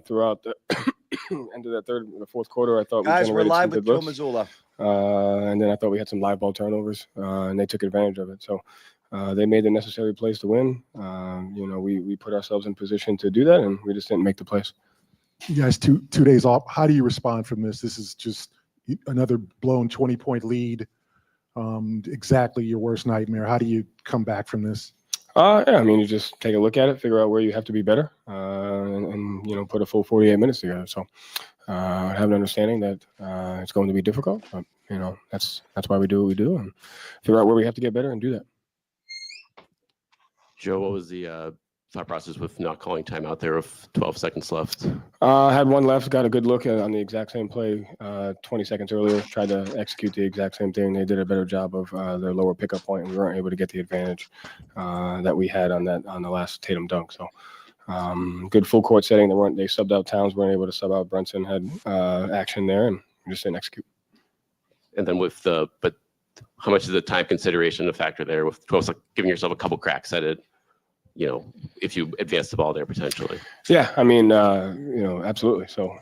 throughout the end of the fourth quarter, I thought guys, we we're generated live some with good Joe looks. Mazzulla. And then I thought we had some live ball turnovers, and they took advantage of it. So they made the necessary plays to win. We put ourselves in position to do that, and we just didn't make the plays. You guys, two days off. How do you respond from this? This is just another blown 20-point lead. Exactly your worst nightmare. How do you come back from this? You just take a look at it, figure out where you have to be better, and put a full 48 minutes together. So I have an understanding that it's going to be difficult, but that's why we do what we do, and figure out where we have to get better and do that. Joe, what was the thought process with not calling timeout there with 12 seconds left? I had one left, got a good look on the exact same play 20 seconds earlier, tried to execute the exact same thing. They did a better job of their lower pickup point, and we weren't able to get the advantage that we had on the last Tatum dunk. So good full court setting. They subbed out Towns, weren't able to sub out Brunson, had action there, and we just didn't execute. And then but how much is the time consideration a factor there with 12, like giving yourself a couple cracks at it? If you advance the ball there potentially. Yeah, absolutely. So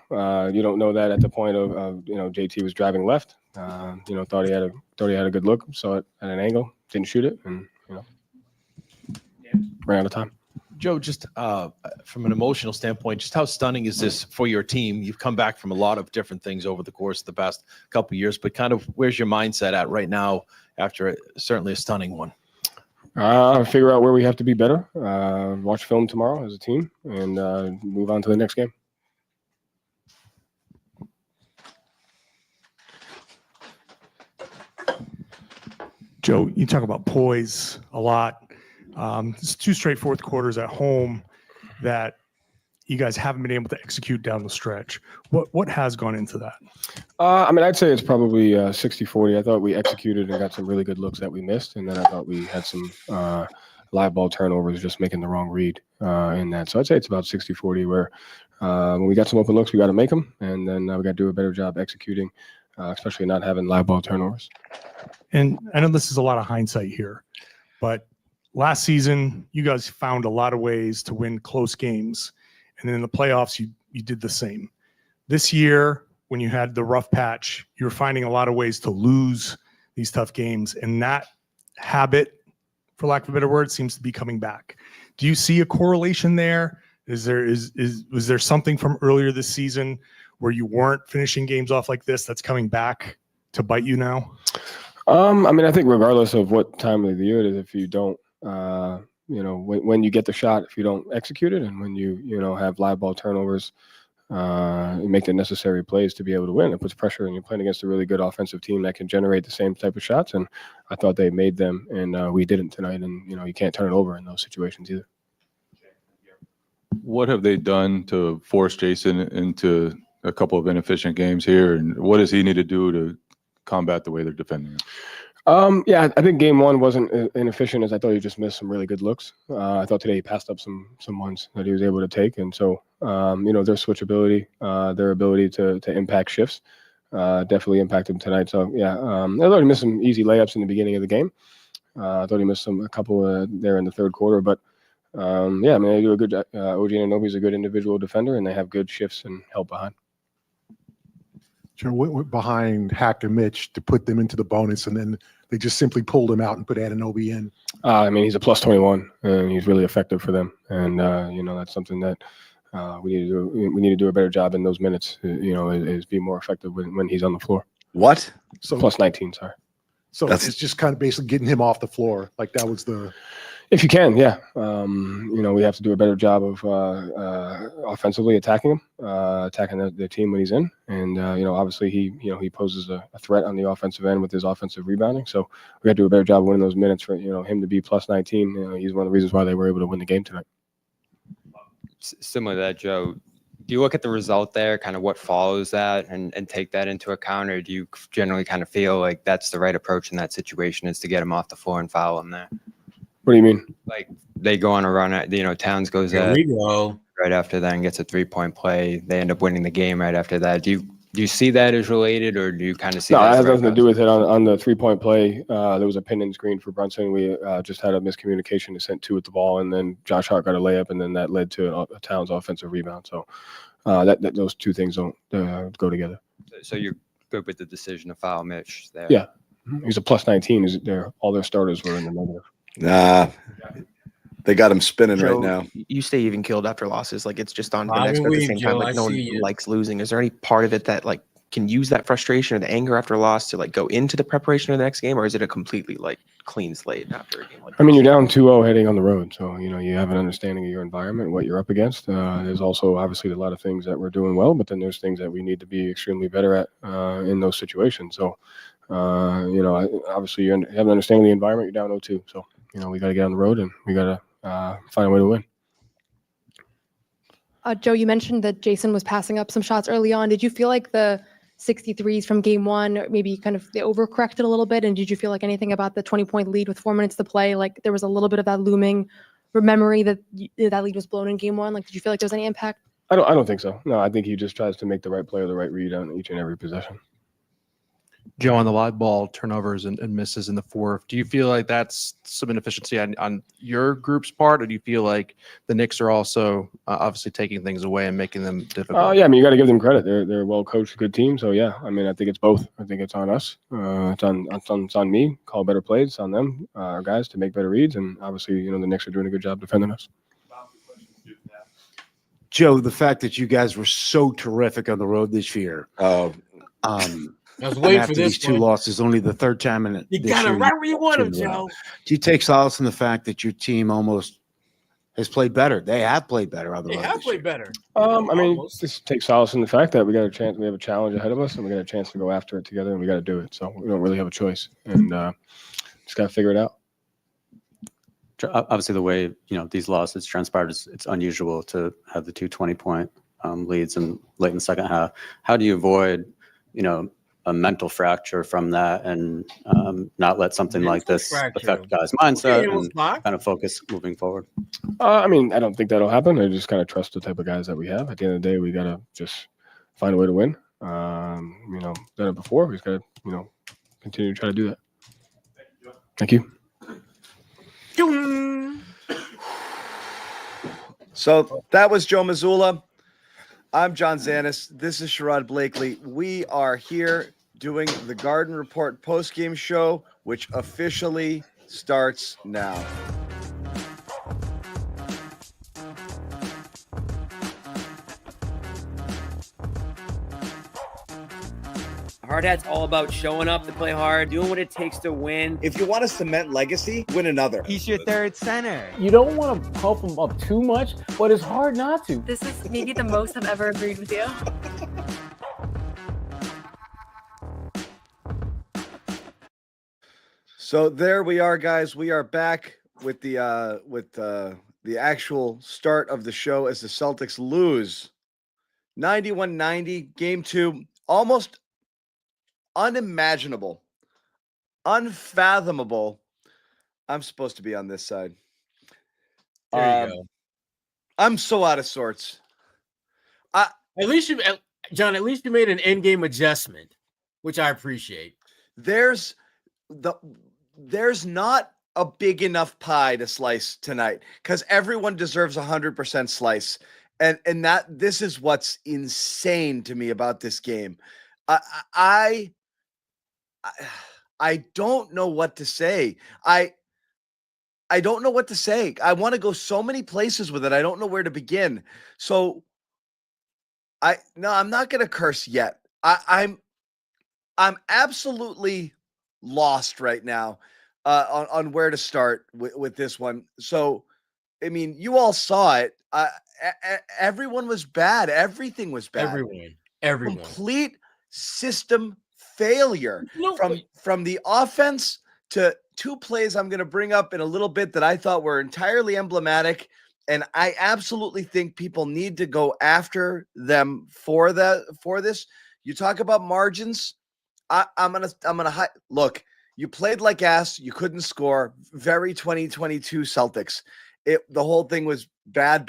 you don't know that at the point of JT was driving left. Thought he had a good look, saw it at an angle, didn't shoot it, and ran out of time. Joe, just from an emotional standpoint, just how stunning is this for your team? You've come back from a lot of different things over the course of the past couple of years, but kind of where's your mindset at right now after certainly a stunning one? Figure out where we have to be better, watch film tomorrow as a team, and move on to the next game. Joe, you talk about poise a lot. It's 2 straight fourth quarters at home that you guys haven't been able to execute down the stretch. What has gone into that? I'd say it's probably 60-40. I thought we executed and got some really good looks that we missed, and then I thought we had some live ball turnovers, just making the wrong read in that. So I'd say it's about 60-40, where when we got some open looks, we got to make them, and then we got to do a better job executing, especially not having live ball turnovers. And I know this is a lot of hindsight here, but last season, you guys found a lot of ways to win close games. And then in the playoffs, you did the same. This year, when you had the rough patch, you were finding a lot of ways to lose these tough games. And that habit, for lack of a better word, seems to be coming back. Do you see a correlation there? Was there something from earlier this season where you weren't finishing games off like this that's coming back to bite you now? I think regardless of what time of the year it is, if you don't, when you get the shot, if you don't execute it, and when you have live ball turnovers, you make the necessary plays to be able to win. It puts pressure, and you're playing against a really good offensive team that can generate the same type of shots. And I thought they made them, and we didn't tonight. And you can't turn it over in those situations either. What have they done to force Jason into a couple of inefficient games here, and what does he need to do to combat the way they're defending him? I think game one wasn't inefficient, as I thought he just missed some really good looks. I thought today he passed up some ones that he was able to take. And so, their switchability, their ability to impact shifts definitely impacted him tonight. So, I thought he missed some easy layups in the beginning of the game. I thought he missed a couple there in the third quarter. But, they do a good job. OG Anunoby's a good individual defender, and they have good shifts and help behind. Sure, went behind Hack and Mitch to put them into the bonus, and then they just simply pulled him out and put Anunoby in. He's a plus 21, and he's really effective for them. And that's something that we need to do. We need to do a better job in those minutes. Is be more effective when he's on the floor. What? So plus 19, sorry. So it's just kind of basically getting him off the floor. Like that was the. If you can, yeah. We have to do a better job of offensively attacking him, attacking the team when he's in. And, obviously he poses a threat on the offensive end with his offensive rebounding. So we got to do a better job winning those minutes for, him to be plus 19. He's one of the reasons why they were able to win the game tonight. Similar to that, Joe, do you look at the result there, kind of what follows that and take that into account? Or do you generally kind of feel like that's the right approach in that situation is to get him off the floor and foul him there? What do you mean? Like they go on a run at, Towns goes at right after that and gets a 3-point play. They end up winning the game right after that. Do you see that as related, or do you kind of see? No, it has nothing to do with it. On the 3-point play, there was a pin and screen for Brunson. We just had a miscommunication. He sent 2 at the ball, and then Josh Hart got a layup, and then that led to a Towns offensive rebound. So that those two things don't go together. So you're good with the decision to foul Mitch there? Yeah. He's a plus 19. All their starters were in the negative. Nah, they got him spinning Joe, right now. You stay even killed after losses. Like it's just on the I next at the believe, same Joe, time. Like I no one see you. likes losing. Is there any part of it that like can use that frustration or the anger after a loss to like go into the preparation of the next game, or is it a completely like clean slate after a game like I mean, this? you're down 2-0 heading on the road, so you have an understanding of your environment, what you're up against. There's also obviously a lot of things that we're doing well, but then there's things that we need to be extremely better at in those situations. So, obviously you have an understanding of the environment. You're down 0-2, so we got to get on the road and we got to find a way to win. Joe, you mentioned that Jason was passing up some shots early on. Did you feel like the 63s from game one, or maybe kind of they overcorrected a little bit? And did you feel like anything about the 20-point lead with 4 minutes to play? Like there was a little bit of that looming memory that that lead was blown in game one. Like, did you feel like there was any impact? I don't think so. No, I think he just tries to make the right play or the right read on each and every possession. Joe, on the live ball turnovers and misses in the fourth, do you feel like that's some inefficiency on your group's part, or do you feel like the Knicks are also obviously taking things away and making them difficult? Yeah, I mean, you got to give them credit. They're a well-coached, good team. So, yeah, I mean, I think it's both. I think it's on us. It's on me. Call better plays. It's on them, our guys, to make better reads. And obviously, the Knicks are doing a good job defending us. Joe, the fact that you guys were so terrific on the road this year. Oh, I was And waiting after for this these two one. losses, only the third time in it. You this got it year right where you want him, did well. Joe. Do you take solace in the fact that your team almost has played better? They have played better on the They road have this year. played better. I mean, Almost. just take solace in the fact that we got a chance. We have a challenge ahead of us, and we got a chance to go after it together, and we got to do it. So we don't really have a choice, and just got to figure it out. Obviously, the way these losses transpired, it's unusual to have the two 20-point leads in late in the second half. How do you avoid a mental fracture from that and not let something like this affect guys' mindset and kind of focus moving forward? I mean, I don't think that'll happen. I just kind of trust the type of guys that we have. At the end of the day, we got to just find a way to win. Done it before. We just got to, continue to try to do that. Thank you. So that was Joe Mazzulla. I'm John Zannis. This is Sherrod Blakely. We are here doing the Garden Report Postgame Show, which officially starts now. Hard Hat's all about showing up to play hard, doing what it takes to win. If you want to cement legacy, win another. He's your third center. You don't want to pump him up too much, but it's hard not to. This is maybe the most I've ever agreed with you. So there we are, guys. We are back with the actual start of the show as the Celtics lose 91-90, game 2. Almost unimaginable, unfathomable. I'm supposed to be on this side. There you go. I'm so out of sorts. At least you, John. At least you made an in-game adjustment, which I appreciate. There's not a big enough pie to slice tonight because everyone deserves 100% slice. And that this is what's insane to me about this game. I don't know what to say. I don't know what to say. I want to go so many places with it. I don't know where to begin. So I'm not going to curse yet. I'm absolutely lost right now on where to start with this one. So, I mean, you all saw it. Everyone was bad. Everything was bad. Everyone. Complete system failure from the offense to two plays I'm going to bring up in a little bit that I thought were entirely emblematic. And I absolutely think people need to go after them for this. You talk about margins. I'm gonna look. You played like ass. You couldn't score. Very 2022 Celtics. The whole thing was bad.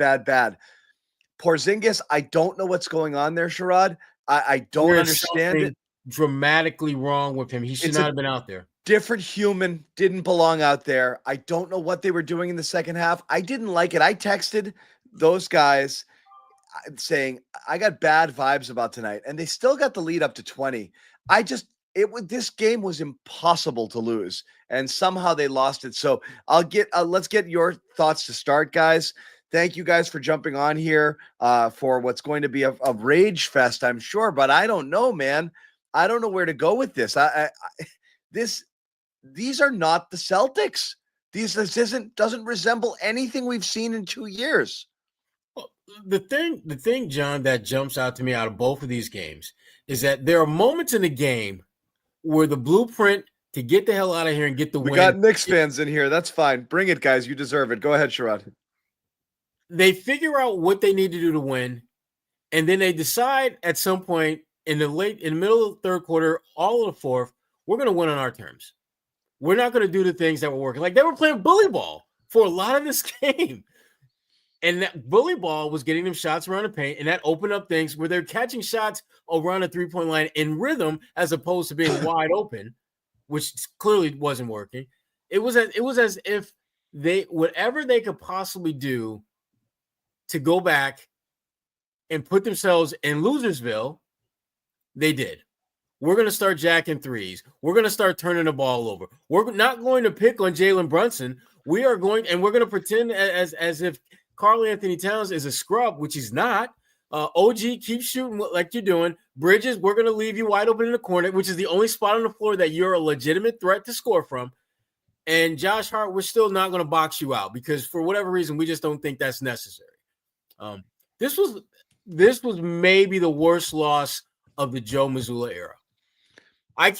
Porzingis, I don't know what's going on there, Sherrod. I don't understand it. Dramatically wrong with him. He should not have been out there. Different human, didn't belong out there. I don't know what they were doing in the second half. I didn't like it. I texted those guys. saying I got bad vibes about tonight, and they still got the lead up to 20. This game was impossible to lose, and somehow they lost it. So let's get your thoughts to start, guys. Thank you guys for jumping on here for what's going to be a rage fest, I'm sure, but I don't know, man. I don't know where to go with this. These are not the Celtics. This doesn't resemble anything we've seen in 2 years. Well, the thing, John, that jumps out to me out of both of these games is that there are moments in the game where the blueprint to get the hell out of here and get the win. We got Knicks fans in here. That's fine. Bring it, guys. You deserve it. Go ahead, Sherrod. They figure out what they need to do to win, and then they decide at some point in the middle of the third quarter, all of the fourth, we're going to win on our terms. We're not going to do the things that were working. Like they were playing bully ball for a lot of this game. And that bully ball was getting them shots around the paint, and that opened up things where they're catching shots around the three-point line in rhythm as opposed to being wide open, which clearly wasn't working. It was as if whatever they could possibly do to go back and put themselves in Losersville, they did. We're going to start jacking threes. We're going to start turning the ball over. We're not going to pick on Jalen Brunson. We're going to pretend as if Karl-Anthony Towns is a scrub, which he's not. OG, keep shooting like you're doing. Bridges, we're going to leave you wide open in the corner, which is the only spot on the floor that you're a legitimate threat to score from. And Josh Hart, we're still not going to box you out because for whatever reason, we just don't think that's necessary. This was maybe the worst loss of the Joe Mazzulla era. I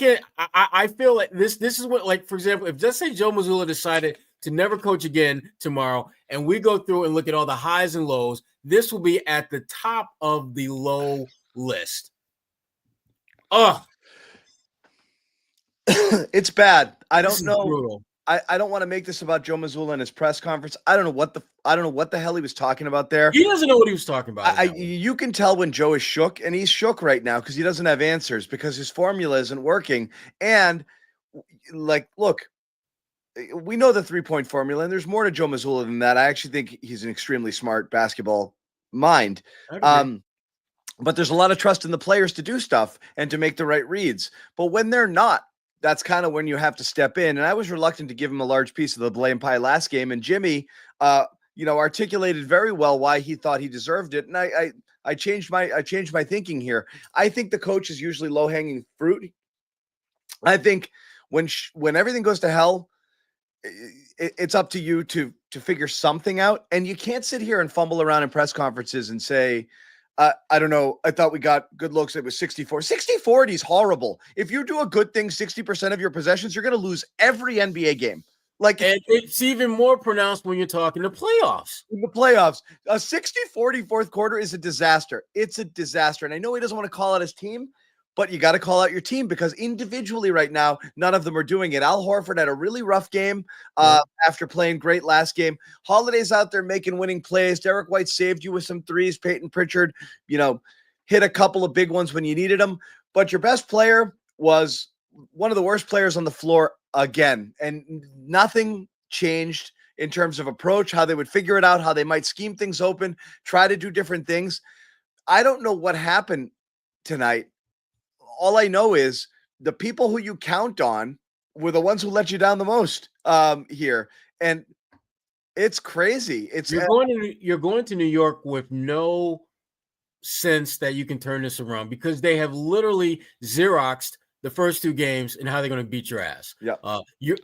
feel like this is what, like, for example, if let's say Joe Mazzulla decided to never coach again tomorrow, and we go through and look at all the highs and lows, this will be at the top of the low list. It's bad. I don't know. Brutal. I don't want to make this about Joe Mazzulla and his press conference. I don't know what the hell he was talking about there. He doesn't know what he was talking about. You can tell when Joe is shook, and he's shook right now because he doesn't have answers because his formula isn't working. And like, look, we know the 3-point formula, and there's more to Joe Mazzulla than that. I actually think he's an extremely smart basketball mind. But there's a lot of trust in the players to do stuff and to make the right reads. But when they're not, that's kind of when you have to step in. And I was reluctant to give him a large piece of the blame pie last game. And Jimmy, articulated very well why he thought he deserved it. And I changed my thinking here. I think the coach is usually low hanging fruit. I think when everything goes to hell, it's up to you to figure something out. And you can't sit here and fumble around in press conferences and say, I don't know. I thought we got good looks. It was 60-40. 60-40 is horrible. If you do a good thing 60% of your possessions, you're going to lose every NBA game. And it's even more pronounced when you're talking the playoffs. In the playoffs, a 60-40 fourth quarter is a disaster. It's a disaster. And I know he doesn't want to call out his team, but you got to call out your team because individually right now, none of them are doing it. Al Horford had a really rough game after playing great last game. Holiday's out there making winning plays. Derek White saved you with some threes. Peyton Pritchard, hit a couple of big ones when you needed them. But your best player was one of the worst players on the floor again. And nothing changed in terms of approach, how they would figure it out, how they might scheme things open, try to do different things. I don't know what happened tonight. All I know is the people who you count on were the ones who let you down the most here. And it's crazy. You're going to New York with no sense that you can turn this around because they have literally Xeroxed the first two games and how they're going to beat your ass. Yeah.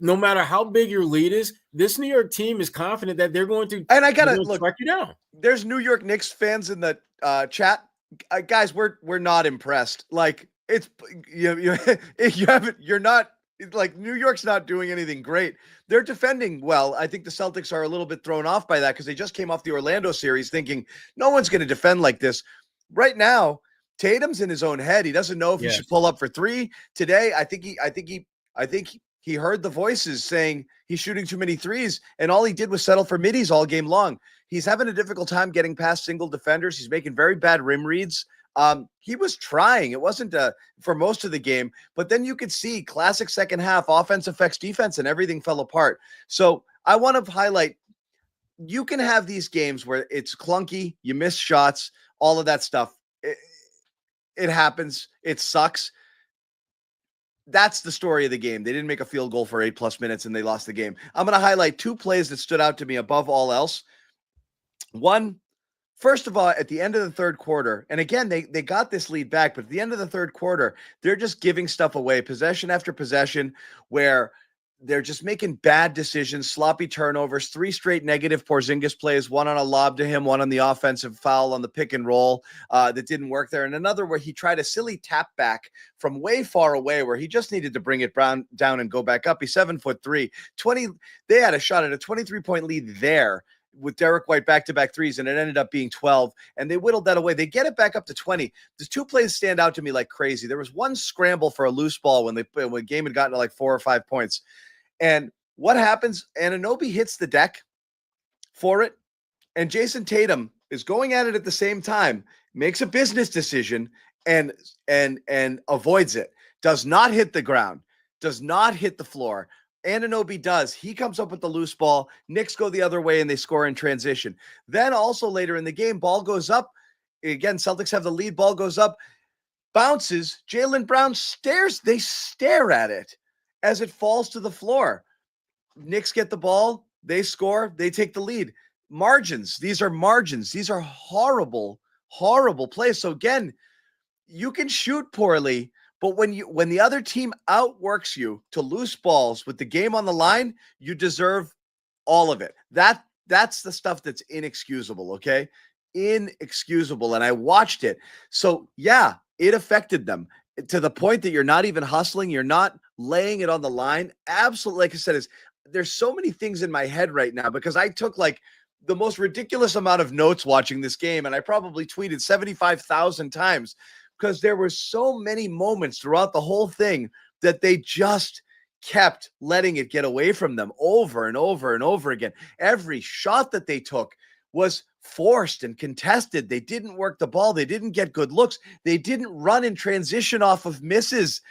No matter how big your lead is, this New York team is confident that they're going to. And I got to track you down. There's New York Knicks fans in the chat. Guys, we're not impressed. Like, it's you're not like New York's not doing anything great. They're defending well. I think the Celtics are a little bit thrown off by that because they just came off the Orlando series thinking no one's going to defend like this. Right now, Tatum's in his own head. He doesn't know if he should pull up for three today. I think he heard the voices saying he's shooting too many threes, and all he did was settle for middies all game long. He's having a difficult time getting past single defenders. He's making very bad rim reads. He was trying. It wasn't for most of the game, but then you could see classic second half offense affects defense and everything fell apart. So I want to highlight, you can have these games where it's clunky, you miss shots, all of that stuff. It happens. It sucks. That's the story of the game. They didn't make a field goal for 8+ minutes and they lost the game. I'm going to highlight 2 plays that stood out to me above all else. One, first of all, at the end of the third quarter, and again, they got this lead back, but at the end of the third quarter, they're just giving stuff away, possession after possession, where they're just making bad decisions, sloppy turnovers, 3 straight negative Porzingis plays, one on a lob to him, one on the offensive foul on the pick and roll that didn't work there, and another where he tried a silly tap back from way far away where he just needed to bring it down and go back up. He's 7'3", 20. They had a shot at a 23-point lead there with Derek White back-to-back threes, and it ended up being 12, and they whittled that away. They get it back up to 20. The 2 plays stand out to me like crazy. There was one scramble for a loose ball when the game had gotten to like 4 or 5 points. And what happens? Anunoby hits the deck for it, and Jason Tatum is going at it at the same time, makes a business decision, and avoids it. Does not hit the ground, does not hit the floor. Anunoby does. He comes up with the loose ball. Knicks go the other way, and they score in transition. Then also later in the game, ball goes up. Again, Celtics have the lead. Ball goes up, bounces. Jaylen Brown stares. They stare at it as it falls to the floor. Knicks get the ball, they score, they take the lead. Margins. These are margins. These are horrible, horrible plays. So again, you can shoot poorly, but when the other team outworks you to loose balls with the game on the line, you deserve all of it. That's the stuff that's inexcusable, okay? Inexcusable. And I watched it. So yeah, it affected them to the point that you're not even hustling. You're not laying it on the line. Absolutely. Like I said, there's so many things in my head right now because I took like the most ridiculous amount of notes watching this game. And I probably tweeted 75,000 times because there were so many moments throughout the whole thing that they just kept letting it get away from them over and over and over again. Every shot that they took was forced and contested. They didn't work the ball. They didn't get good looks. They didn't run in transition off of misses.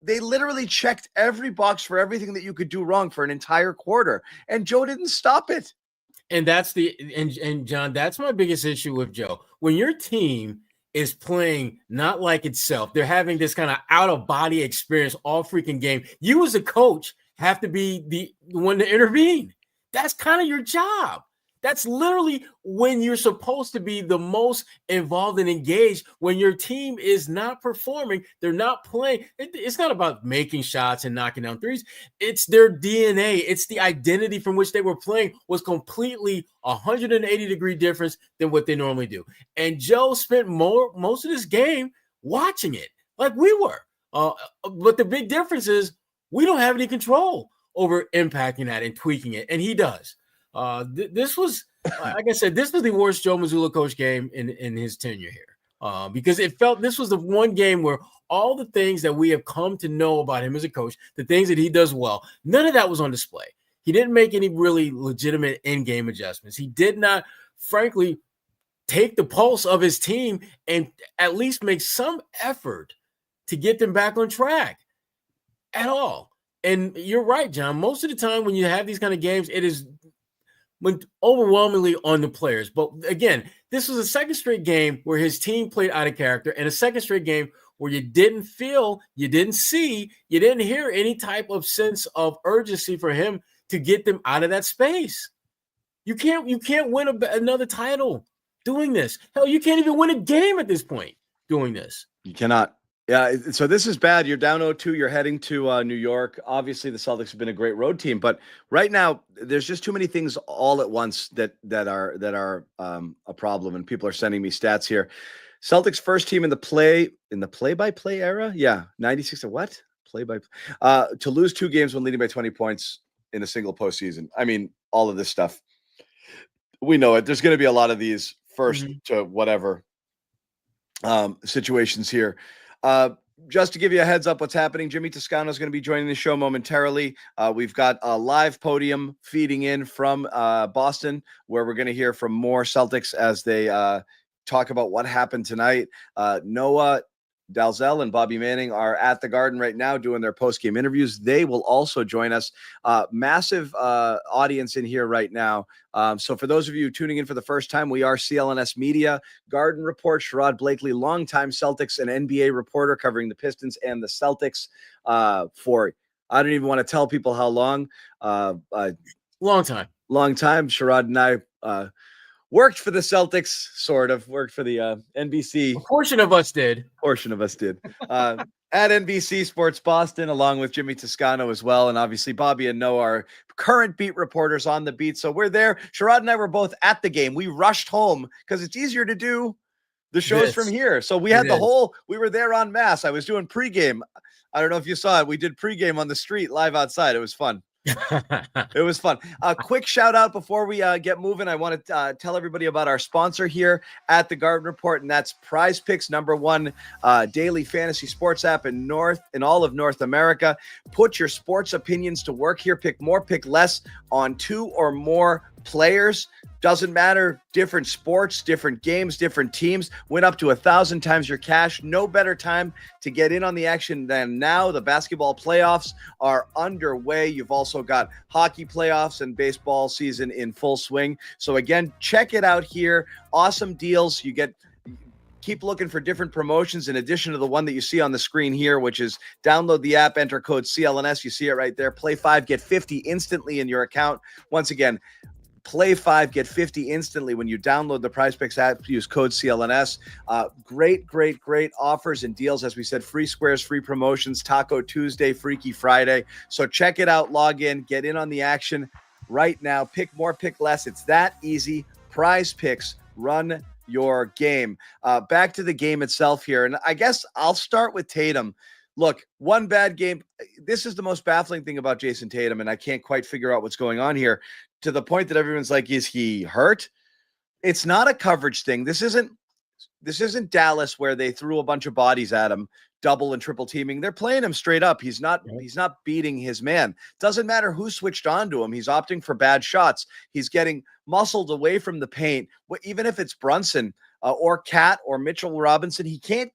They literally checked every box for everything that you could do wrong for an entire quarter. And Joe didn't stop it. And that's and John, that's my biggest issue with Joe. When your team is playing not like itself, they're having this kind of out-of-body experience all freaking game. You as a coach have to be the one to intervene. That's kind of your job. That's literally when you're supposed to be the most involved and engaged. When your team is not performing, they're not playing. It's not about making shots and knocking down threes. It's their DNA. It's the identity from which they were playing was completely 180-degree difference than what they normally do. And Joe spent most of this game watching it like we were. But the big difference is we don't have any control over impacting that and tweaking it, and he does. This was, like I said, this was the worst Joe Mazzulla coach game in his tenure here, because it felt this was the one game where all the things that we have come to know about him as a coach, the things that he does well, none of that was on display. He didn't make any really legitimate in-game adjustments. He did not, frankly, take the pulse of his team and at least make some effort to get them back on track at all. And you're right, John. Most of the time when you have these kind of games, it is overwhelmingly on the players. But again, this was a second straight game where his team played out of character, and a second straight game where you didn't feel, you didn't see, you didn't hear any type of sense of urgency for him to get them out of that space. You can't win another title doing this. Hell, you can't even win a game at this point doing this. You cannot. Yeah, so this is bad. You're down 0-2. You're heading to New York. Obviously, the Celtics have been a great road team, but right now there's just too many things all at once that are a problem. And people are sending me stats here. Celtics first team in the play-by-play era. Yeah, 96 to what? To lose 2 games when leading by 20 points in a single postseason. I mean, all of this stuff. We know it. There's going to be a lot of these first to whatever situations here. Just to give you a heads up what's happening, Jimmy Toscano is going to be joining the show momentarily. We've got a live podium feeding in from Boston, where we're going to hear from more Celtics as they talk about what happened tonight. Noa Dalzell and Bobby Manning are at the Garden right now doing their post-game interviews. They will also join us. Massive audience in here right now. So for those of you tuning in for the first time, we are CLNS Media, Garden Report, Sherrod Blakely, longtime Celtics and NBA reporter covering the Pistons and the Celtics for, I don't even want to tell people how long. Long time. Sherrod and I worked for the Celtics, sort of worked for the NBC. A portion of us did. At NBC Sports Boston, along with Jimmy Toscano as well. And obviously Bobby and Noa are current beat reporters on the beat. So we're there. Sherrod and I were both at the game. We rushed home because it's easier to do the shows from here. So we had we were there en masse. I was doing pregame. I don't know if you saw it. We did pregame on the street live outside. It was fun. It was fun. A quick shout out before we get moving. I want to tell everybody about our sponsor here at the Garden Report, and that's Prize Picks, #1 daily fantasy sports app in all of North America. Put your sports opinions to work here. Pick more, pick less on 2 or more players. Doesn't matter. Different sports, different games, different teams. Win up to 1,000 times your cash. No better time to get in on the action than now. The basketball playoffs are underway. You've also got hockey playoffs and baseball season in full swing. So again, check it out here. Awesome deals. Keep looking for different promotions in addition to the one that you see on the screen here, which is download the app, enter code CLNS. You see it right there. Play 5, get 50 instantly in your account. Once again, Play 5, get 50 instantly when you download the Prize Picks app. Use code CLNS. Great offers and deals. As we said, free squares, free promotions, Taco Tuesday, Freaky Friday. So check it out. Log in. Get in on the action right now. Pick more, pick less. It's that easy. Prize Picks. Run your game. Back to the game itself here. And I guess I'll start with Tatum. Look, one bad game. This is the most baffling thing about Jason Tatum, and I can't quite figure out what's going on here, to the point that everyone's like, is he hurt? It's not a coverage thing. This isn't Dallas where they threw a bunch of bodies at him, double and triple teaming. They're playing him straight up. He's not beating his man. Doesn't matter who switched on to him. He's opting for bad shots. He's getting muscled away from the paint. Even if it's Brunson or Cat or Mitchell Robinson, he can't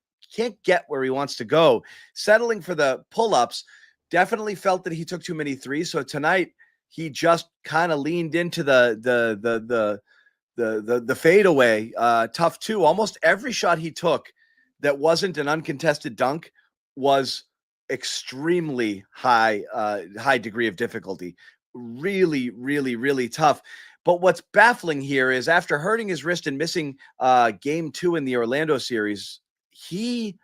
get where he wants to go. Settling for the pull-ups. Definitely felt that he took too many threes. So tonight he just kind of leaned into the fadeaway, tough two. Almost every shot he took that wasn't an uncontested dunk was extremely high degree of difficulty. Really tough. But what's baffling here is after hurting his wrist and missing game 2 in the Orlando series, he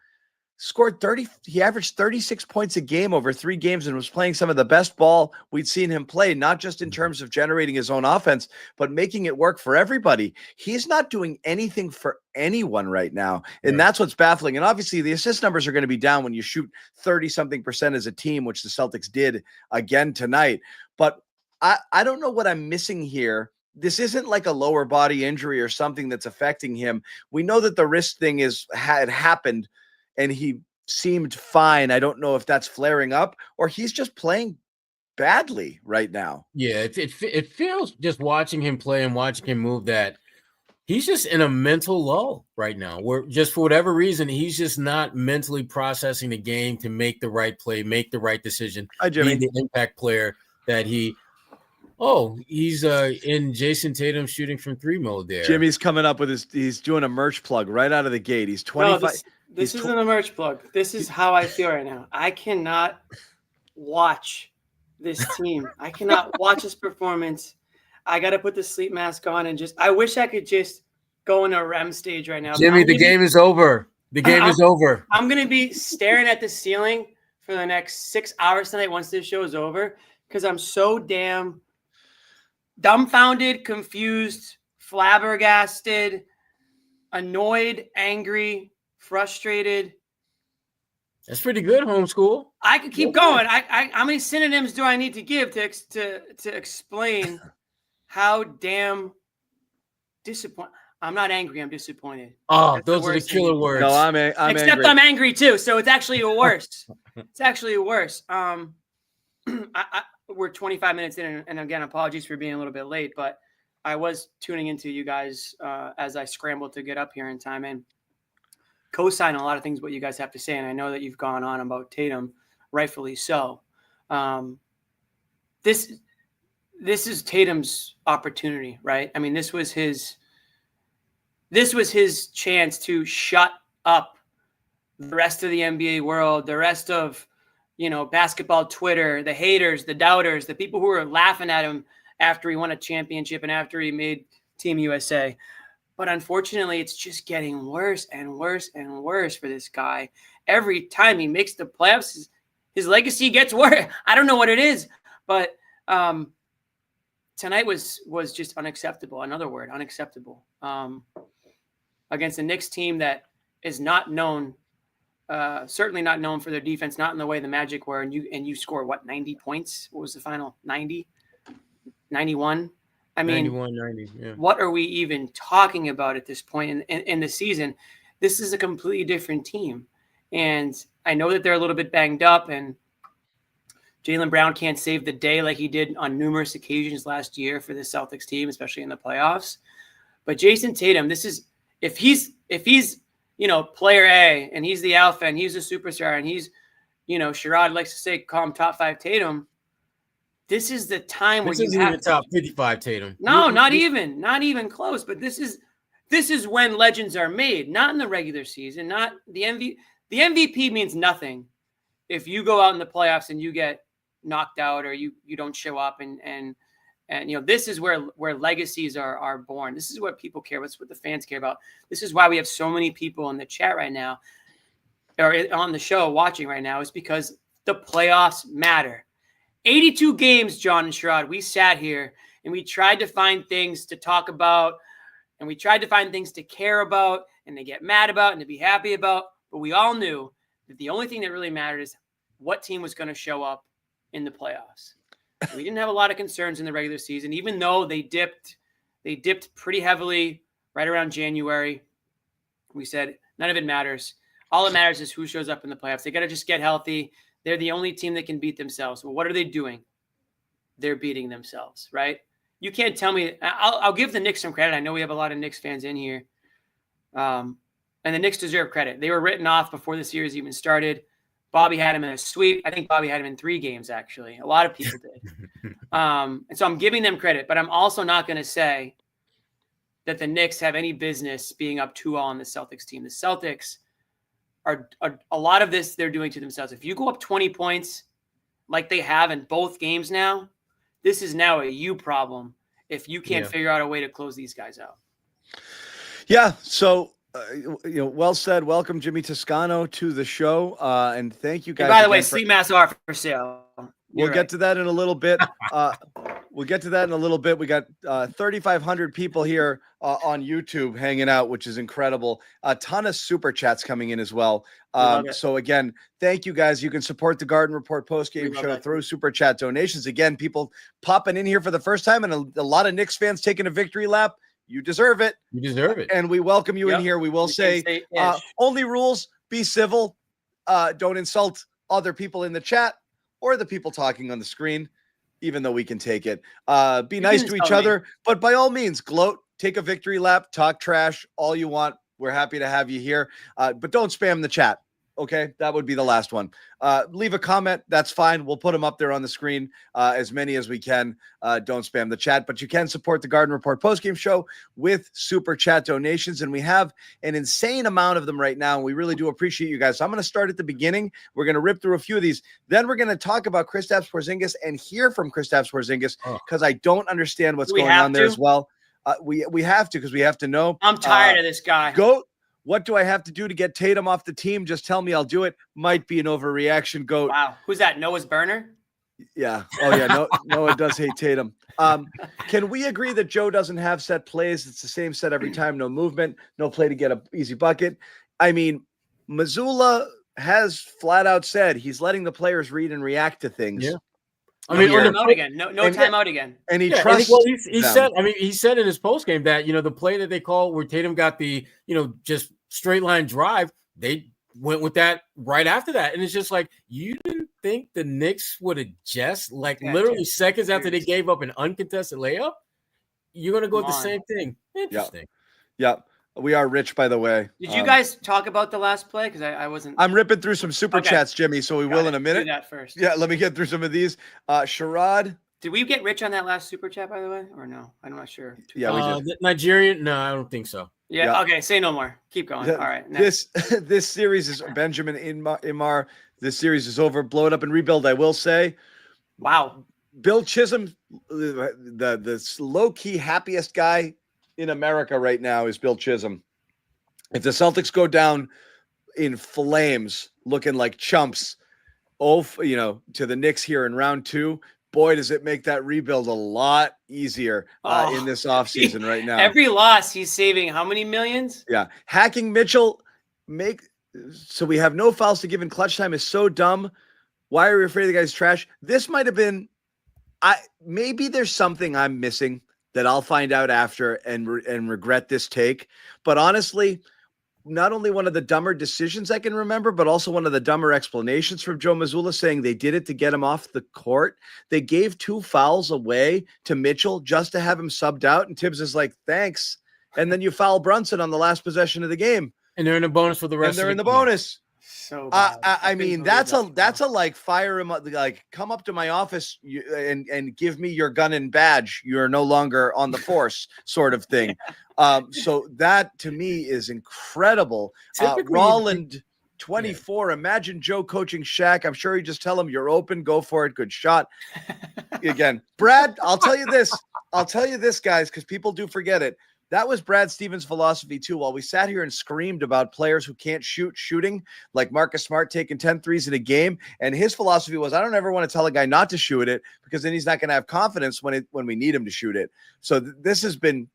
scored 30. He averaged 36 points a game over 3 games and was playing some of the best ball we'd seen him play, not just in terms of generating his own offense, but making it work for everybody. He's not doing anything for anyone right now. And that's what's baffling. And obviously the assist numbers are going to be down when you shoot 30-something% as a team, which the Celtics did again tonight. But I don't know what I'm missing here. This isn't like a lower body injury or something that's affecting him. We know that the wrist thing had happened and he seemed fine. I don't know if that's flaring up or he's just playing badly right now. Yeah, it feels, just watching him play and watching him move, that he's just in a mental lull right now. Where just for whatever reason, he's just not mentally processing the game to make the right play, make the right decision. Hi, Jimmy. Be the impact player that he's in Jason Tatum shooting from 3 mode there. Jimmy's coming up with he's doing a merch plug right out of the gate. He's 25. No, this isn't a merch plug. This is how I feel right now. I cannot watch this team. I cannot watch this performance. I got to put the sleep mask on and I wish I could just go in a REM stage right now. Jimmy, the game is over. The game is over. I'm going to be staring at the ceiling for the next 6 hours tonight once this show is over, because I'm so damn dumbfounded, confused, flabbergasted, annoyed, angry, frustrated. That's pretty good, homeschool. I could keep going. How many synonyms do I need to give to explain how damn disappointed? I'm not angry. I'm disappointed. Oh, That's those are the killer words. No, I'm Except angry. I'm angry too, so it's actually worse. It's actually worse. We're 25 minutes in, and again, apologies for being a little bit late, but I was tuning into you guys as I scrambled to get up here in time. And co-sign a lot of things what you guys have to say, and I know that you've gone on about Tatum, rightfully so. This is Tatum's opportunity, right? I mean, this was his chance to shut up the rest of the NBA world, the rest of, basketball Twitter, the haters, the doubters, the people who were laughing at him after he won a championship and after he made Team USA. But unfortunately, it's just getting worse and worse and worse for this guy. Every time he makes the playoffs, his legacy gets worse. I don't know what it is, but tonight was just unacceptable. Another word, unacceptable. Against a Knicks team that is not known, certainly not known for their defense, not in the way the Magic were. And you score, 90 points? What was the final? 90? 91? I mean, 91, 90, yeah. What are we even talking about at this point in the season? This is a completely different team. And I know that they're a little bit banged up, and Jaylen Brown can't save the day like he did on numerous occasions last year for the Celtics team, especially in the playoffs. But Jason Tatum, if he's player A and he's the alpha and he's the superstar and he's, Sherrod likes to say, call him top 5 Tatum. This is the time this when isn't you even have top 55 Tatum. No, not even close. But this is when legends are made, not in the regular season, not the MVP. The MVP means nothing if you go out in the playoffs and you get knocked out or you don't show up and this is where legacies are born. This is what people care about. This is what the fans care about. This is why we have so many people in the chat right now or on the show watching right now, is because the playoffs matter. 82 games, John and Sherrod. We sat here and we tried to find things to talk about, and we tried to find things to care about and to get mad about and to be happy about. But we all knew that the only thing that really mattered is what team was going to show up in the playoffs. We didn't have a lot of concerns in the regular season, even though they dipped pretty heavily right around January. We said none of it matters. All that matters is who shows up in the playoffs. They got to just get healthy. They're the only team that can beat themselves. Well, what are they doing? They're beating themselves, right? You can't tell me. I'll give the Knicks some credit. I know we have a lot of Knicks fans in here. And the Knicks deserve credit. They were written off before the series even started. Bobby had him in a sweep. I think Bobby had him in 3 games, actually. A lot of people did. And so I'm giving them credit, but I'm also not going to say that the Knicks have any business being up 2-0 on the Celtics team. The Celtics are a lot of this they're doing to themselves. If you go up 20 points like they have in both games now, this is now a you problem if you can't figure out a way to close these guys out. Yeah. So, well said. Welcome, Jimmy Toscano, to the show. And thank you guys. And by the way, sleep masks are for sale. We'll get to that in a little bit. We got 3,500 people here on YouTube hanging out, which is incredible. A ton of super chats coming in as well. So again, thank you guys. You can support the Garden Report Postgame Show through super chat donations. Again, people popping in here for the first time and a lot of Knicks fans taking a victory lap. You deserve it. You deserve it. And we welcome you in here. We will say only rules, be civil. Don't insult other people in the chat or the people talking on the screen, even though we can take it. Be nice to each other, but by all means, gloat, take a victory lap, talk trash, all you want. We're happy to have you here, but don't spam the chat. Okay, that would be the last one. Leave a comment. That's fine. We'll put them up there on the screen, as many as we can. Don't spam the chat, but you can support the Garden Report Postgame Show with super chat donations, and we have an insane amount of them right now, and we really do appreciate you guys. So I'm going to start at the beginning. We're going to rip through a few of these. Then we're going to talk about Kristaps Porzingis and hear from Kristaps Porzingis because I don't understand what's going on there as well. We have to because we have to know. I'm tired of this guy. Goat. What do I have to do to get Tatum off the team? Just tell me, I'll do it. Might be an overreaction, Goat. Wow. Who's that? Noah's burner? Yeah. Oh, yeah. Noah does hate Tatum. Can we agree that Joe doesn't have set plays? It's the same set every time. No movement, no play to get an easy bucket. I mean, Mazzulla has flat out said he's letting the players read and react to things. Yeah. I mean, timeout again. No timeout again. And he trusts. He said. I mean, he said in his postgame that the play that they call where Tatum got the just straight line drive, they went with that right after that, and it's just like you didn't think the Knicks would adjust literally seconds after they gave up an uncontested layup. You're gonna go with the same thing. Interesting. Yeah. We are rich, by the way. Did you guys talk about the last play? Because I wasn't. I'm ripping through some super chats, Jimmy, so we will in a minute. Do that first. Yeah, let me get through some of these. Sherrod. Did we get rich on that last super chat, by the way, or no? I'm not sure. Yeah, we did. Nigerian? No, I don't think so. Yeah. Okay. Say no more. Keep going. All right. Next. This series is Benjamin Imar. This series is over. Blow it up and rebuild. I will say. Wow. Bill Chisholm, the low key happiest guy in America right now is Bill Chisholm. If the Celtics go down in flames, looking like chumps, to the Knicks here in round 2, boy, does it make that rebuild a lot easier in this offseason right now. Every loss, he's saving how many millions? Yeah. Hacking Mitchell, so we have no fouls to give in clutch time is so dumb. Why are we afraid of the guy's trash? This might have been, maybe there's something I'm missing that I'll find out after and regret this take. But honestly, not only one of the dumber decisions I can remember, but also one of the dumber explanations from Joe Mazzulla saying they did it to get him off the court. They gave 2 fouls away to Mitchell just to have him subbed out. And Tibbs is like, thanks. And then you foul Brunson on the last possession of the game. And they're in the bonus for the rest. And they're in the bonus. So I mean, that's a like fire him up, like come up to my office and give me your gun and badge. You're no longer on the force sort of thing. So that to me is incredible. Rolland 24. Imagine Joe coaching Shaq. I'm sure you just tell him you're open, go for it. Good shot. Again, Brad, I'll tell you this, guys, because people do forget it. That was Brad Stevens' philosophy, too. While we sat here and screamed about players who can't shooting, like Marcus Smart taking 10 threes in a game. And his philosophy was, I don't ever want to tell a guy not to shoot it because then he's not going to have confidence when we need him to shoot it. So this isn't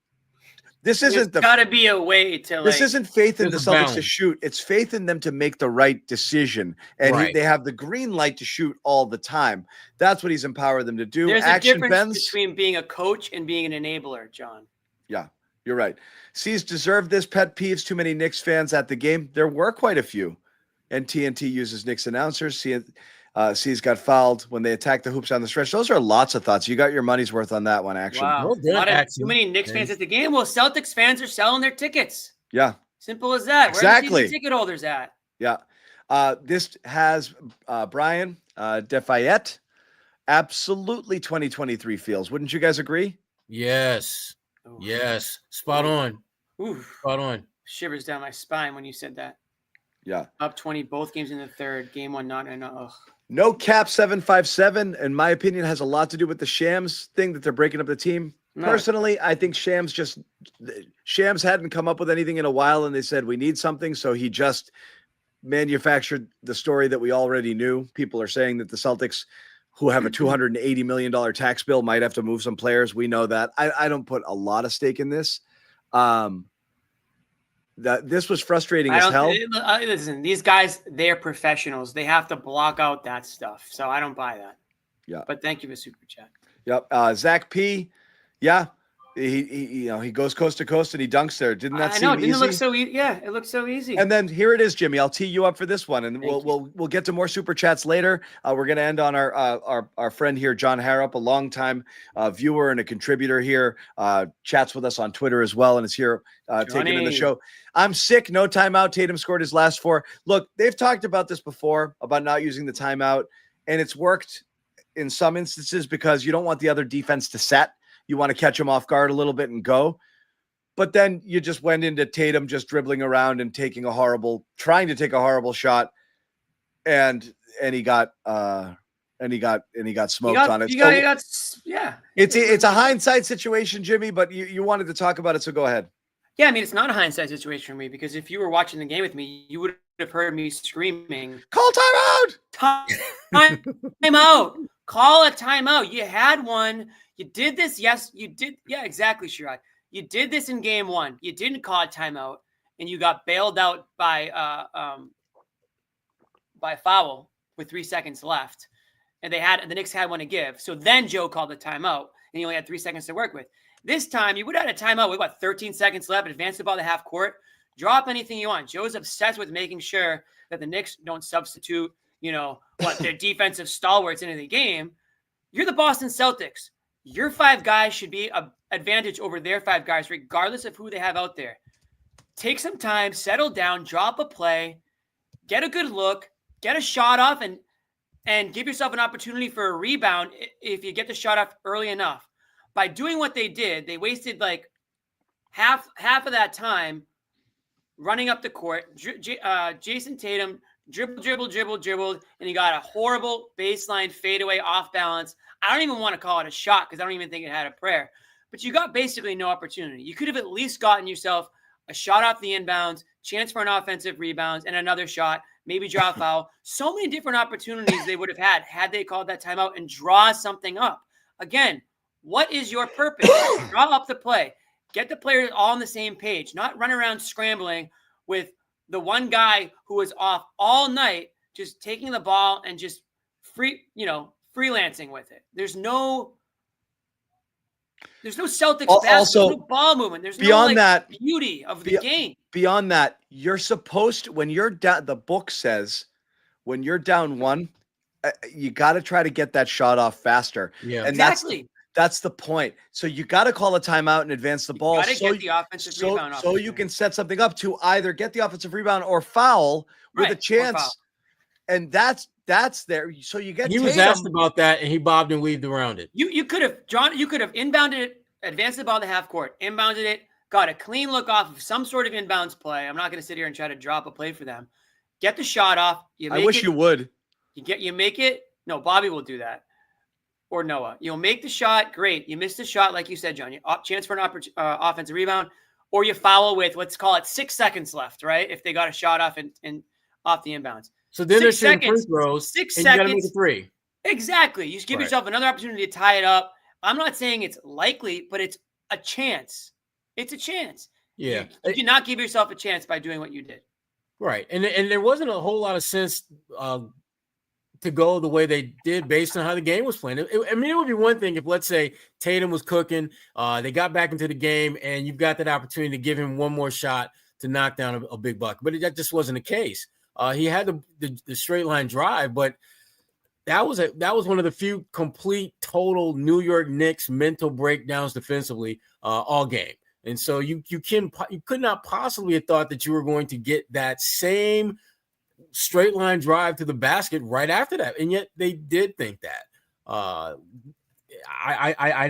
got to be a way to this isn't faith in the Celtics to shoot. It's faith in them to make the right decision. And they have the green light to shoot all the time. That's what he's empowered them to do. There's a difference between being a coach and being an enabler, John. Yeah. You're right. C's deserved this. Pet peeves, too many Knicks fans at the game. There were quite a few. And TNT uses Knicks announcers. C's got fouled when they attacked the hoops down the stretch. Those are lots of thoughts. You got your money's worth on that one, actually. Wow. Too many Knicks fans at the game. Well, Celtics fans are selling their tickets. Yeah. Simple as that. Exactly. Where are the ticket holders at? Yeah. This has Brian Defayette. Absolutely 2023 feels. Wouldn't you guys agree? Yes. Yes, spot on. Oof. Spot on. Shivers down my spine when you said that. Yeah. Up 20, both games in the third. Game 1, not enough. No cap 757, in my opinion, has a lot to do with the Shams thing that they're breaking up the team. No. Personally, I think Shams hadn't come up with anything in a while, and they said we need something, so he just manufactured the story that we already knew. People are saying that the Celtics, who have a $280 million tax bill, might have to move some players. We know that. I don't put a lot of stake in this. This was frustrating as hell. Listen, these guys, they're professionals. They have to block out that stuff. So I don't buy that. Yeah. But thank you for super chat. Yep. Zach P. Yeah. He goes coast to coast and he dunks there. Didn't that seem easy? It look so easy? Yeah, it looks so easy. And then here it is, Jimmy. I'll tee you up for this one, and we'll get to more super chats later. We're going to end on our friend here, John Harrop, a longtime viewer and a contributor here, chats with us on Twitter as well, and is here taking in the show. I'm sick. No timeout. Tatum scored his last 4. Look, they've talked about this before about not using the timeout, and it's worked in some instances because you don't want the other defense to set. You want to catch him off guard a little bit and go. But then you just went into Tatum just dribbling around and trying to take a horrible shot. And he got smoked on it. Yeah. It's a hindsight situation, Jimmy, but you wanted to talk about it, so go ahead. Yeah, I mean, it's not a hindsight situation for me because if you were watching the game with me, you would have heard me screaming, "Call timeout! Timeout! Call a timeout! You had one. You did this. Yes, you did. Yeah, exactly, Sherrod. You did this in game 1. You didn't call a timeout, and you got bailed out by foul with 3 seconds left, and the Knicks had one to give. So then Joe called the timeout, and you only had 3 seconds to work with. This time, you would have had a timeout with, 13 seconds left, advance the ball to half court, drop anything you want. Joe's obsessed with making sure that the Knicks don't substitute, their defensive stalwarts into the game. You're the Boston Celtics. Your 5 guys should be an advantage over their 5 guys, regardless of who they have out there. take some time, settle down, drop a play, get a good look, get a shot off, and give yourself an opportunity for a rebound if you get the shot off early enough. By doing what they did, they wasted like half of that time running up the court. Jason Tatum dribbled, and he got a horrible baseline fadeaway off balance. I don't even want to call it a shot because I don't even think it had a prayer. But you got basically no opportunity. You could have at least gotten yourself a shot off the inbounds, chance for an offensive rebound, and another shot, maybe draw a foul. So many different opportunities they would have had they called that timeout and draw something up. Again, what is your purpose? Draw up the play. Get the players all on the same page, not run around scrambling with the one guy who was off all night, just taking the ball and just freelancing with it. There's no Celtics basketball, there's no ball movement. There's beyond no that beauty of the game. Beyond that, you're supposed to, when you're down, the book says when you're down one, you got to try to get that shot off faster. Yeah, and exactly. That's the point. So you got to call a timeout and advance the ball. Get the offensive rebound so you can set something up to either get the offensive rebound or foul with a chance. And that's there. So you get. He was asked about that, and he bobbed and weaved around it. You could have, John. You could have inbounded it, advanced the ball to half court, inbounded it, got a clean look off of some sort of inbounds play. I'm not going to sit here and try to drop a play for them. Get the shot off. I wish you would. You make it. No, Bobby will do that. Or Noah. You'll make the shot. Great. You missed the shot, like you said, John. Chance for an offensive rebound, or you foul with, let's call it 6 seconds left, right? If they got a shot off and off the inbounds. So then they're shooting free throws. 6 and seconds. You got to make a three. Exactly. You just give yourself another opportunity to tie it up. I'm not saying it's likely, but it's a chance. It's a chance. Yeah. You did not give yourself a chance by doing what you did. Right. And there wasn't a whole lot of sense to go the way they did based on how the game was playing. It would be one thing if, let's say, Tatum was cooking, they got back into the game, and you've got that opportunity to give him one more shot to knock down a big bucket. But that just wasn't the case. He had the straight line drive, but that was one of the few complete, total New York Knicks mental breakdowns defensively all game. And so you could not possibly have thought that you were going to get that same straight line drive to the basket right after that, and yet they did think that. I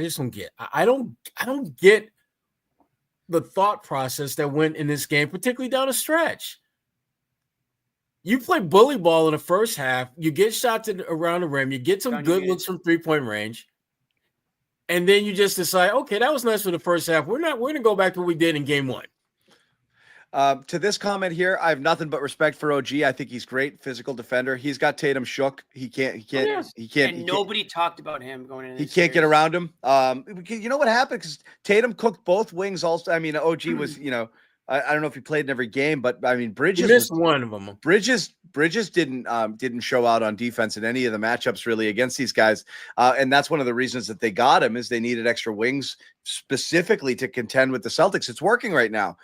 just don't get. I don't get the thought process that went in this game, particularly down the stretch. You play bully ball in the first half. You get shots around the rim. You get some good looks from 3-point range, and then you just decide, okay, that was nice for the first half. We're going to go back to what we did in game one. To this comment here, I have nothing but respect for OG. I think he's great physical defender. He's got Tatum shook. He can't. And nobody talked about him going in. He can't get around him. You know what happened? Because Tatum cooked both wings. Also, I mean, OG was, I don't know if he played in every game, but I mean, Bridges missed one of them. Bridges didn't show out on defense in any of the matchups really against these guys, and that's one of the reasons that they got him is they needed extra wings specifically to contend with the Celtics. It's working right now.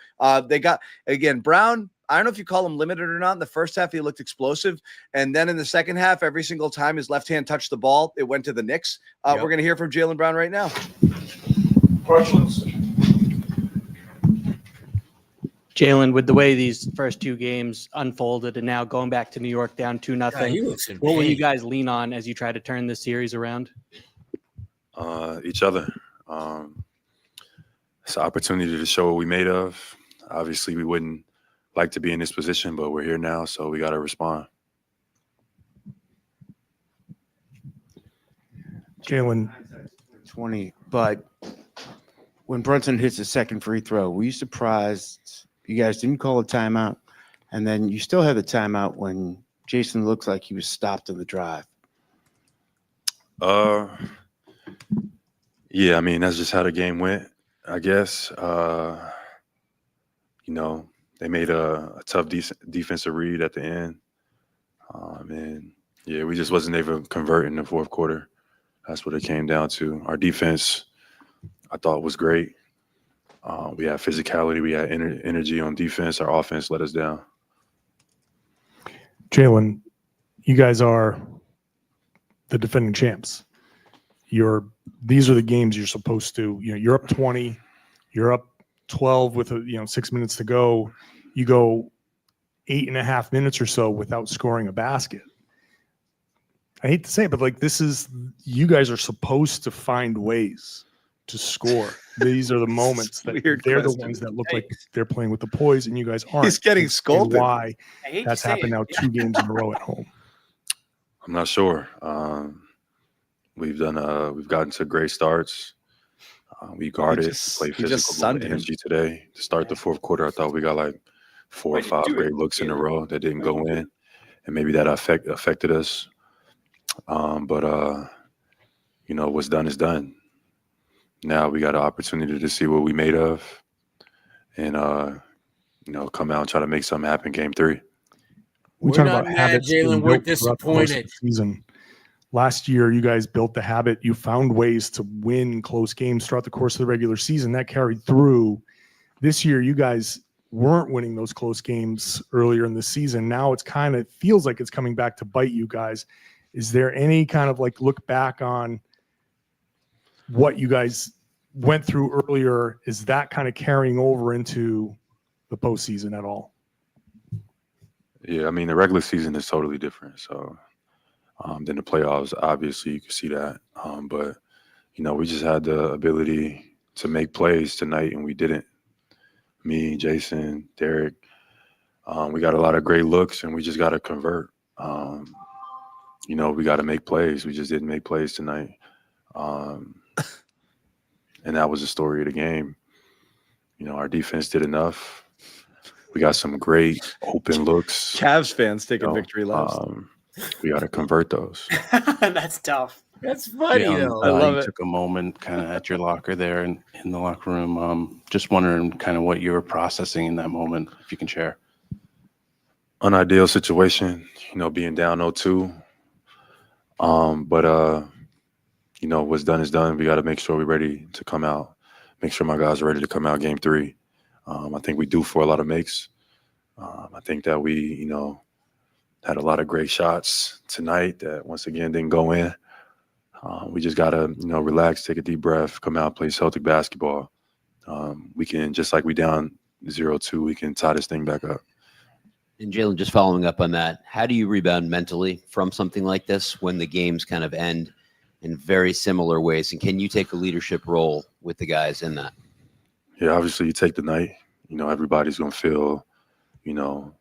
They got again Brown. I don't know if you call him limited or not. In the first half, he looked explosive, and then in the second half, every single time his left hand touched the ball, it went to the Knicks. We're going to hear from Jaylen Brown right now. Questions. Jaylen, with the way these first two games unfolded and now going back to New York down 2-0, what will you guys lean on as you try to turn this series around? Each other. It's an opportunity to show what we made of. Obviously, we wouldn't like to be in this position, but we're here now, so we got to respond. Jaylen. 20, but when Brunson hits the second free throw, were you surprised you guys didn't call a timeout? And then you still had the timeout when Jason looks like he was stopped in the drive. Yeah, I mean, that's just how the game went, I guess. They made a tough defensive read at the end. And, yeah, we just wasn't able to convert in the fourth quarter. That's what it came down to. Our defense, I thought, was great. We had physicality. We had energy on defense. Our offense let us down. Jaylen, you guys are the defending champs. These are the games you're supposed to. You're up 20. You're up 12 with 6 minutes to go, you go 8.5 minutes or so without scoring a basket. I hate to say it, but like you guys are supposed to find ways to score. These are the moments that they're the ones that look like they're playing with the poise, and you guys aren't. He's getting And scolded. why that's happened now 2 games in a row at home. I'm not sure. We've gotten to great starts. We guarded, played physical with energy today. To start the fourth quarter, I thought we got like 4 or 5 great looks in a row that didn't go in, and maybe that affected us. But what's done is done. Now we got an opportunity to see what we made of, and come out and try to make something happen. Game 3. We We're talk not about mad, habits Jalen. being We're built throughout the course of the disappointed. season. Last year, you guys built the habit. You found ways to win close games throughout the course of the regular season. That carried through. This year, you guys weren't winning those close games earlier in the season. Now it's kind of feels like it's coming back to bite you guys. Is there any kind of like look back on what you guys went through earlier? Is that kind of carrying over into the postseason at all? Yeah, I mean, the regular season is totally different. So than the playoffs, obviously you can see that. But we just had the ability to make plays tonight, and we didn't. Me, Jason, Derek, we got a lot of great looks, and we just got to convert. We got to make plays. We just didn't make plays tonight. And that was the story of the game. Our defense did enough. We got some great open looks. Cavs fans taking victory laps. We got to convert those. That's tough. That's funny, though. I love you it. took a moment kind of at your locker there in the locker room. Just wondering kind of what you were processing in that moment, if you can share. Unideal situation, being down 0-2. But what's done is done. We got to make sure we're ready to come out. Make sure my guys are ready to come out game 3. I think we do for a lot of makes. I think that we, had a lot of great shots tonight that once again didn't go in. We just got to, relax, take a deep breath, come out, play Celtic basketball. We can, just like we down 0-2, we can tie this thing back up. And Jalen, just following up on that, how do you rebound mentally from something like this when the games kind of end in very similar ways? And can you take a leadership role with the guys in that? Yeah, obviously you take the night. Everybody's going to feel, a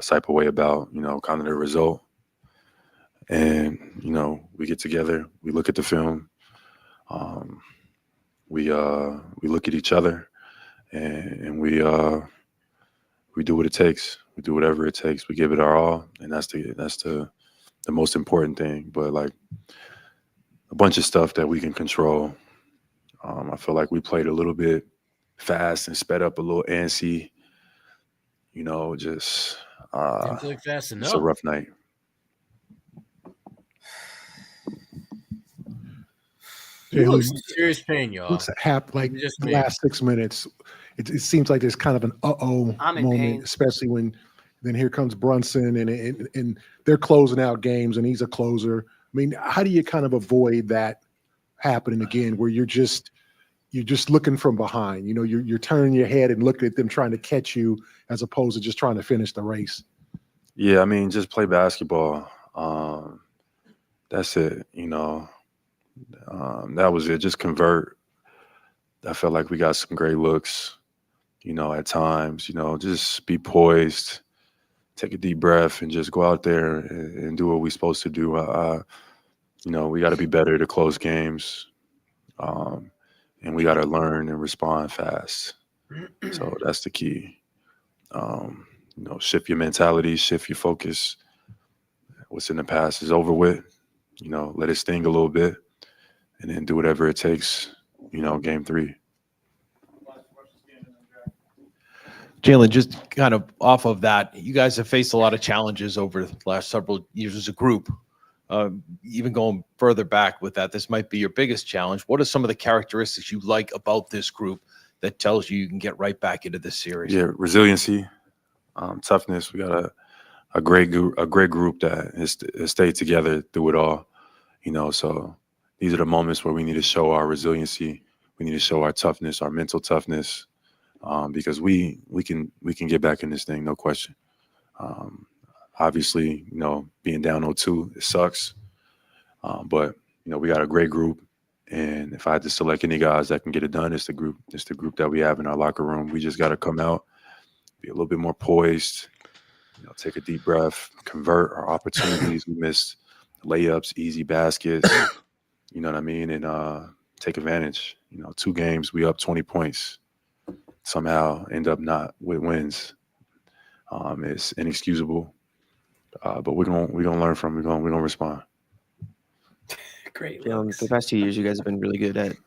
type of way about, kind of the result. And, we get together, we look at the film, we look at each other, and we do what it takes. We do whatever it takes. We give it our all, and that's the most important thing. But like a bunch of stuff that we can control. I feel like we played a little bit fast and sped up a little antsy. Just Didn't play fast enough. it's a rough night. He looks in serious pain, y'all. Looks like Just the me. last 6 minutes. It seems like there's kind of an I'm in moment, pain. especially when then here comes Brunson and they're closing out games and he's a closer. I mean, how do you kind of avoid that happening again, where you're just looking from behind? You're turning your head and looking at them trying to catch you as opposed to just trying to finish the race. Yeah, I mean, just play basketball. That's it. That was it. Just convert. I felt like we got some great looks, at times, just be poised, take a deep breath, and just go out there and do what we're supposed to do. We got to be better to close games, and we got to learn and respond fast. So that's the key. Shift your mentality, shift your focus. What's in the past is over with. Let it sting a little bit, and then do whatever it takes, game 3. Jalen, just kind of off of that, you guys have faced a lot of challenges over the last several years as a group. Even going further back with that, this might be your biggest challenge. What are some of the characteristics you like about this group that tells you can get right back into this series? Yeah, resiliency, toughness. We got a great group that has stayed together through it all. So these are the moments where we need to show our resiliency. We need to show our toughness, our mental toughness. because we can get back in this thing, no question. Obviously, being down 0-2, it sucks. But we got a great group, and if I had to select any guys that can get it done, it's the group. It's the group that we have in our locker room. We just got to come out, be a little bit more poised, take a deep breath, convert our opportunities. We missed layups, easy baskets, you know what I mean, and take advantage. 2 games, we up 20 points. Somehow end up not with wins. It's inexcusable, but we're gonna learn from it. We're gonna respond. Great. The past 2 years, you guys have been really good at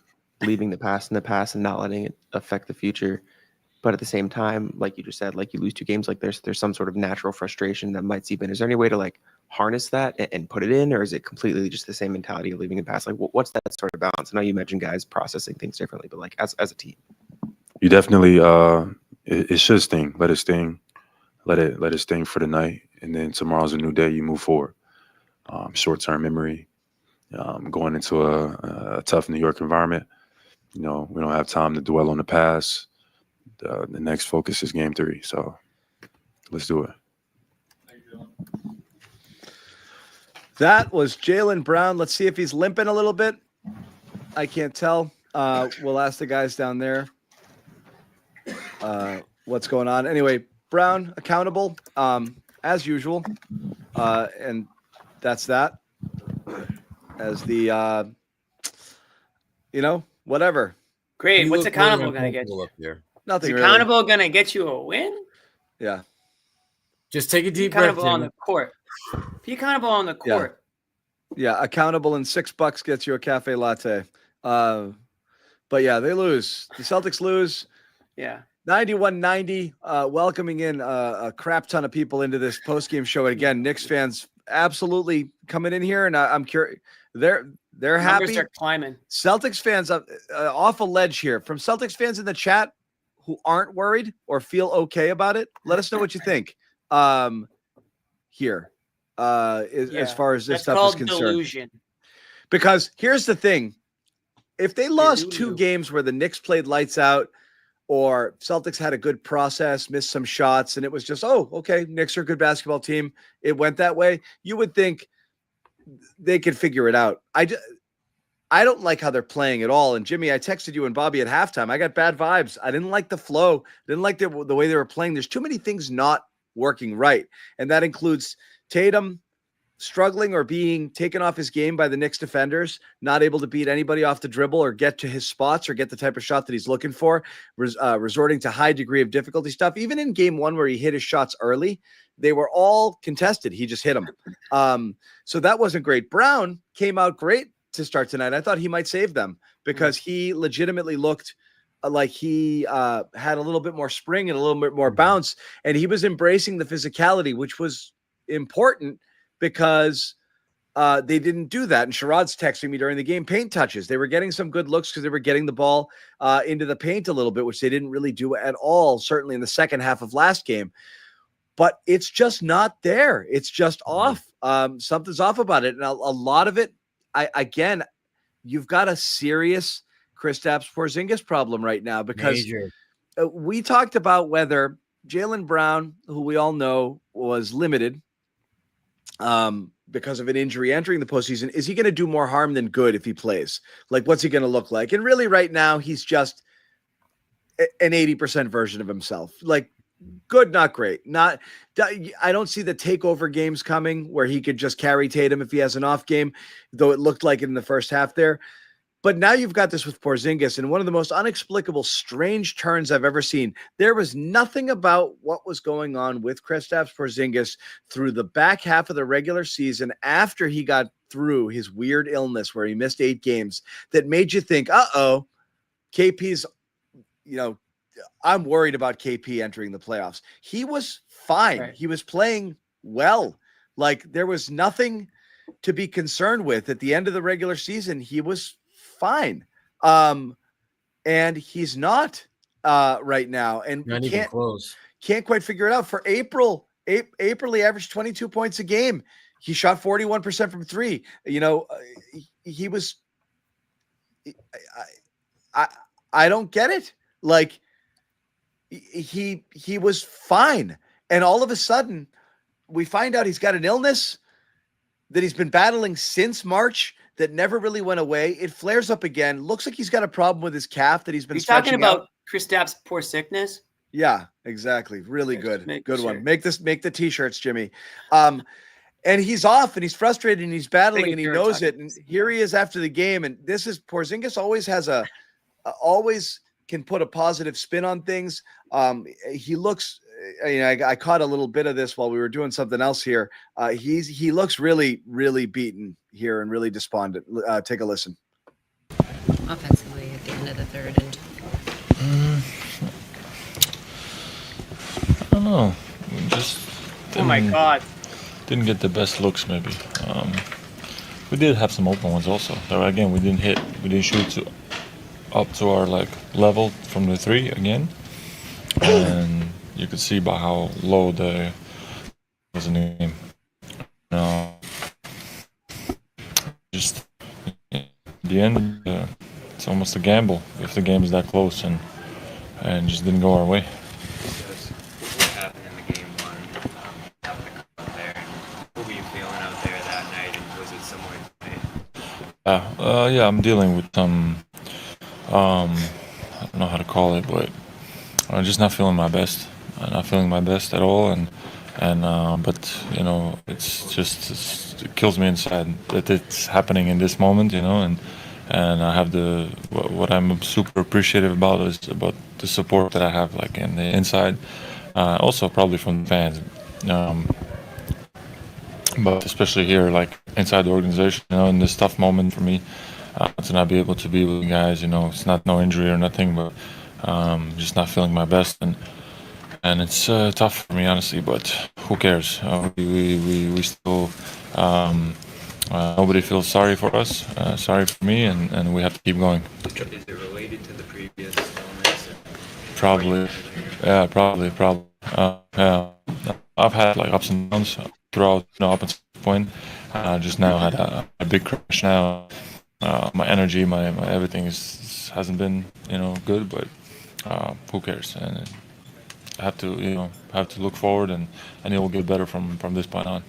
leaving the past in the past and not letting it affect the future. But at the same time, like you just said, like you lose 2 games, like there's some sort of natural frustration that might seep in. Is there any way to like harness that and put it in, or is it completely just the same mentality of leaving the past? Like, what's that sort of balance? I know you mentioned guys processing things differently, but like as a team, you definitely it should sting. Let it sting. Let it sting for the night, and then tomorrow's a new day. You move forward. Short-term memory. Going into a tough New York environment, we don't have time to dwell on the past. The next focus is Game 3, so let's do it. That was Jaylen Brown. Let's see if he's limping a little bit. I can't tell. We'll ask the guys down there what's going on. Anyway, Brown accountable as usual, and that's that. As the whatever. You Great. What's look accountable really going to get uncomfortable you? up there. Nothing Is really. accountable going to get you a win? Yeah. Just take a deep Be breath, accountable on Jimmy. the court. Be accountable on the court. Yeah, accountable, and $6 gets you a cafe latte. But yeah, they lose. The Celtics lose. Yeah. 91-90, welcoming in a crap ton of people into this postgame show. And again, Knicks fans absolutely coming in here, and I'm curious. They're Numbers happy. are climbing. Celtics fans off a ledge here. From Celtics fans in the chat who aren't worried or feel okay about it, let us know what you think. Here, as far as this That's stuff is called concerned. delusion. Because here's the thing. If they lost 2 games where the Knicks played lights out, or Celtics had a good process, missed some shots, and it was just, oh, okay, Knicks are a good basketball team, it went that way, you would think they could figure it out. I don't like how they're playing at all. And Jimmy, I texted you and Bobby at halftime. I got bad vibes. I didn't like the flow. Didn't like the way they were playing. There's too many things not working right. And that includes Tatum struggling or being taken off his game by the Knicks defenders, not able to beat anybody off the dribble or get to his spots or get the type of shot that he's looking for, resorting to high degree of difficulty stuff. Even in game 1 where he hit his shots early, they were all contested. He just hit them. So that wasn't great. Brown came out great to start tonight. I thought he might save them because he legitimately looked like he had a little bit more spring and a little bit more bounce, and he was embracing the physicality, which was important because they didn't do that. And Sherrod's texting me during the game, paint touches. They were getting some good looks because they were getting the ball into the paint a little bit, which they didn't really do at all, certainly in the second half of last game. But it's just not there. It's just off. Something's off about it. And a lot of it, again, you've got a serious Kristaps Porzingis problem right now because we talked about whether Jaylen Brown, who we all know was limited because of an injury entering the postseason, is he going to do more harm than good if he plays? Like, what's he going to look like? And really right now, he's just an 80% version of himself. Like, good, not great. I don't see the takeover games coming where he could just carry Tatum if he has an off game, though it looked like it in the first half there. But now you've got this with Porzingis, and one of the most inexplicable, strange turns I've ever seen. There was nothing about what was going on with Kristaps Porzingis through the back half of the regular season after he got through his weird illness where he missed 8 games that made you think, KP's, I'm worried about KP entering the playoffs. He was fine. Right. He was playing well. Like, there was nothing to be concerned with at the end of the regular season. He was fine. And he's not right now. And not even close. Can't quite figure it out. For April, he averaged 22 points a game. He shot 41% from 3. He was, I don't get it. Like, he was fine. And all of a sudden, we find out he's got an illness that he's been battling since March that never really went away. It flares up again. Looks like he's got a problem with his calf that he's been You're talking stretching about out. Kristaps Porzingis? Yeah, exactly. Really good. Good sure. one. Make the t-shirts, Jimmy. And he's off and he's frustrated and he's battling and he knows it. And here he is after the game. And this is Porzingis always has always can put a positive spin on things. He looks, I caught a little bit of this while we were doing something else here. He looks really, really beaten here and really despondent. Take a listen. Offensively at the end of the third. I don't know. We just Oh my God. didn't get the best looks maybe. We did have some open ones also. But again, we didn't shoot up to our level from the three again. And you could see by how low the was in the game. Just at the end, it's almost a gamble if the game is that close, and just didn't go our way. What happened in the game one? After the come there, what were you feeling out there that night, and was it similar to me? Yeah, I'm dealing with some, I don't know how to call it, but I'm just not feeling my best. I'm not feeling my best at all, but it's just it kills me inside that it's happening in this moment, and I have what I'm super appreciative about is about the support that I have in the inside, also probably from the fans, but especially here inside the organization, in this tough moment for me, to not be able to be with you guys, it's not no injury or nothing, but just not feeling my best, and it's tough for me honestly, but who cares? We still nobody feels sorry for us, sorry for me, and we have to keep going. Is it related to the previous illness? Probably. Yeah. I've had ups and downs throughout, up until this point. Just now had a big crash. Now my energy, my everything hasn't been good, but who cares? And I have to look forward, and it will get better from this point on.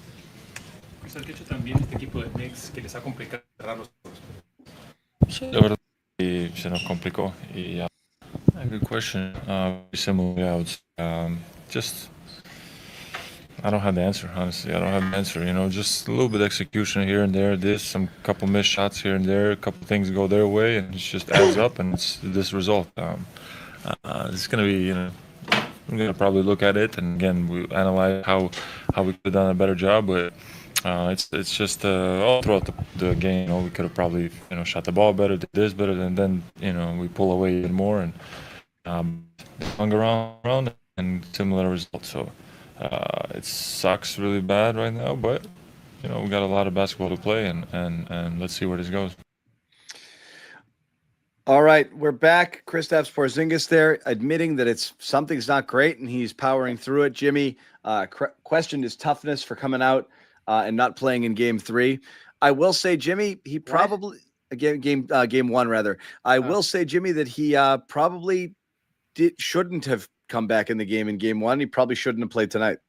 ¿Qué hecho también este equipo de Knicks que les ha complicado cerrar los juegos? La verdad que se nos complicó. Good question. Similarly, I would say, just I don't have the answer. Honestly, I don't have the answer. Just a little bit of execution here and there. Some couple missed shots here and there. A couple things go their way, and it just adds up, and it's this result. It's gonna be, I'm gonna probably look at it, and again, we analyze how we could have done a better job, but. It's just all throughout the game. We could have probably shot the ball better, did this better, and then we pull away even more and hung around and similar results. So it sucks really bad right now, but we got a lot of basketball to play, and let's see where this goes. All right, we're back. Kristaps Porzingis there, admitting that something's not great, and he's powering through it. Jimmy questioned his toughness for coming out and not playing in game 3. I will say, Jimmy, he probably game 1 rather. I will say, Jimmy, that he probably shouldn't have come back in the game in game 1. He probably shouldn't have played tonight.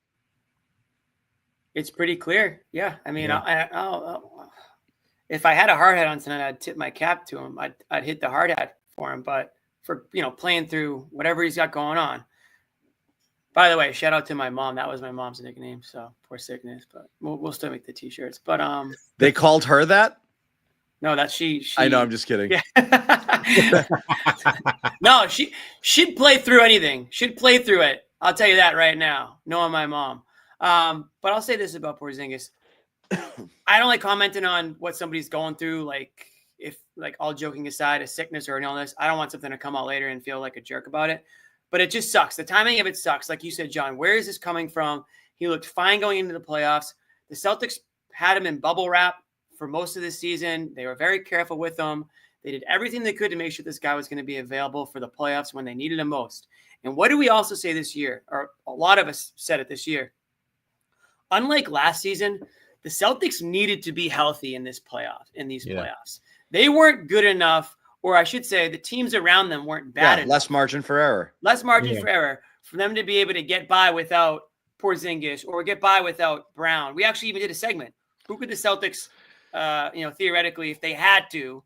It's pretty clear. Yeah. I mean, I'll, if I had a hard hat on tonight, I'd tip my cap to him. I'd hit the hard hat for him, but for, playing through whatever he's got going on. By the way, shout out to my mom. That was my mom's nickname. So poor sickness, but we'll still make the t-shirts. But they called her that? No, that's she. I know. I'm just kidding. Yeah. No, she'd play through anything. She'd play through it. I'll tell you that right now, knowing my mom. But I'll say this about Porzingis. I don't like commenting on what somebody's going through. If all joking aside, a sickness or an illness, I don't want something to come out later and feel like a jerk about it. But it just sucks. The timing of it sucks. Like you said, John, where is this coming from? He looked fine going into the playoffs. The Celtics had him in bubble wrap for most of the season. They were very careful with him. They did everything they could to make sure this guy was going to be available for the playoffs when they needed him most. And what do we also say this year? Or a lot of us said it this year. Unlike last season, the Celtics needed to be healthy in these playoffs. They weren't good enough or I should say the teams around them weren't bad enough. Less margin for error. Less margin for error for them to be able to get by without Porzingis or get by without Brown. We actually even did a segment. Who could the Celtics, theoretically, if they had to,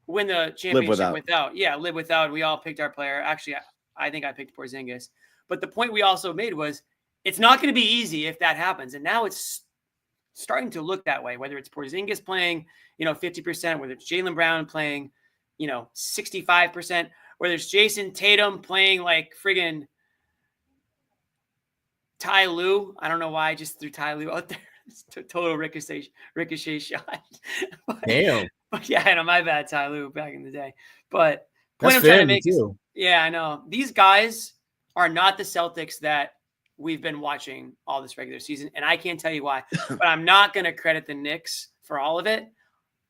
win the championship without? Yeah, live without. We all picked our player. Actually, I think I picked Porzingis. But the point we also made was it's not going to be easy if that happens. And now it's starting to look that way, whether it's Porzingis playing, 50%, whether it's Jaylen Brown playing, 65%, whether it's Jason Tatum playing like friggin' Ty Lue. I don't know why I just threw Ty Lue out there. It's a total ricochet shot. Damn. But yeah, I know, my bad, Ty Lue, back in the day. But That's point I'm trying to family make is, too. yeah, I know. These guys are not the Celtics that we've been watching all this regular season, and I can't tell you why. But I'm not going to credit the Knicks for all of it.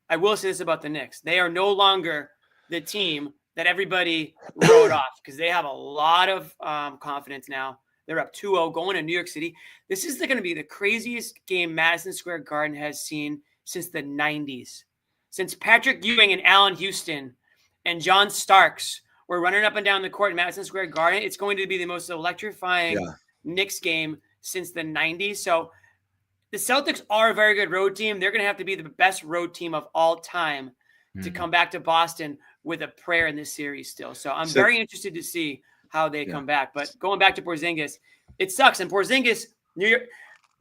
I will say this about the Knicks. They are no longer the team that everybody wrote off because they have a lot of confidence now. They're up 2-0 going to New York City. This is going to be the craziest game Madison Square Garden has seen since the 90s. Since Patrick Ewing and Allen Houston and John Starks were running up and down the court in Madison Square Garden, it's going to be the most electrifying Knicks game since the 90s. So the Celtics are a very good road team. They're going to have to be the best road team of all time to come back to Boston with a prayer in this series still. So I'm very interested to see how they come back. But going back to Porzingis, it sucks. And Porzingis, New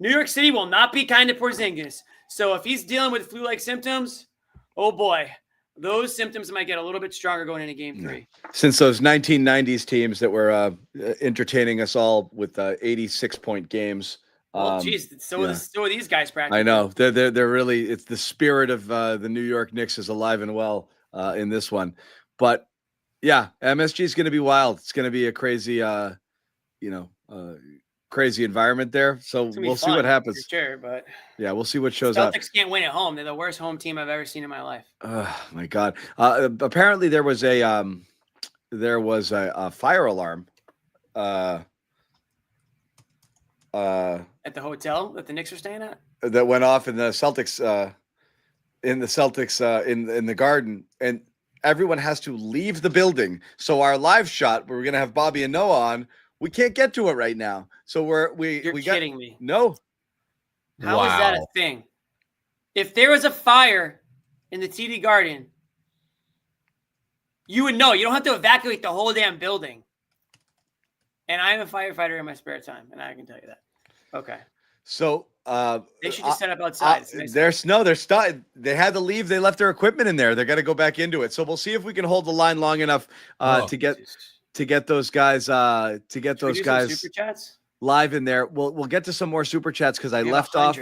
York City will not be kind to Porzingis. So if he's dealing with flu-like symptoms, oh boy, those symptoms might get a little bit stronger going into game 3. Since those 1990s teams that were entertaining us all with 86-point games. Well, geez, so are these guys practically. I know. They're really, it's the spirit of the New York Knicks is alive and well in this one. But yeah, MSG is going to be wild. It's going to be a crazy, crazy environment there. So we'll see what happens. For sure, but yeah, we'll see what shows up. Celtics can't win at home. They're the worst home team I've ever seen in my life. Oh my God. Apparently there was a fire alarm. At the hotel that the Knicks are staying at? That went off in the Celtics, in the Garden, and everyone has to leave the building. So our live shot, where we're gonna have Bobby and Noah on, we can't get to it right now. So You're kidding me. No. How is that a thing? If there was a fire in the TD Garden, you would know. You don't have to evacuate the whole damn building. And I'm a firefighter in my spare time, and I can tell you that. Okay. So they should just set up outside. They're stuck. They had to leave. They left their equipment in there. They're going to go back into it. So we'll see if we can hold the line long enough to get those guys super chats live in there. We'll get to some more super chats because I left off.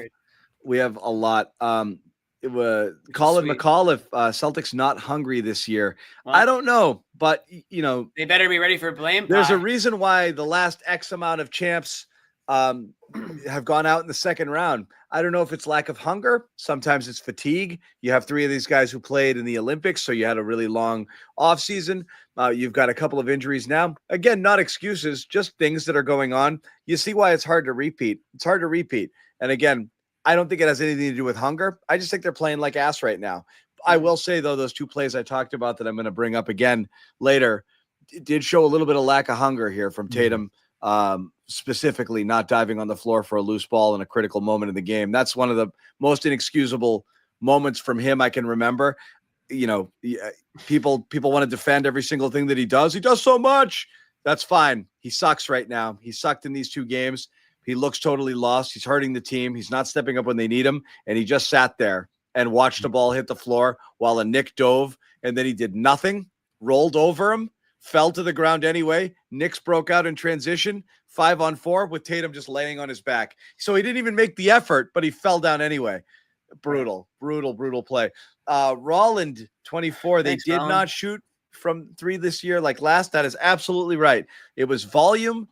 We have a lot. Colin McCall, if Celtics not hungry this year, well, I don't know, but they better be ready for blame. There's a reason why the last X amount of champs have gone out in the second round. I don't know if it's lack of hunger. Sometimes it's fatigue. You have 3 of these guys who played in the Olympics, so you had a really long offseason. You've got a couple of injuries now. Again, not excuses, just things that are going on. You see why it's hard to repeat. It's hard to repeat. And again, I don't think it has anything to do with hunger. I just think they're playing like ass right now. I will say, though, those 2 plays I talked about that I'm going to bring up again later did show a little bit of lack of hunger here from Tatum. Specifically not diving on the floor for a loose ball in a critical moment in the game. That's one of the most inexcusable moments from him I can remember. People want to defend every single thing that he does. He does so much. That's fine. He sucks right now. He sucked in these 2 games. He looks totally lost. He's hurting the team. He's not stepping up when they need him. And he just sat there and watched the ball hit the floor while a Knick dove. And then he did nothing, rolled over him, fell to the ground anyway. Knicks broke out in transition, 5-on-4 with Tatum just laying on his back. So he didn't even make the effort, but he fell down anyway. Brutal play. Rolland, 24. They did not shoot from 3 this year like last. That is absolutely right. It was volume,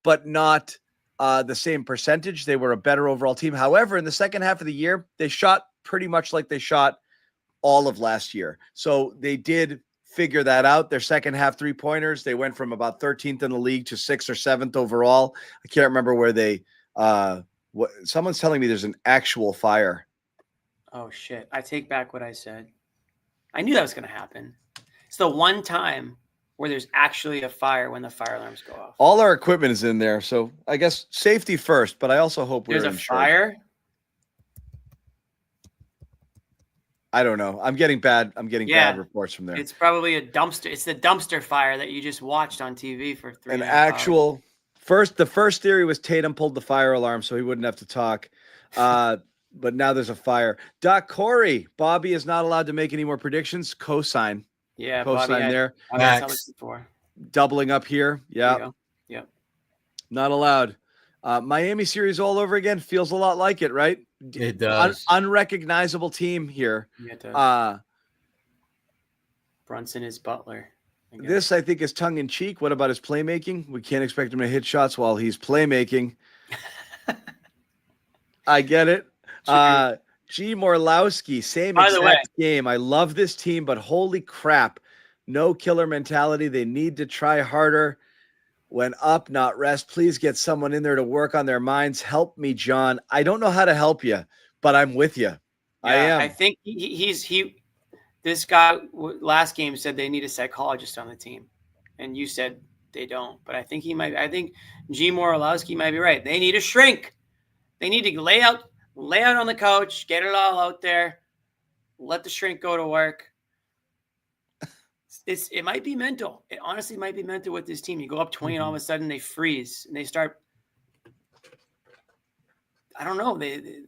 but not the same percentage. They were a better overall team. However, in the second half of the year, they shot pretty much like they shot all of last year. So they did figure that out. Their second half 3-pointers, they went from about 13th in the league to 6th or 7th overall. I can't remember where they someone's telling me there's an actual fire. Oh shit. I take back what I said. I knew that was going to happen. It's the one time where there's actually a fire when the fire alarms go off. All our equipment is in there, so I guess safety first. But I also hope we're There's a insured. fire. I don't know. I'm getting bad bad reports from there. It's probably a dumpster. It's the dumpster fire that you just watched on TV for 3 An hours. actual the first theory was Tatum pulled the fire alarm so he wouldn't have to talk. But now there's a fire. Doc Corey, Bobby is not allowed to make any more predictions. Cosign. Yeah, Cosign Bobby had- there. Bobby had Celtics before. Doubling up here. There Yeah. you go. Yep. Not allowed. Miami series all over again. Feels a lot like it, right? It does. Unrecognizable team here. Yeah, it does. Brunson is Butler. This, I think, is tongue in cheek. What about his playmaking? We can't expect him to hit shots while he's playmaking. I get it. G. Morlowski, same By the exact game. I love this team, but holy crap. No killer mentality. They need to try harder. When up, not rest. Please get someone in there to work on their minds. Help me, John. I don't know how to help you, but I'm with you. I am. I think this guy last game said they need a psychologist on the team, and you said they don't. But I think G. Morlowski might be right. They need a shrink. They need to lay out on the couch, get it all out there, let the shrink go to work. It might be mental. It honestly might be mental with this team. You go up 20 and all of a sudden they freeze and they start. I don't know. They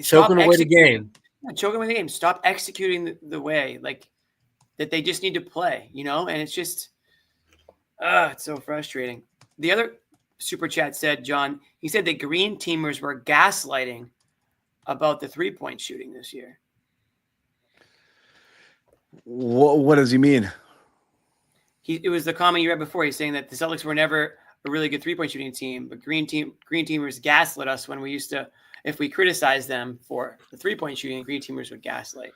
choking away the game. Choking away the game. Stop executing the way like that. They just need to play, and it's just, it's so frustrating. The other super chat said, John, he said that green teamers were gaslighting about the 3-point shooting this year. What does he mean? It was the comment you read before. He's saying that the Celtics were never a really good 3-point shooting team, but green teamers gaslit us when we used to, if we criticized them for the 3-point shooting, green teamers would gaslight.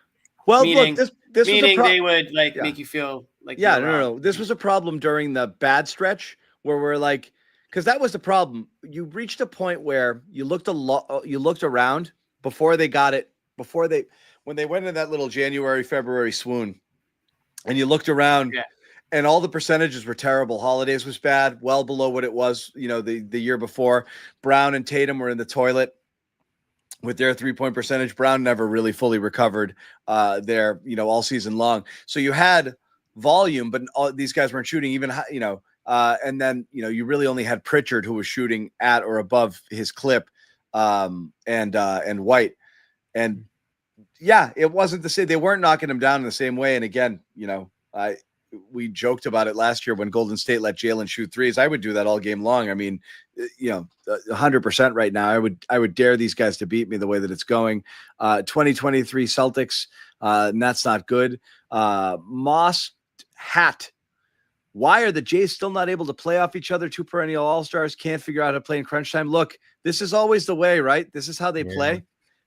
Well, meaning, look, this meaning was they would make you feel like no. This was a problem during the bad stretch where we're like, because that was the problem. You reached a point where you looked around before they got it, when they went in that little January, February swoon, and you looked around. Yeah. And all the percentages were terrible. Holidays was bad, well below what it was, the year before. Brown and Tatum were in the toilet with their 3-point percentage. Brown never really fully recovered there, all season long. So you had volume, but these guys weren't shooting even, and then, you really only had Pritchard who was shooting at or above his clip, and White. And yeah, it wasn't the same. They weren't knocking him down in the same way. And again, we joked about it last year when Golden State let Jalen shoot threes. I would do that all game long. I mean, 100% right now. I would dare these guys to beat me the way that it's going. 2023 Celtics, and that's not good. Moss Hat. Why are the Jays still not able to play off each other? 2 perennial all-stars can't figure out how to play in crunch time. Look, this is always the way, right? This is how they play.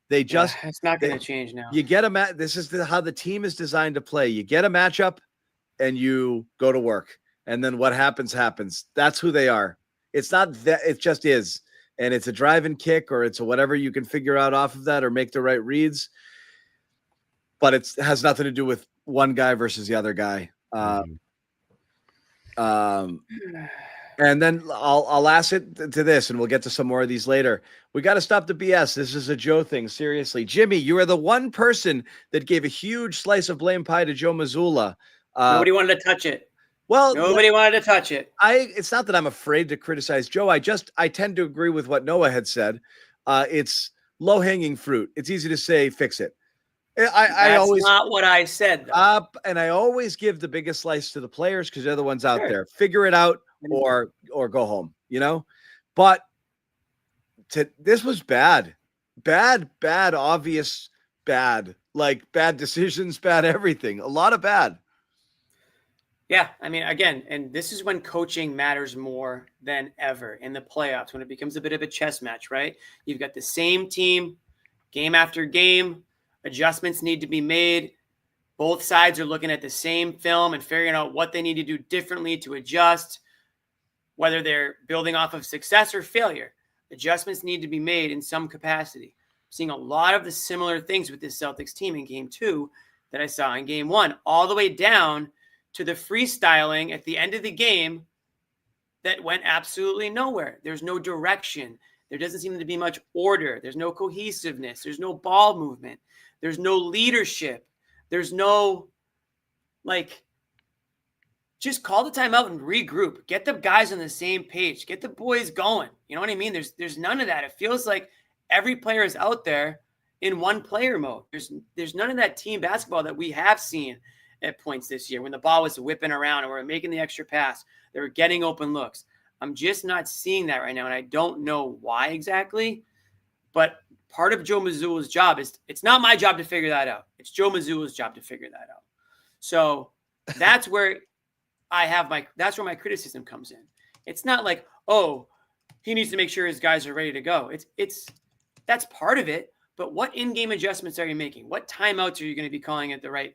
They just it's not going to change now. You get this is how the team is designed to play. You get a matchup and you go to work. And then what happens. That's who they are. It's not that, it just is. And it's a drive and kick, or it's a whatever you can figure out off of that or make the right reads. But it has nothing to do with one guy versus the other guy. And then I'll ask it to this, and we'll get to some more of these later. We got to stop the BS. This is a Joe thing. Seriously. Jimmy, you are the one person that gave a huge slice of blame pie to Joe Mazzulla. Nobody wanted to touch it. Well, nobody wanted to touch it. It's not that I'm afraid to criticize Joe. I tend to agree with what Noah had said. It's low hanging fruit. It's easy to say, fix it. I always not what I said. And I always give the biggest slice to the players because they're the ones out there. Figure it out or go home, But this was bad, obvious, bad, like bad decisions, bad everything. A lot of bad. Yeah, I mean, again, and this is when coaching matters more than ever in the playoffs, when it becomes a bit of a chess match, right? You've got the same team, game after game. Adjustments need to be made. Both sides are looking at the same film and figuring out what they need to do differently to adjust, whether they're building off of success or failure. Adjustments need to be made in some capacity. I'm seeing a lot of the similar things with this Celtics team in game 2 that I saw in game 1, all the way down to the freestyling at the end of the game that went absolutely nowhere. There's no direction. There doesn't seem to be much order. There's no cohesiveness. There's no ball movement. There's no leadership. There's no, like, just call the timeout and regroup. Get the guys on the same page. Get the boys going. You know what I mean? There's none of that. It feels like every player is out there in one player mode. There's none of that team basketball that we have seen at points this year when the ball was whipping around and we're making the extra pass. They were getting open looks. I'm just not seeing that right now, and I don't know why exactly. But part of Joe Mazzulla's job is, it's not my job to figure that out. It's Joe Mazzulla's job to figure that out. So that's where that's where my criticism comes in. It's not like, oh, he needs to make sure his guys are ready to go. That's part of it. But what in-game adjustments are you making? What timeouts are you going to be calling at the right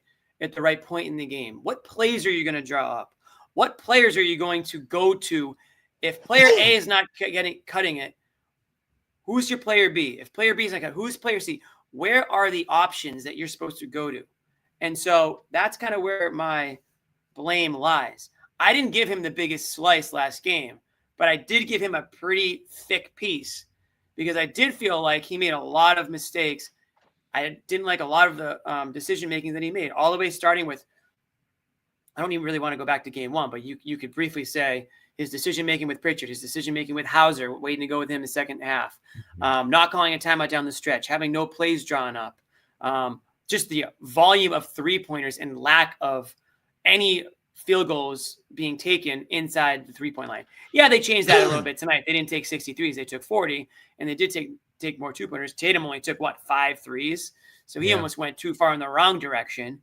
point in the game? What plays are you going to draw up? What players are you going to go to? If player A is not cutting it, who's your player B? If player B is not cutting, who's player C? Where are the options that you're supposed to go to? And so that's kind of where my blame lies. I didn't give him the biggest slice last game, but I did give him a pretty thick piece because I did feel like he made a lot of mistakes. I didn't like a lot of the decision-making that he made, all the way starting with, I don't even really want to go back to game one, but you could briefly say his decision-making with Pritchard, his decision-making with Hauser, waiting to go with him in the second half, not calling a timeout down the stretch, having no plays drawn up, just the volume of three-pointers and lack of any field goals being taken inside the three-point line. Yeah, they changed that a little bit tonight. They didn't take 63s. They took 40, and they did take more two-pointers. Tatum only took, 5 threes? So he almost went too far in the wrong direction.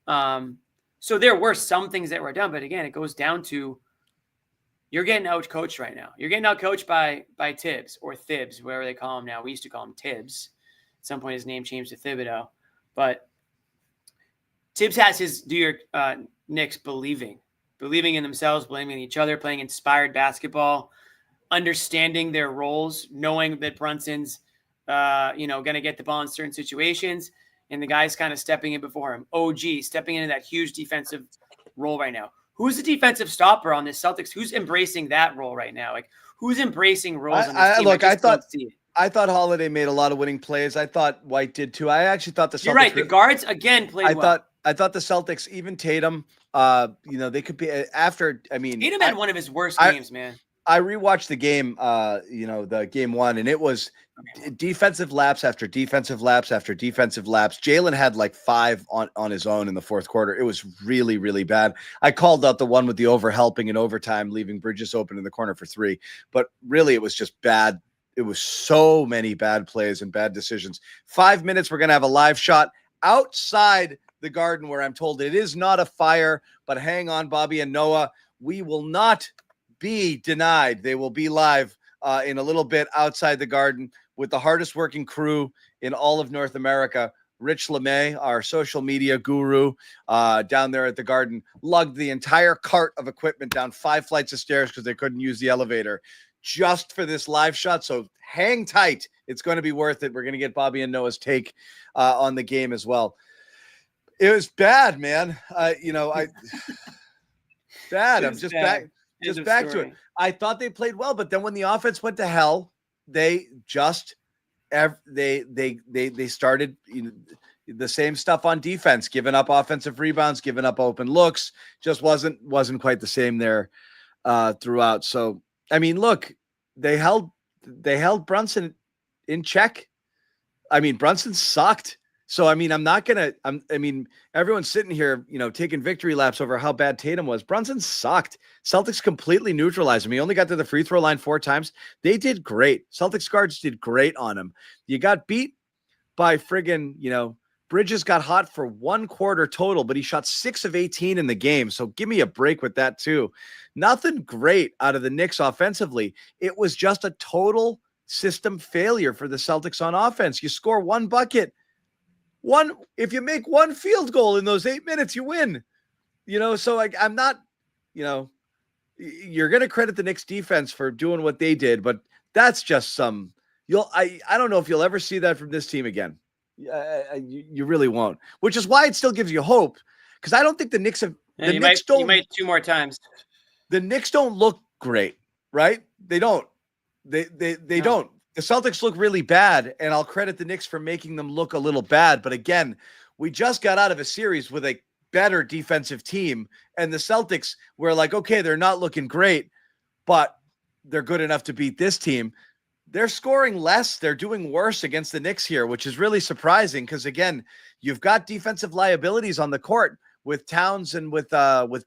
So there were some things that were done, but again, it goes down to you're getting out-coached right now. You're getting out-coached by Tibbs or Thibs, whatever they call him now. We used to call him Tibbs. At some point, his name changed to Thibodeau. But Tibbs has his Knicks believing in themselves, believing in each other, playing inspired basketball, understanding their roles, knowing that Brunson's, going to get the ball in certain situations, and the guy's kind of stepping in before him. OG stepping into that huge defensive role right now. Who's the defensive stopper on this Celtics? Who's embracing that role right now? Like, who's embracing roles on this team? Look, I thought Holiday made a lot of winning plays. I thought White did too. I actually thought the Celtics. You're right. The guards again played well. I thought the Celtics, even Tatum, they could be after. I mean, Tatum had one of his worst games, man. I rewatched the game, the game one, and it was defensive laps after defensive laps after defensive laps. Jalen had like 5 on his own in the fourth quarter. It was really, really bad. I called out the one with the overhelping in overtime, leaving Bridges open in the corner for 3. But really, it was just bad. It was so many bad plays and bad decisions. 5 minutes, we're going to have a live shot outside the Garden where I'm told it is not a fire, but hang on, Bobby and Noah. We will not be denied. They will be live in a little bit outside the Garden with the hardest working crew in all of North America. Rich LeMay, our social media guru, down there at the Garden, lugged the entire cart of equipment down 5 flights of stairs because they couldn't use the elevator just for this live shot. So hang tight. It's going to be worth it. We're going to get Bobby and Noah's take on the game as well. It was bad, man. Bad. I'm just back. Just back to it. I thought they played well, but then when the offense went to hell, they just they started the same stuff on defense, giving up offensive rebounds, giving up open looks. Just wasn't quite the same there throughout. So I mean, look, they held Brunson in check. I mean, Brunson sucked. So, I mean, everyone's sitting here, taking victory laps over how bad Tatum was. Brunson sucked. Celtics completely neutralized him. He only got to the free throw line 4 times. They did great. Celtics guards did great on him. You got beat by friggin', Bridges got hot for 1 quarter total, but he shot 6 of 18 in the game. So give me a break with that too. Nothing great out of the Knicks offensively. It was just a total system failure for the Celtics on offense. You score 1 bucket. If you make 1 field goal in those 8 minutes, you win. So I'm not, you're going to credit the Knicks defense for doing what they did, but that's just I don't know if you'll ever see that from this team again. You really won't, which is why it still gives you hope, because I don't think the Knicks The you Knicks might 2 more times. The Knicks don't look great, right? They don't. They No. don't. The Celtics look really bad, and I'll credit the Knicks for making them look a little bad. But again, we just got out of a series with a better defensive team, and the Celtics were like, okay, they're not looking great, but they're good enough to beat this team. They're scoring less. They're doing worse against the Knicks here, which is really surprising because, again, you've got defensive liabilities on the court with Towns and with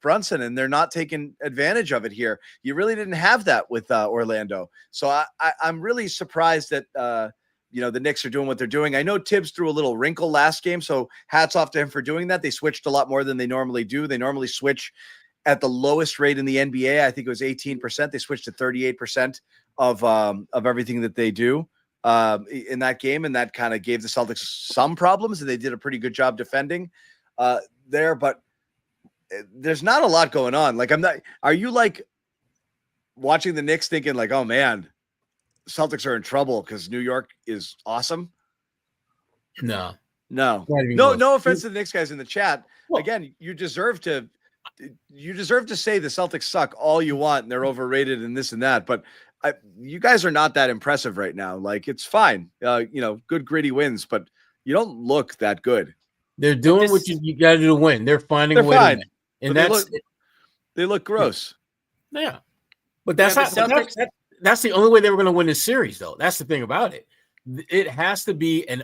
Brunson, and they're not taking advantage of it here. You really didn't have that with Orlando. So I'm really surprised that the Knicks are doing what they're doing. I know Tibbs threw a little wrinkle last game, so hats off to him for doing that. They switched a lot more than they normally do. They normally switch at the lowest rate in the NBA. I think it was 18%. They switched to 38% of everything that they do in that game, and that kind of gave the Celtics some problems, and they did a pretty good job defending there, but there's not a lot going on. Like, are you like watching the Knicks thinking like, oh man, Celtics are in trouble because New York is awesome? No. No offense to the Knicks guys in the chat. Again, you deserve to say the Celtics suck all you want and they're overrated and this and that, but you guys are not that impressive right now. Like, it's fine. Good gritty wins, but you don't look that good. They're doing what you got to do to win. They're finding a way to win. And they look gross. Yeah. But that's the only way they were going to win this series, though. That's the thing about it. It has to be an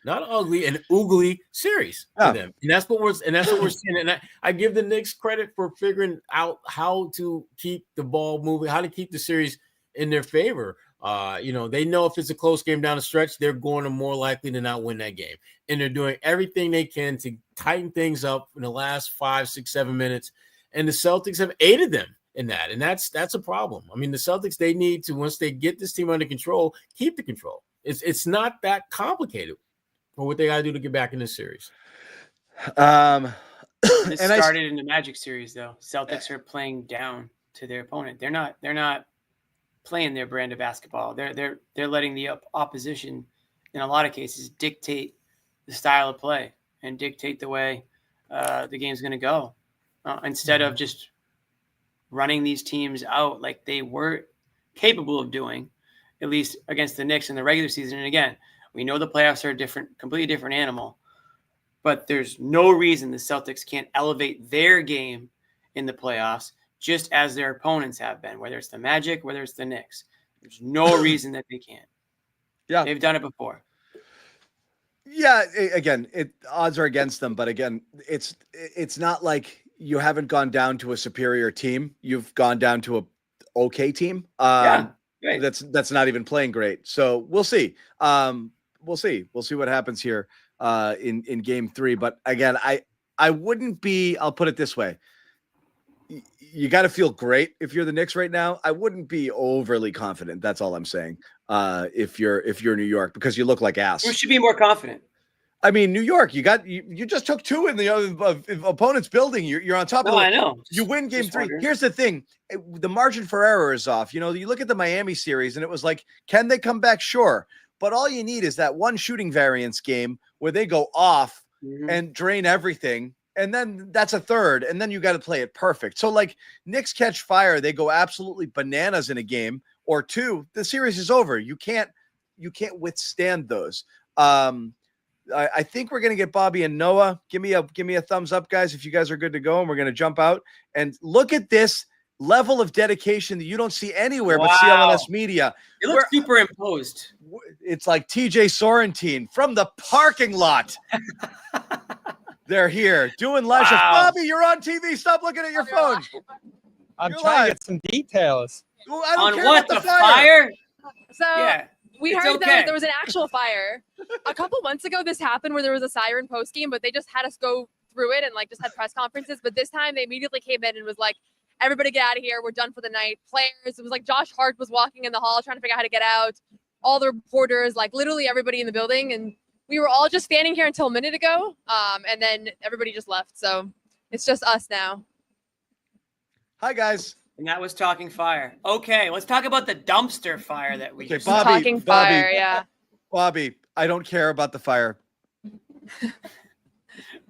not ugly, an oogly series for them. And that's what we're seeing. And I give the Knicks credit for figuring out how to keep the ball moving, how to keep the series in their favor. They know if it's a close game down the stretch, they're going to more likely to not win that game. And they're doing everything they can to tighten things up in the last 5, 6, 7 minutes. And the Celtics have aided them in that. And that's a problem. I mean, the Celtics, they need to, once they get this team under control, keep the control. It's not that complicated for what they got to do to get back in this series. This started in the Magic series, though. Celtics are playing down to their opponent. They're not playing their brand of basketball. They're letting the opposition, in a lot of cases, dictate the style of play and dictate the way the game's going to go, instead of just running these teams out like they were capable of doing, at least against the Knicks in the regular season. And again, we know the playoffs are a completely different animal, but there's no reason the Celtics can't elevate their game in the playoffs just as their opponents have been, whether it's the Magic, whether it's the Knicks. There's no reason that they can't. Yeah. They've done it before. Yeah, again, odds are against them, but again, it's not like you haven't gone down to a superior team. You've gone down to a okay team. Right. That's not even playing great. So we'll see. We'll see what happens here in game 3. But again, I wouldn't be, I'll put it this way. You got to feel great if you're the Knicks right now. I wouldn't be overly confident. That's all I'm saying. If you're New York, because you look like ass. You should be more confident. I mean, New York, you just took 2 in the opponent's building. You're on top of it. I know. You win game 3. Here's the thing. The margin for error is off. You look at the Miami series and it was like, can they come back? Sure. But all you need is that one shooting variance game where they go off and drain everything. And then that's a third. And then you got to play it perfect. So like Knicks catch fire. They go absolutely bananas in a game or 2. The series is over. You can't withstand those. I think we're going to get Bobby and Noah. Give me a thumbs up, guys, if you guys are good to go, and we're going to jump out and look at this level of dedication that you don't see anywhere but CLNS Media. It looks superimposed. It's like TJ Sorrentine from the parking lot. They're here doing live shows. Bobby, you're on TV. Stop looking at your phone. I'm trying to get some details. Well, I don't On care what, about the fire? So Yeah. we It's heard okay. that there was an actual fire. A couple months ago, this happened where there was a siren post game, but they just had us go through it and like just had press conferences. But this time they immediately came in and was like, everybody get out of here. We're done for the night. Players, it was like Josh Hart was walking in the hall trying to figure out how to get out. All the reporters, like literally everybody in the building. And we were all just standing here until a minute ago. And then everybody just left. So it's just us now. Hi, guys. And that was talking fire. Okay, let's talk about the dumpster fire that we just Bobby, Talking fire, yeah. Bobby, I don't care about the fire.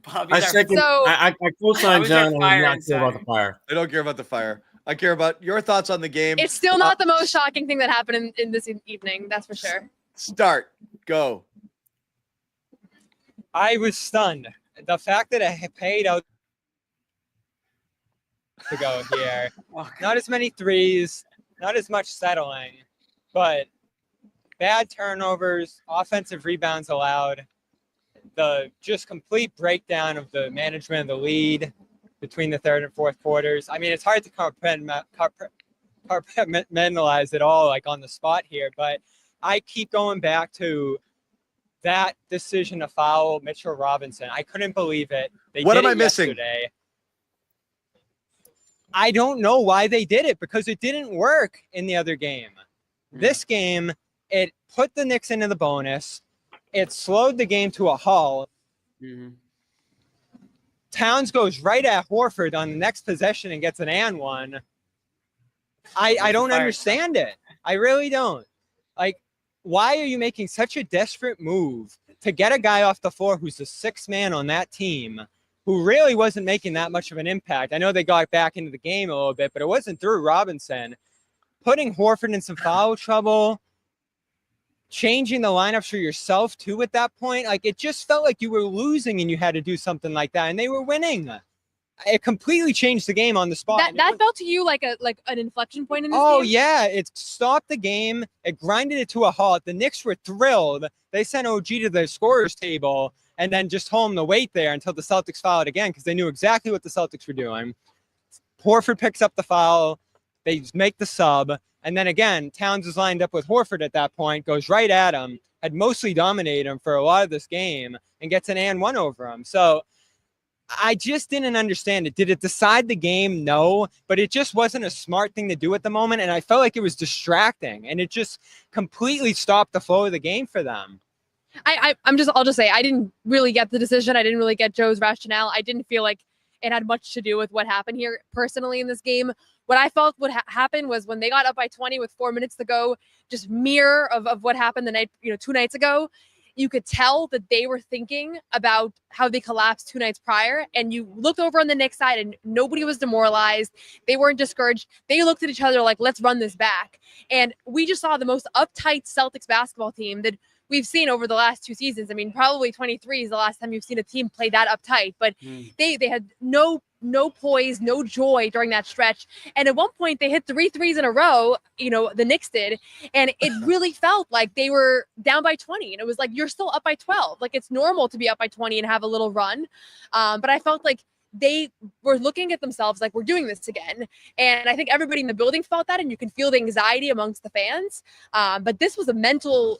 I second. I co-sign John. I do not care about the fire. I don't care about the fire. I care about your thoughts on the game. It's still not the most shocking thing that happened in this evening. That's for sure. Start. Go. I was stunned. The fact that I paid out to go here. Not as many threes, not as much settling, but bad turnovers, offensive rebounds allowed, the just complete breakdown of the management of the lead between the third and fourth quarters. I mean, it's hard to compartmentalize it all like on the spot here, but I keep going back to that decision to foul Mitchell Robinson. I couldn't believe it. What am I missing? Yesterday. I don't know why they did it because it didn't work in the other game. This game, it put the Knicks into the bonus. It slowed the game to a halt. Towns goes right at Horford on the next possession and gets an and one. I don't understand it. I really don't. Like, why are you making such a desperate move to get a guy off the floor who's the sixth man on that team, who really wasn't making that much of an impact? I know they got back into the game a little bit, but it wasn't through Robinson. Putting Horford in some foul trouble, changing the lineups for yourself too at that point. Like, it just felt like you were losing and you had to do something like that, and they were winning. It completely changed the game on the spot. That felt to you like an inflection point in this game? Yeah, it stopped the game. It grinded it to a halt. The Knicks were thrilled. They sent OG to the scorer's table and then just home the wait there until the Celtics fouled again because they knew exactly what the Celtics were doing. Horford picks up the foul. They make the sub. And then again, Towns is lined up with Horford at that point, goes right at him, had mostly dominated him for a lot of this game, and gets an and one over him. So I just didn't understand it. Did it decide the game? No, but it just wasn't a smart thing to do at the moment. And I felt like it was distracting, and it just completely stopped the flow of the game for them. I'll just say, I didn't really get the decision. I didn't really get Joe's rationale. I didn't feel like it had much to do with what happened here personally in this game. What I felt would happen was when they got up by 20 with 4 minutes to go, just mirror of what happened the night, 2 nights ago. You could tell that they were thinking about how they collapsed 2 nights prior. And you looked over on the Knicks side and nobody was demoralized. They weren't discouraged. They looked at each other like, let's run this back. And we just saw the most uptight Celtics basketball team that we've seen over the last 2 seasons. I mean, probably 23 is the last time you've seen a team play that uptight, but they had no poise, no joy during that stretch. And at one point they hit 3 threes in a row, the Knicks did. And it really felt like they were down by 20. And it was like, you're still up by 12. Like, it's normal to be up by 20 and have a little run. But I felt like they were looking at themselves like, we're doing this again. And I think everybody in the building felt that, and you can feel the anxiety amongst the fans. But this was a mental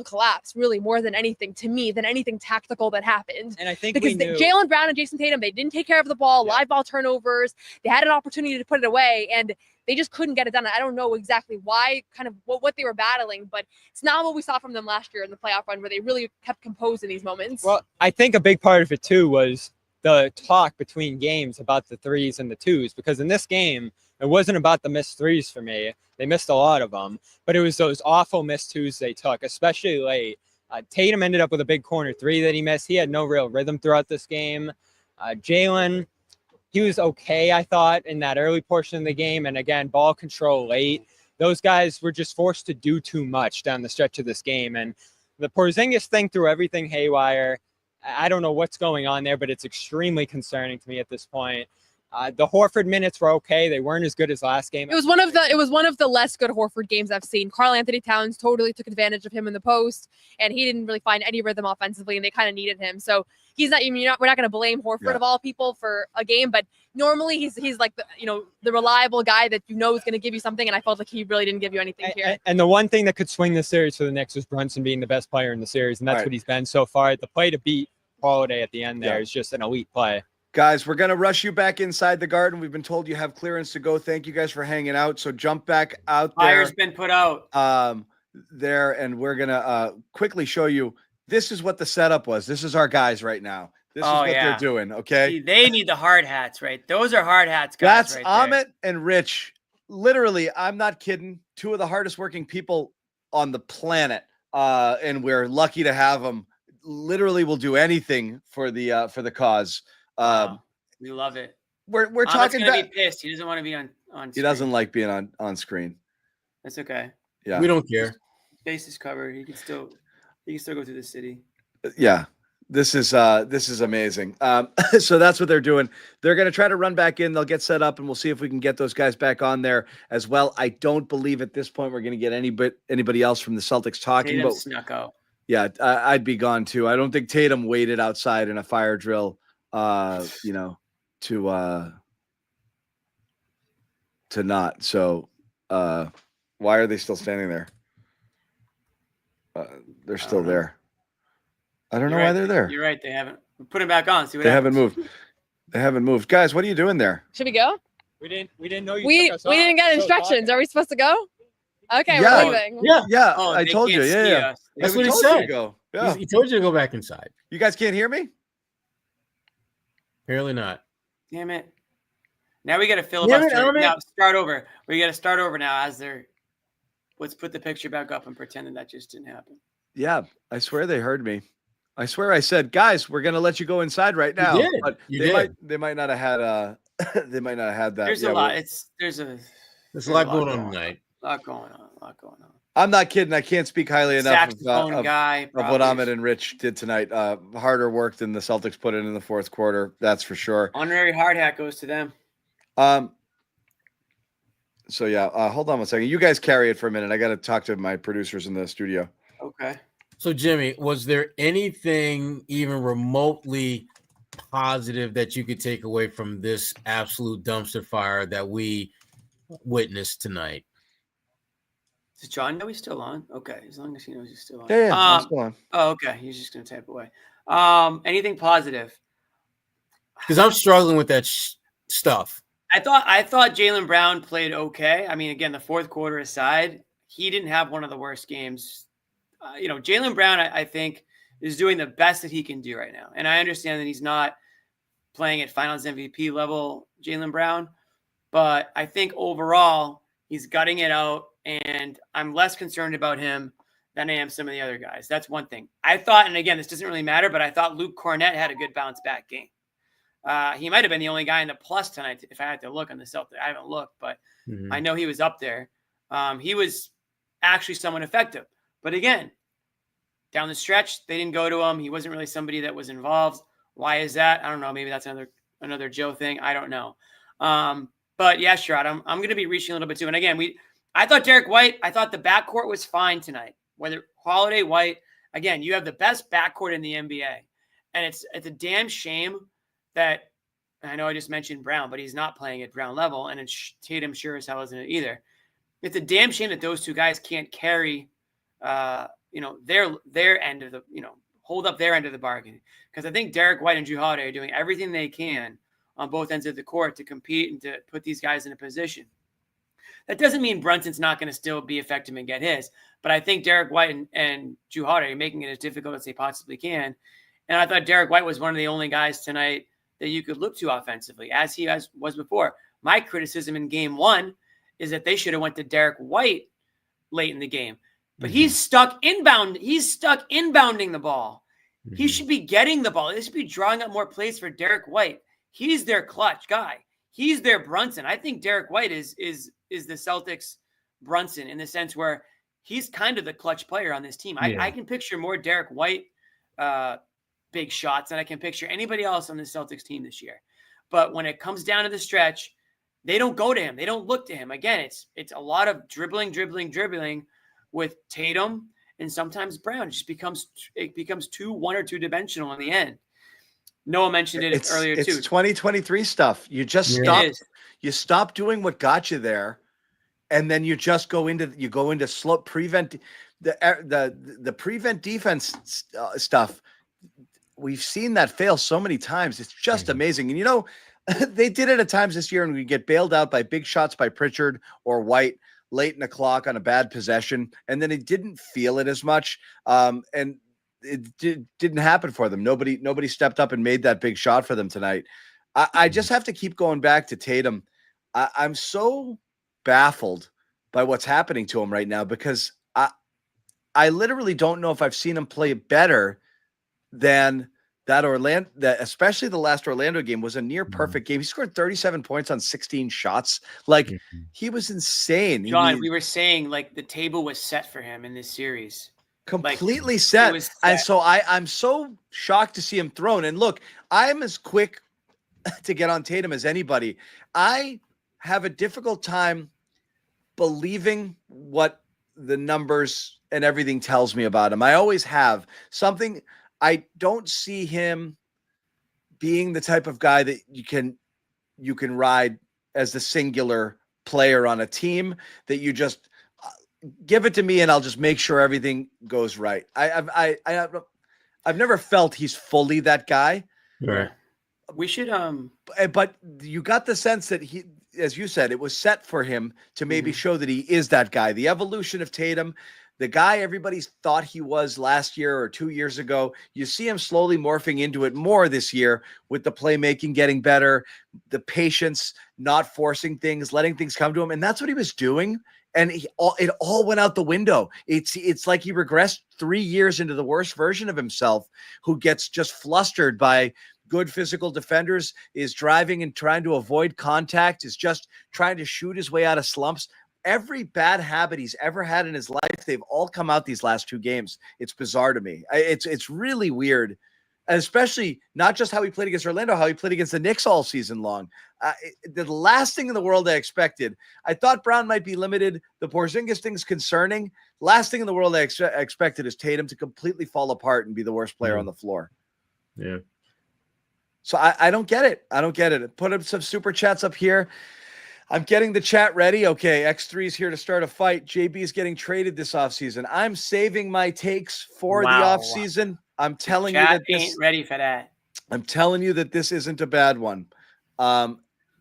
collapse, really, more than anything to me, than anything tactical that happened. And I think because Jaylen Brown and Jason Tatum, they didn't take care of the ball, live ball turnovers. They had an opportunity to put it away, and they just couldn't get it done. I don't know exactly why, kind of what they were battling, but it's not what we saw from them last year in the playoff run, where they really kept composed in these moments. Well, I think a big part of it too was the talk between games about the threes and the twos, because in this game, it wasn't about the missed threes for me. They missed a lot of them, but it was those awful missed twos they took, especially late. Tatum ended up with a big corner 3 that he missed. He had no real rhythm throughout this game. Jaylen, he was okay, I thought, in that early portion of the game. And again, ball control late. Those guys were just forced to do too much down the stretch of this game. And the Porzingis thing threw everything haywire. I don't know what's going on there, but it's extremely concerning to me at this point. The Horford minutes were okay. They weren't as good as last game. It was one of the less good Horford games I've seen. Karl-Anthony Towns totally took advantage of him in the post, and he didn't really find any rhythm offensively, and they kind of needed him. So he's not. We're not going to blame Horford of all people for a game, but normally he's like the reliable guy that is going to give you something, and I felt like he really didn't give you anything here. And the one thing that could swing the series for the Knicks was Brunson being the best player in the series, and that's what he's been so far. The play to beat Holiday at the end there is just an elite play. Guys, we're going to rush you back inside the Garden. We've been told you have clearance to go. Thank you guys for hanging out. So jump back out there. Fire's been put out. There, and we're going to quickly show you. This is what the setup was. This is our guys right now. This is what they're doing, okay? See, they need the hard hats, right? Those are hard hats, guys. That's right Amit and Rich. Literally, I'm not kidding. 2 of the hardest working people on the planet. And we're lucky to have them literally will do anything for the cause. We love it. We're Ahmed's talking gonna about. be pissed. He doesn't want to be on He screen. doesn't like being on screen. That's okay. Yeah, We don't care. Base is covered. He can still go through the city. Yeah, this is amazing. So that's what they're doing. They're going to try to run back in. They'll get set up, and we'll see if we can get those guys back on there as well. I don't believe at this point we're going to get anybody else from the Celtics talking. Tatum But snuck out. yeah, I'd be gone too. I don't think Tatum waited outside in a fire drill, to not. So why are they still standing there? They're still there. I don't know why they're there. You're right. They haven't put him back on. See what They happens. haven't moved. They haven't moved. Guys, what are you doing there? Should we go? We didn't know you. We took us didn't off. get So instructions. Are we supposed to go? Okay, Yeah. we're leaving. Yeah, Oh, I they told you. can't Yeah, see yeah. us. That's Hey, what we he told you to said. go. Yeah. He told you to go back inside. You guys can't hear me? Apparently not. Damn it. Now we got to filibuster. Element. Now start over. We got to start over now as they're. Let's put the picture back up and pretend that just didn't happen. Yeah, I swear they heard me. I swear I said, guys, we're gonna let you go inside right now. did. But You they did. might not have had they might not have had that. There's Yeah, a lot. well, There's a lot going on tonight. A lot going on. I'm not kidding. I can't speak highly enough Saxophone guy. of what probably. Ahmed and Rich did tonight. Harder work than the Celtics put in the fourth quarter. That's for sure. Honorary hard hat goes to them. So yeah, hold on one second. You guys carry it for a minute. I got to talk to my producers in the studio. Okay. So, Jimmy, was there anything even remotely positive that you could take away from this absolute dumpster fire that we witnessed tonight? Does John know he's still on? Okay, as long as he knows he's still on. Yeah, I'm still on. Oh, okay. He's just gonna type away. Anything positive? Because I'm struggling with that stuff. I thought Jaylen Brown played okay. I mean, again, the fourth quarter aside, he didn't have one of the worst games. Jaylen Brown, I think, is doing the best that he can do right now. And I understand that he's not playing at Finals MVP level, Jaylen Brown, but I think overall he's gutting it out, and I'm less concerned about him than I am some of the other guys. That's one thing. I thought, and again, this doesn't really matter, but I thought Luke Cornett had a good bounce back game. He might have been the only guy in the plus tonight if I had to look on the Celtics. I haven't looked, but I know he was up there. He was actually somewhat effective. But again, down the stretch, they didn't go to him. He wasn't really somebody that was involved. Why is that? I don't know. Maybe that's another Joe thing. I don't know. But yeah, Sherrod, I'm going to be reaching a little bit too. And again, I thought Derek White, I thought the backcourt was fine tonight. Whether Holiday, White, again, you have the best backcourt in the NBA. And it's a damn shame that, I know I just mentioned Brown, but he's not playing at Brown level. And Tatum sure as hell isn't it either. It's a damn shame that those two guys can't carry their end of the, hold up their end of the bargain. Because I think Derek White and Drew Holiday are doing everything they can on both ends of the court to compete and to put these guys in a position. That doesn't mean Brunson's not going to still be effective and get his, but I think Derek White and Drew Holiday are making it as difficult as they possibly can. And I thought Derek White was one of the only guys tonight that you could look to offensively, as he was before. My criticism in game one is that they should have went to Derek White late in the game. But he's stuck inbound. He's stuck inbounding the ball. He should be getting the ball. They should be drawing up more plays for Derek White. He's their clutch guy. He's their Brunson. I think Derek White is the Celtics Brunson in the sense where he's kind of the clutch player on this team. I can picture more Derek White big shots than I can picture anybody else on the Celtics team this year. But when it comes down to the stretch, they don't go to him. They don't look to him. Again, it's a lot of dribbling with Tatum, and sometimes Brown. It becomes too one or two dimensional in the end. Noah mentioned it earlier too. It's 2023 stuff. You just stop doing what got you there, and then you just go into slow prevent the prevent defense stuff. We've seen that fail so many times. It's just amazing. And they did it at times this year, and we get bailed out by big shots by Pritchard or White late in the clock on a bad possession, and then it didn't feel it as much. And it didn't happen for them. Nobody stepped up and made that big shot for them tonight. I just have to keep going back to Tatum. I'm so baffled by what's happening to him right now because I literally don't know if I've seen him play better than that especially the last Orlando game was a near perfect game. He scored 37 points on 16 shots. Like he was insane. John, we were saying like the table was set for him in this series. Completely Like, set. it was And set. so I'm so shocked to see him thrown. And look, I'm as quick to get on Tatum as anybody. I have a difficult time believing what the numbers and everything tells me about him. I always have something. I don't see him being the type of guy that you can ride as the singular player on a team, that you just give it to me and I'll just make sure everything goes right. I've never felt he's fully that guy. Right. We should but you got the sense that he, as you said, it was set for him to maybe show that he is that guy. The evolution of Tatum, the guy everybody thought he was last year or 2 years ago, you see him slowly morphing into it more this year with the playmaking getting better, the patience, not forcing things, letting things come to him. And that's what he was doing. And it all went out the window. It's like he regressed 3 years into the worst version of himself, who gets just flustered by good physical defenders, is driving and trying to avoid contact, is just trying to shoot his way out of slumps. Every bad habit he's ever had in his life, they've all come out these last 2 games. It's bizarre to me. It's really weird, and especially not just how he played against Orlando, how he played against the Knicks all season long. The last thing in the world I expected. I thought Brown might be limited. The Porzingis thing's concerning. Last thing in the world I expected is Tatum to completely fall apart and be the worst player on the floor. Yeah. So I don't get it. I don't get it. Put up some super chats up here. I'm getting the chat ready. Okay, X3 is here to start a fight. JB is getting traded this offseason. I'm saving my takes for the offseason. I'm telling you that this ain't ready for that. I'm telling you that this isn't a bad one.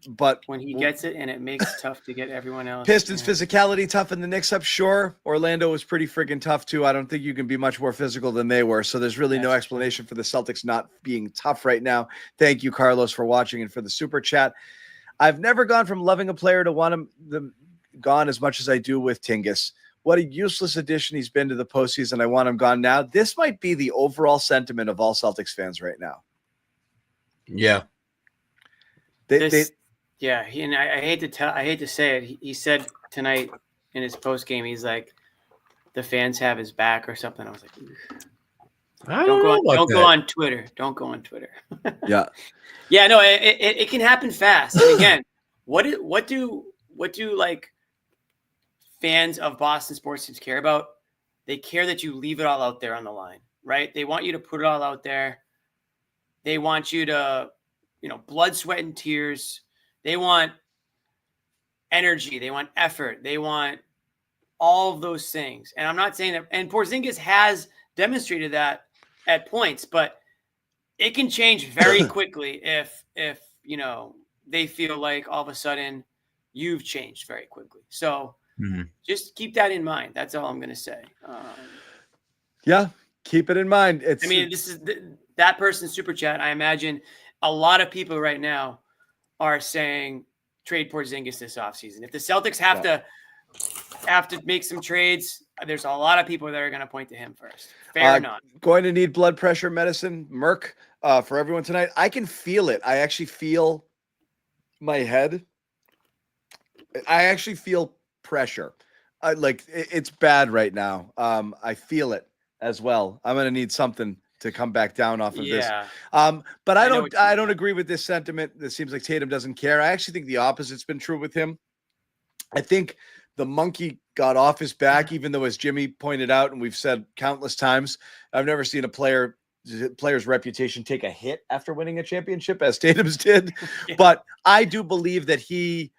But When he gets it, and it makes it tough to get everyone else. Pistons physicality toughened the Knicks up. Sure. Orlando was pretty friggin' tough too. I don't think you can be much more physical than they were. So there's really no explanation for the Celtics not being tough right now. Thank you, Carlos, for watching and for the super chat. I've never gone from loving a player to want them gone as much as I do with Tingis. What a useless addition he's been to the postseason. I want him gone now. This might be the overall sentiment of all Celtics fans right now. Yeah. Yeah, and I hate to say it. He said tonight in his post game, he's like, the fans have his back or something. I was like, don't go on Twitter. Don't go on Twitter. Yeah. Yeah, no, it can happen fast. And again, what do like fans of Boston sports teams care about? They care that you leave it all out there on the line, right? They want you to put it all out there. They want you to, blood, sweat, and tears. They want energy. They want effort. They want all of those things. And I'm not saying that, and Porzingis has demonstrated that at points, but it can change very quickly if they feel like all of a sudden you've changed very quickly. So just keep that in mind. That's all I'm going to say. Yeah, keep it in mind. This is that person's super chat. I imagine a lot of people right now are saying trade Porzingis this offseason. If the Celtics have to make some trades, there's a lot of people that are going to point to him first. Fair enough. Going to need blood pressure medicine, Merck, for everyone tonight. I can feel it. I actually feel my head. I actually feel pressure. It's bad right now. I feel it as well. I'm going to need something to come back down off of this. But I don't agree with this sentiment. It seems like Tatum doesn't care. I actually think the opposite's been true with him. I think the monkey got off his back, even though, as Jimmy pointed out, and we've said countless times, I've never seen a player's reputation take a hit after winning a championship as Tatum's did. But I do believe that he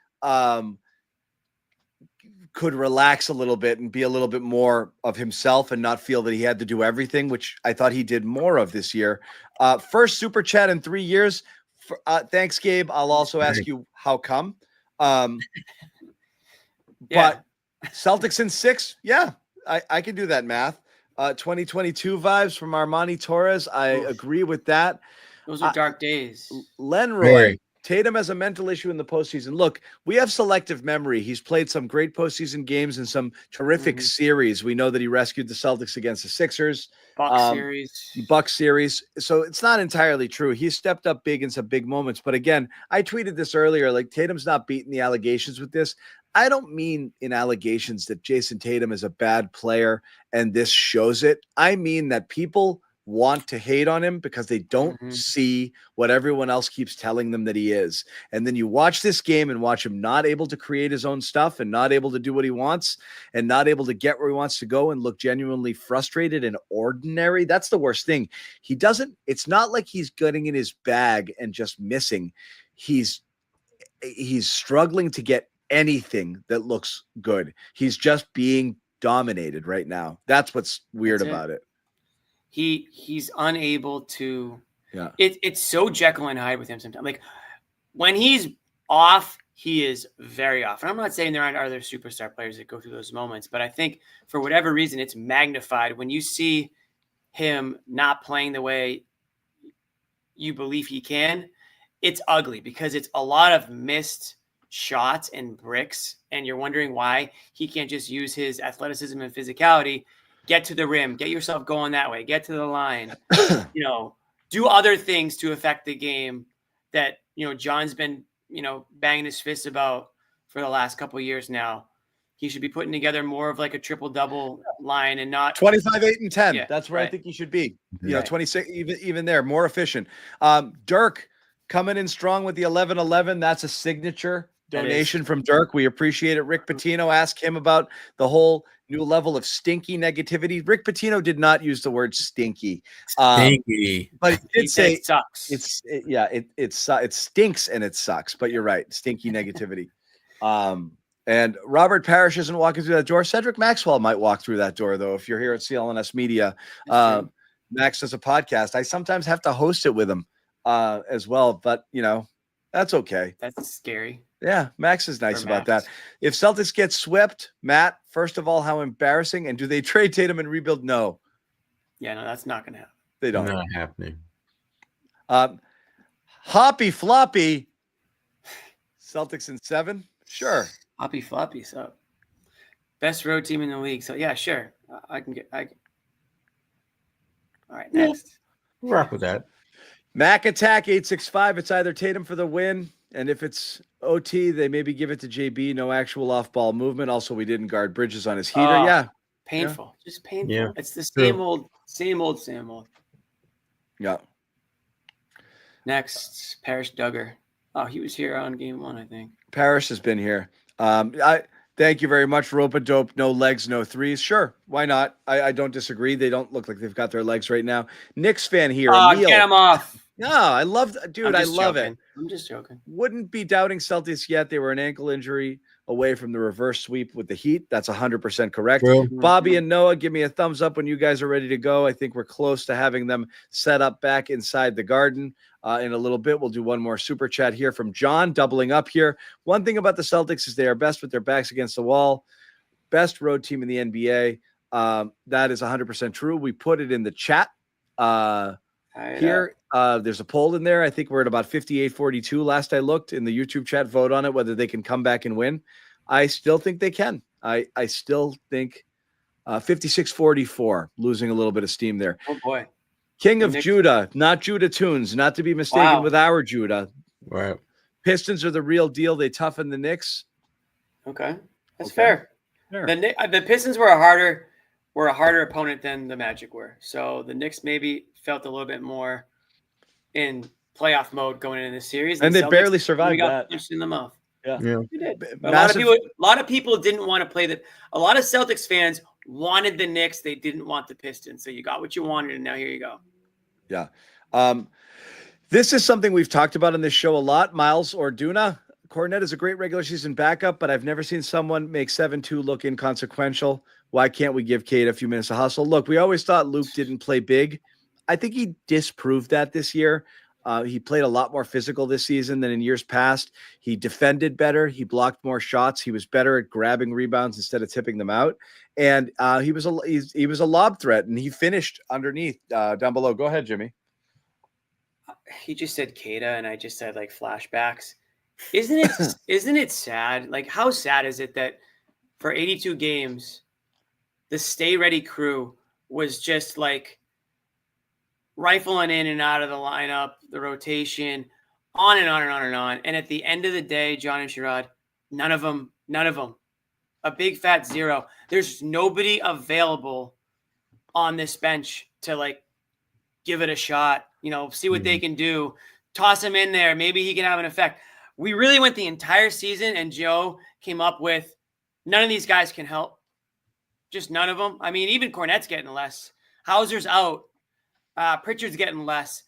could relax a little bit and be a little bit more of himself and not feel that he had to do everything, which I thought he did more of this year. First super chat in 3 years. Thanks, Gabe. I'll also ask you how come. But Celtics in 6. Yeah, I can do that math. 2022 vibes from Armani Torres. I agree with that. Those are dark days. Lenroy Tatum has a mental issue in the postseason. Look, we have selective memory. He's played some great postseason games and some terrific series. We know that he rescued the Celtics against the Sixers. Bucks series. So it's not entirely true. He stepped up big in some big moments. But again, I tweeted this earlier, like Tatum's not beating the allegations with this. I don't mean in allegations that Jason Tatum is a bad player and this shows it. I mean that people want to hate on him because they don't see what everyone else keeps telling them that he is. And then you watch this game and watch him not able to create his own stuff and not able to do what he wants and not able to get where he wants to go and look genuinely frustrated and ordinary. That's the worst thing. It's not like he's getting in his bag and just missing. He's struggling to get anything that looks good. He's just being dominated right now. That's what's weird about it. He's unable to. Yeah. It's so Jekyll and Hyde with him sometimes. Like when he's off, he is very off. And I'm not saying there aren't other superstar players that go through those moments, but I think for whatever reason, it's magnified when you see him not playing the way you believe he can. It's ugly because it's a lot of missed shots and bricks, and you're wondering why he can't just use his athleticism and physicality. Get to the rim, get yourself going that way, get to the line, do other things to affect the game that, John's been, banging his fists about for the last couple of years now. He should be putting together more of like a triple-double line and not 25, 8, and 10. Yeah, that's where I think he should be. Right. 26, even there, more efficient. Dirk coming in strong with the 11-11. That's a signature donation from Dirk. We appreciate it. Rick Pitino, asked him about the whole new level of stinky negativity. Rick Pitino did not use the word stinky. But he did say it sucks. It stinks and it sucks. But you're right, stinky negativity. And Robert Parrish isn't walking through that door. Cedric Maxwell might walk through that door, though. If you're here at CLNS Media, Max does a podcast. I sometimes have to host it with him as well. But that's okay. That's scary. Yeah, Max is nice about that. If Celtics get swept, Matt, first of all, how embarrassing. And do they trade Tatum and rebuild? No. Yeah, no, that's not going to happen. They don't. Not happening. Hoppy floppy. Celtics in 7? Sure. Hoppy floppy. So best road team in the league. So yeah, sure. I can. All right, next. We'll rock with that. Mac Attack 865. It's either Tatum for the win. And if it's OT, they maybe give it to JB. No actual off-ball movement. Also, we didn't guard Bridges on his heater. Painful. Yeah. Just painful. Yeah. It's the same old. Yeah. Next, Parrish Duggar. Oh, he was here on game 1, I think. Parrish has been here. I thank you very much. Rope-a-dope, no legs, no threes. Sure, why not? I don't disagree. They don't look like they've got their legs right now. Knicks fan here. Get him off. No, I love it. I'm just joking. Wouldn't be doubting Celtics yet. They were an ankle injury away from the reverse sweep with the Heat. That's 100% correct. True. Bobby and Noah, give me a thumbs up when you guys are ready to go. I think we're close to having them set up back inside the Garden. In a little bit, we'll do one more super chat here from John, doubling up here. One thing about the Celtics is they are best with their backs against the wall. Best road team in the NBA. That is 100% true. We put it in the chat here. There's a poll in there. I think we're at about 58-42 last I looked in the YouTube chat. Vote on it, whether they can come back and win. I still think they can. I still think 56-44, losing a little bit of steam there. Oh, boy. King of Judah, not Judah Tunes, not to be mistaken with our Judah. Right. Pistons are the real deal. They toughen the Knicks. Okay. That's fair. The Pistons were a harder opponent than the Magic were. So the Knicks maybe felt a little bit more in playoff mode going into this series. And they Celtics, barely survived we got that. punched in the mouth. Yeah. We did. A lot of people didn't want to play that. A lot of Celtics fans wanted the Knicks. They didn't want the Pistons. So you got what you wanted, and now here you go. Yeah. This is something we've talked about on this show a lot. Miles Orduna. Cornette is a great regular season backup, but I've never seen someone make 7-2 look inconsequential. Why can't we give Cade a few minutes of hustle? Look, we always thought Luke didn't play big. I think he disproved that this year. He played a lot more physical this season than in years past. He defended better. He blocked more shots. He was better at grabbing rebounds instead of tipping them out. And he was a lob threat, and he finished underneath down below. Go ahead, Jimmy. He just said Kata, and I just said like flashbacks. Isn't it sad? Like, how sad is it that for 82 games, the stay ready crew was just like rifling in and out of the lineup, the rotation, on and on and on and on. And at the end of the day, John and Sherrod, none of them, a big fat zero. There's nobody available on this bench to like give it a shot, see what they can do, toss him in there. Maybe he can have an effect. We really went the entire season and Joe came up with none of these guys can help. Just none of them. I mean, even Cornette's getting less. Hauser's out. Pritchard's getting less.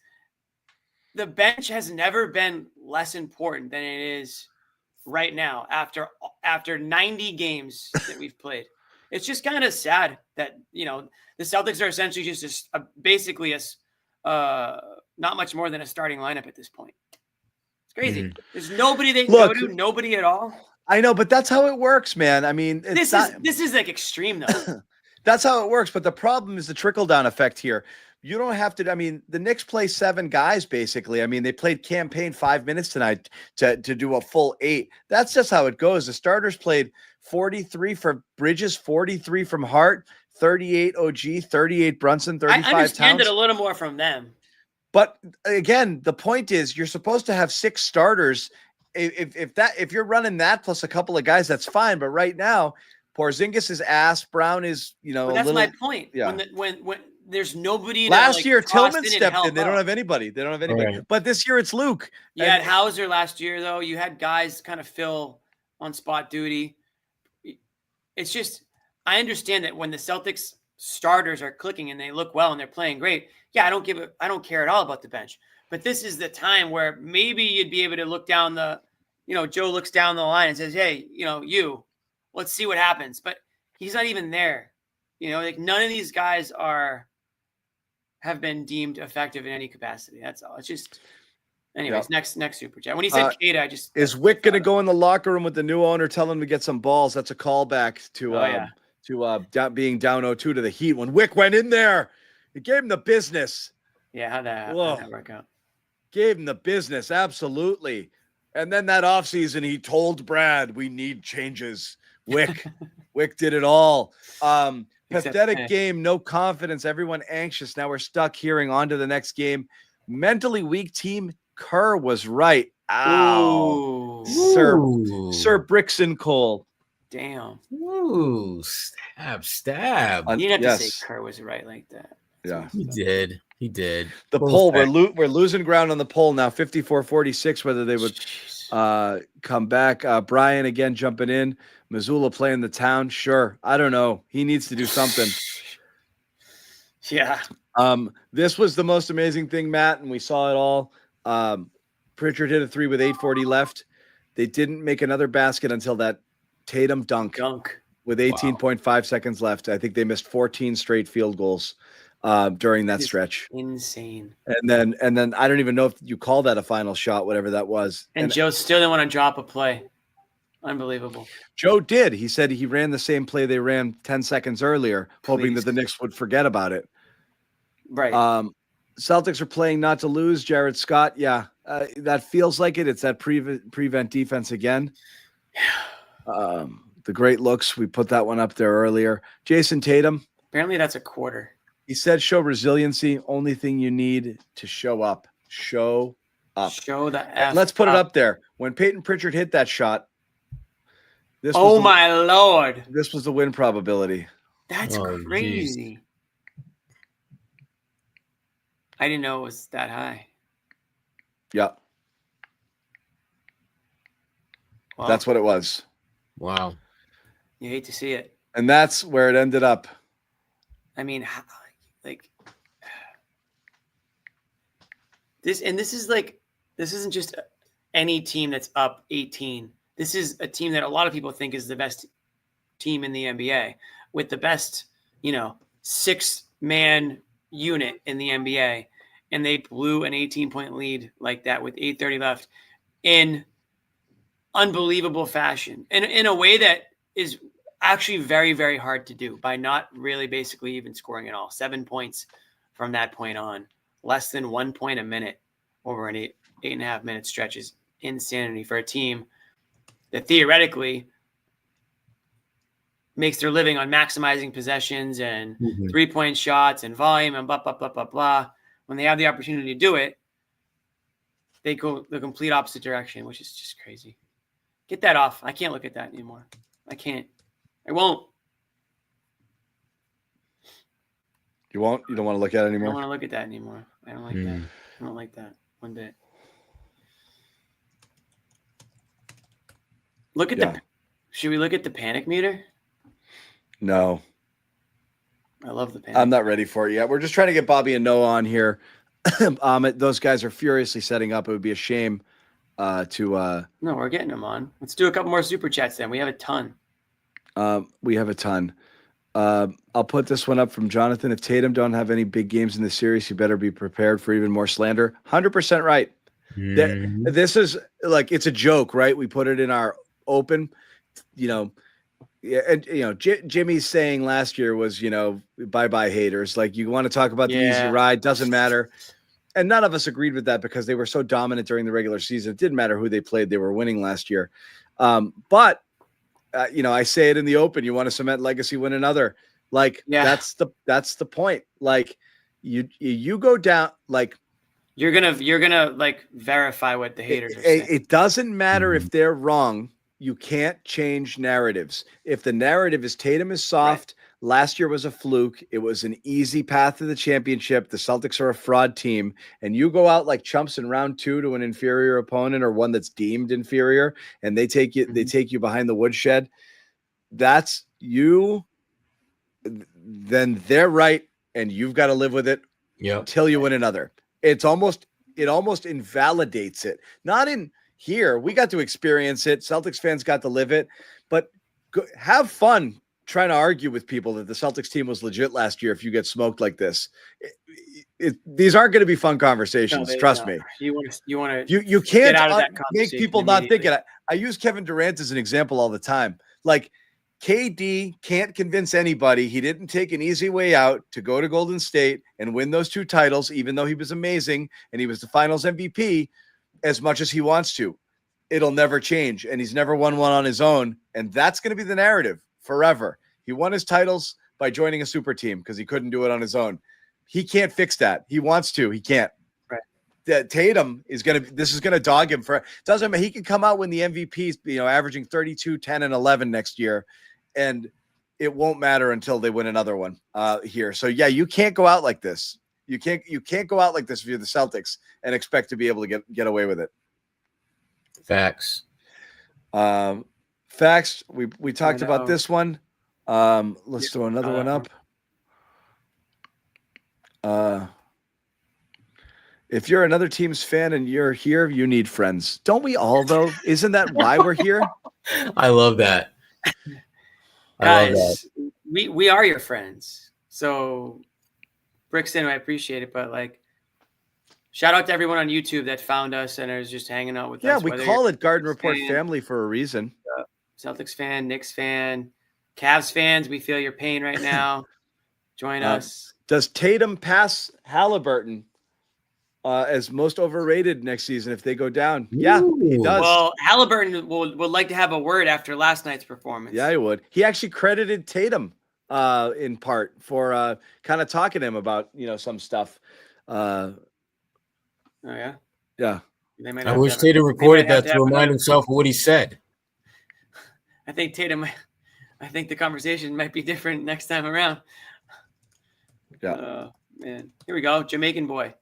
The bench has never been less important than it is right now after 90 games that we've played. It's just kind of sad that, the Celtics are essentially just basically not much more than a starting lineup at this point. It's crazy. There's nobody they can go to, nobody at all. I know, but that's how it works, man. I mean, This is like extreme though. That's how it works. But the problem is the trickle down effect here. You don't have to. I mean, the Knicks play 7 guys basically. I mean, they played campaign 5 minutes tonight to do a full 8. That's just how it goes. The starters played 43 for Bridges, 43 from Hart, 38 OG, 38 Brunson, 35 I understand Towns. it a little more from them. But again, the point is you're supposed to have 6 starters. If you're running that plus a couple of guys, that's fine. But right now, Porzingis is ass. Brown is, But that's my point. Yeah. When there's nobody. Last year, toss Tillman in and stepped help in. They don't out. have anybody. Right. But this year it's Luke. You had Hauser last year, though. You had guys kind of fill on spot duty. It's just, I understand that when the Celtics starters are clicking and they look well and they're playing great. Yeah, I don't care at all about the bench. But this is the time where maybe you'd be able to look down Joe looks down the line and says, hey, let's see what happens. But he's not even there. Like none of these guys have been deemed effective in any capacity. That's all. It's just, anyways, next super chat. When he said Kata, is Wick going to go in the locker room with the new owner, tell him to get some balls? That's a callback to being down 0-2 to the Heat. When Wick went in there, he gave him the business. Yeah, how'd that work out? Gave him the business, absolutely. And then that offseason, he told Brad, we need changes. Wick did it all. Pathetic game, no confidence, everyone anxious. Now we're stuck hearing on to the next game. Mentally weak team, Kerr was right. Ow. Sir Brixton Cole. Damn. Ooh, stab. You didn't have to say Kerr was right like that. Yeah. He did. The poll, we're losing ground on the poll now, 54-46, whether they would come back. Brian again jumping in. Mazzulla playing the town. Sure. I don't know. He needs to do something. Yeah. This was the most amazing thing, Matt, and we saw it all. Pritchard hit a 3 with 8:40 left. They didn't make another basket until that Tatum dunk with 18.5 seconds left. I think they missed 14 straight field goals during that stretch. Insane. And then I don't even know if you call that a final shot, whatever that was. And Joe still didn't want to drop a play. Unbelievable. Joe did. He said he ran the same play they ran 10 seconds earlier, hoping that the Knicks would forget about it. Right. Celtics are playing not to lose. Jared Scott. Yeah, that feels like it. It's that prevent defense again. The great looks. We put that one up there earlier. Jason Tatum. Apparently that's a quarter. He said show resiliency. Only thing you need to show up. Show up. Show the F. Let's put it up there. When Peyton Pritchard hit that shot. My Lord. This was the win probability. That's crazy. Geez. I didn't know it was that high. Yeah. Wow. That's what it was. Wow. You hate to see it. And that's where it ended up. I mean, this isn't just any team that's up 18. This is a team that a lot of people think is the best team in the NBA with the best, 6-man unit in the NBA. And they blew an 18-point lead like that with 8:30 left in unbelievable fashion. And in a way that is actually very, very hard to do by not really basically even scoring at all. 7 points from that point on, less than 1 point a minute. over an 8.5 minute stretch is insanity for a team that theoretically makes their living on maximizing possessions and 3-point shots and volume and blah, blah, blah, blah, blah. When they have the opportunity to do it, they go the complete opposite direction, which is just crazy. Get that off. I can't look at that anymore. I can't. I won't. You won't? You don't want to look at it I anymore? don't want to look at that anymore. I don't like that. I don't like that one bit. Look at should we look at the panic meter? No. I love the panic. I'm not ready for it yet. We're just trying to get Bobby and Noah on here. Those guys are furiously setting up. It would be a shame to. No, we're getting them on. Let's do a couple more super chats then. We have a ton. We have a ton. I'll put this one up from Jonathan. If Tatum don't have any big games in the series, you better be prepared for even more slander. 100% right. This is like, it's a joke, right? We put it in our open, and Jimmy's saying last year was, bye-bye haters. Like, you want to talk about the easy ride, doesn't matter. And none of us agreed with that because they were so dominant during the regular season. It didn't matter who they played. They were winning last year. But I say it in the open. You want to cement legacy, win another. Like, that's the point. Like, you go down, like, you're gonna like verify what the haters are saying. It doesn't matter if they're wrong. You can't change narratives. If the narrative is Tatum is soft, last year was a fluke, it was an easy path to the championship, the Celtics are a fraud team, and you go out like chumps in round 2 to an inferior opponent or one that's deemed inferior, and they take you behind the woodshed, that's you. Then they're right, and you've got to live with it until you win another. It almost invalidates it. Not in here. We got to experience it. Celtics fans got to live it, but have fun trying to argue with people that the Celtics team was legit last year. If you get smoked like this, these aren't going to be fun conversations. Trust me. You want to you can't get out of that make people not think it. I use Kevin Durant as an example all the time. Like, KD can't convince anybody he didn't take an easy way out to go to Golden State and win those 2 titles, even though he was amazing and he was the finals MVP as much as he wants to. It'll never change. And he's never won one on his own. And that's going to be the narrative forever. He won his titles by joining a super team because he couldn't do it on his own. He can't fix that. He wants to. He can't. Right. Tatum is going to, this is going to dog him for, doesn't matter. He can come out when the MVPs, averaging 32, 10, and 11 next year. And it won't matter until they win another one here. So you can't go out like this. You can't go out like this if you're the Celtics and expect to be able to get away with it. Facts. Facts. We talked about this one. Let's throw another one up. If you're another team's fan and you're here, you need friends. Don't we all, though? Isn't that why we're here? I love that. Guys, we are your friends. So, Brixton, I appreciate it, but like, shout out to everyone on YouTube that found us and is just hanging out with us. Yeah, we call it Garden Report Family for a reason. Celtics fan, Knicks fan, Cavs fans, we feel your pain right now. Join us. Does Tatum pass Halliburton as most overrated next season if they go down? Yeah, he does. Well, Halliburton would like to have a word after last night's performance. Yeah, he would. He actually credited Tatum in part for kind of talking to him about, some stuff. Oh, yeah? Yeah. I wish Tatum recorded that to remind himself of what he said. I think the conversation might be different next time around. Yeah. Man. Here we go. Jamaican boy.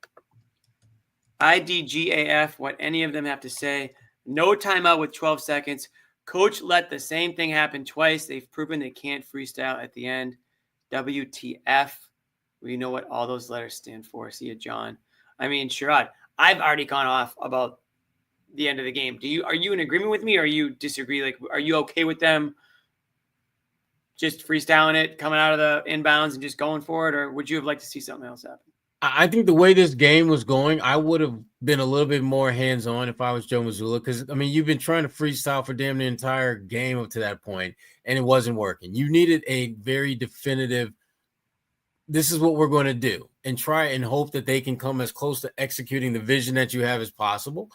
IDGAF, what any of them have to say. No timeout with 12 seconds. Coach let the same thing happen twice. They've proven they can't freestyle at the end. WTF. We know what all those letters stand for. See you, John. I mean, Sherrod, I've already gone off about the end of the game. Are you in agreement with me or you disagree? Like, are you okay with them just freestyling it, coming out of the inbounds and just going for it? Or would you have liked to see something else happen? I think the way this game was going, I would have been a little bit more hands-on if I was Joe Mazzulla. Because, I mean, you've been trying to freestyle for damn the entire game up to that point, and it wasn't working. You needed a very definitive this is what we're going to do, and try and hope that they can come as close to executing the vision that you have as possible.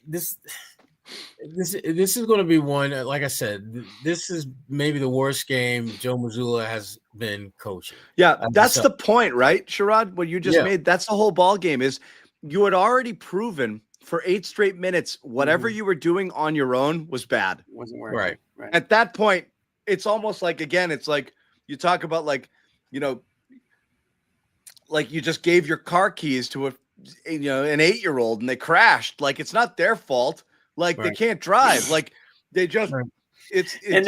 This is going to be one, like I said, this is maybe the worst game Joe Mazzulla has been coaching. Yeah, that's the point, right, Sherrod? What you just Yeah. made, that's the whole ball game. Is you had already proven for 8 straight minutes whatever you were doing on your own was bad. Wasn't working. Right. At that point, it's almost like, again, it's like you talk about, like, you know, like you just gave your car keys to an 8-year-old and they crashed. Like, it's not their fault. Like, they can't drive. Like, they just it's and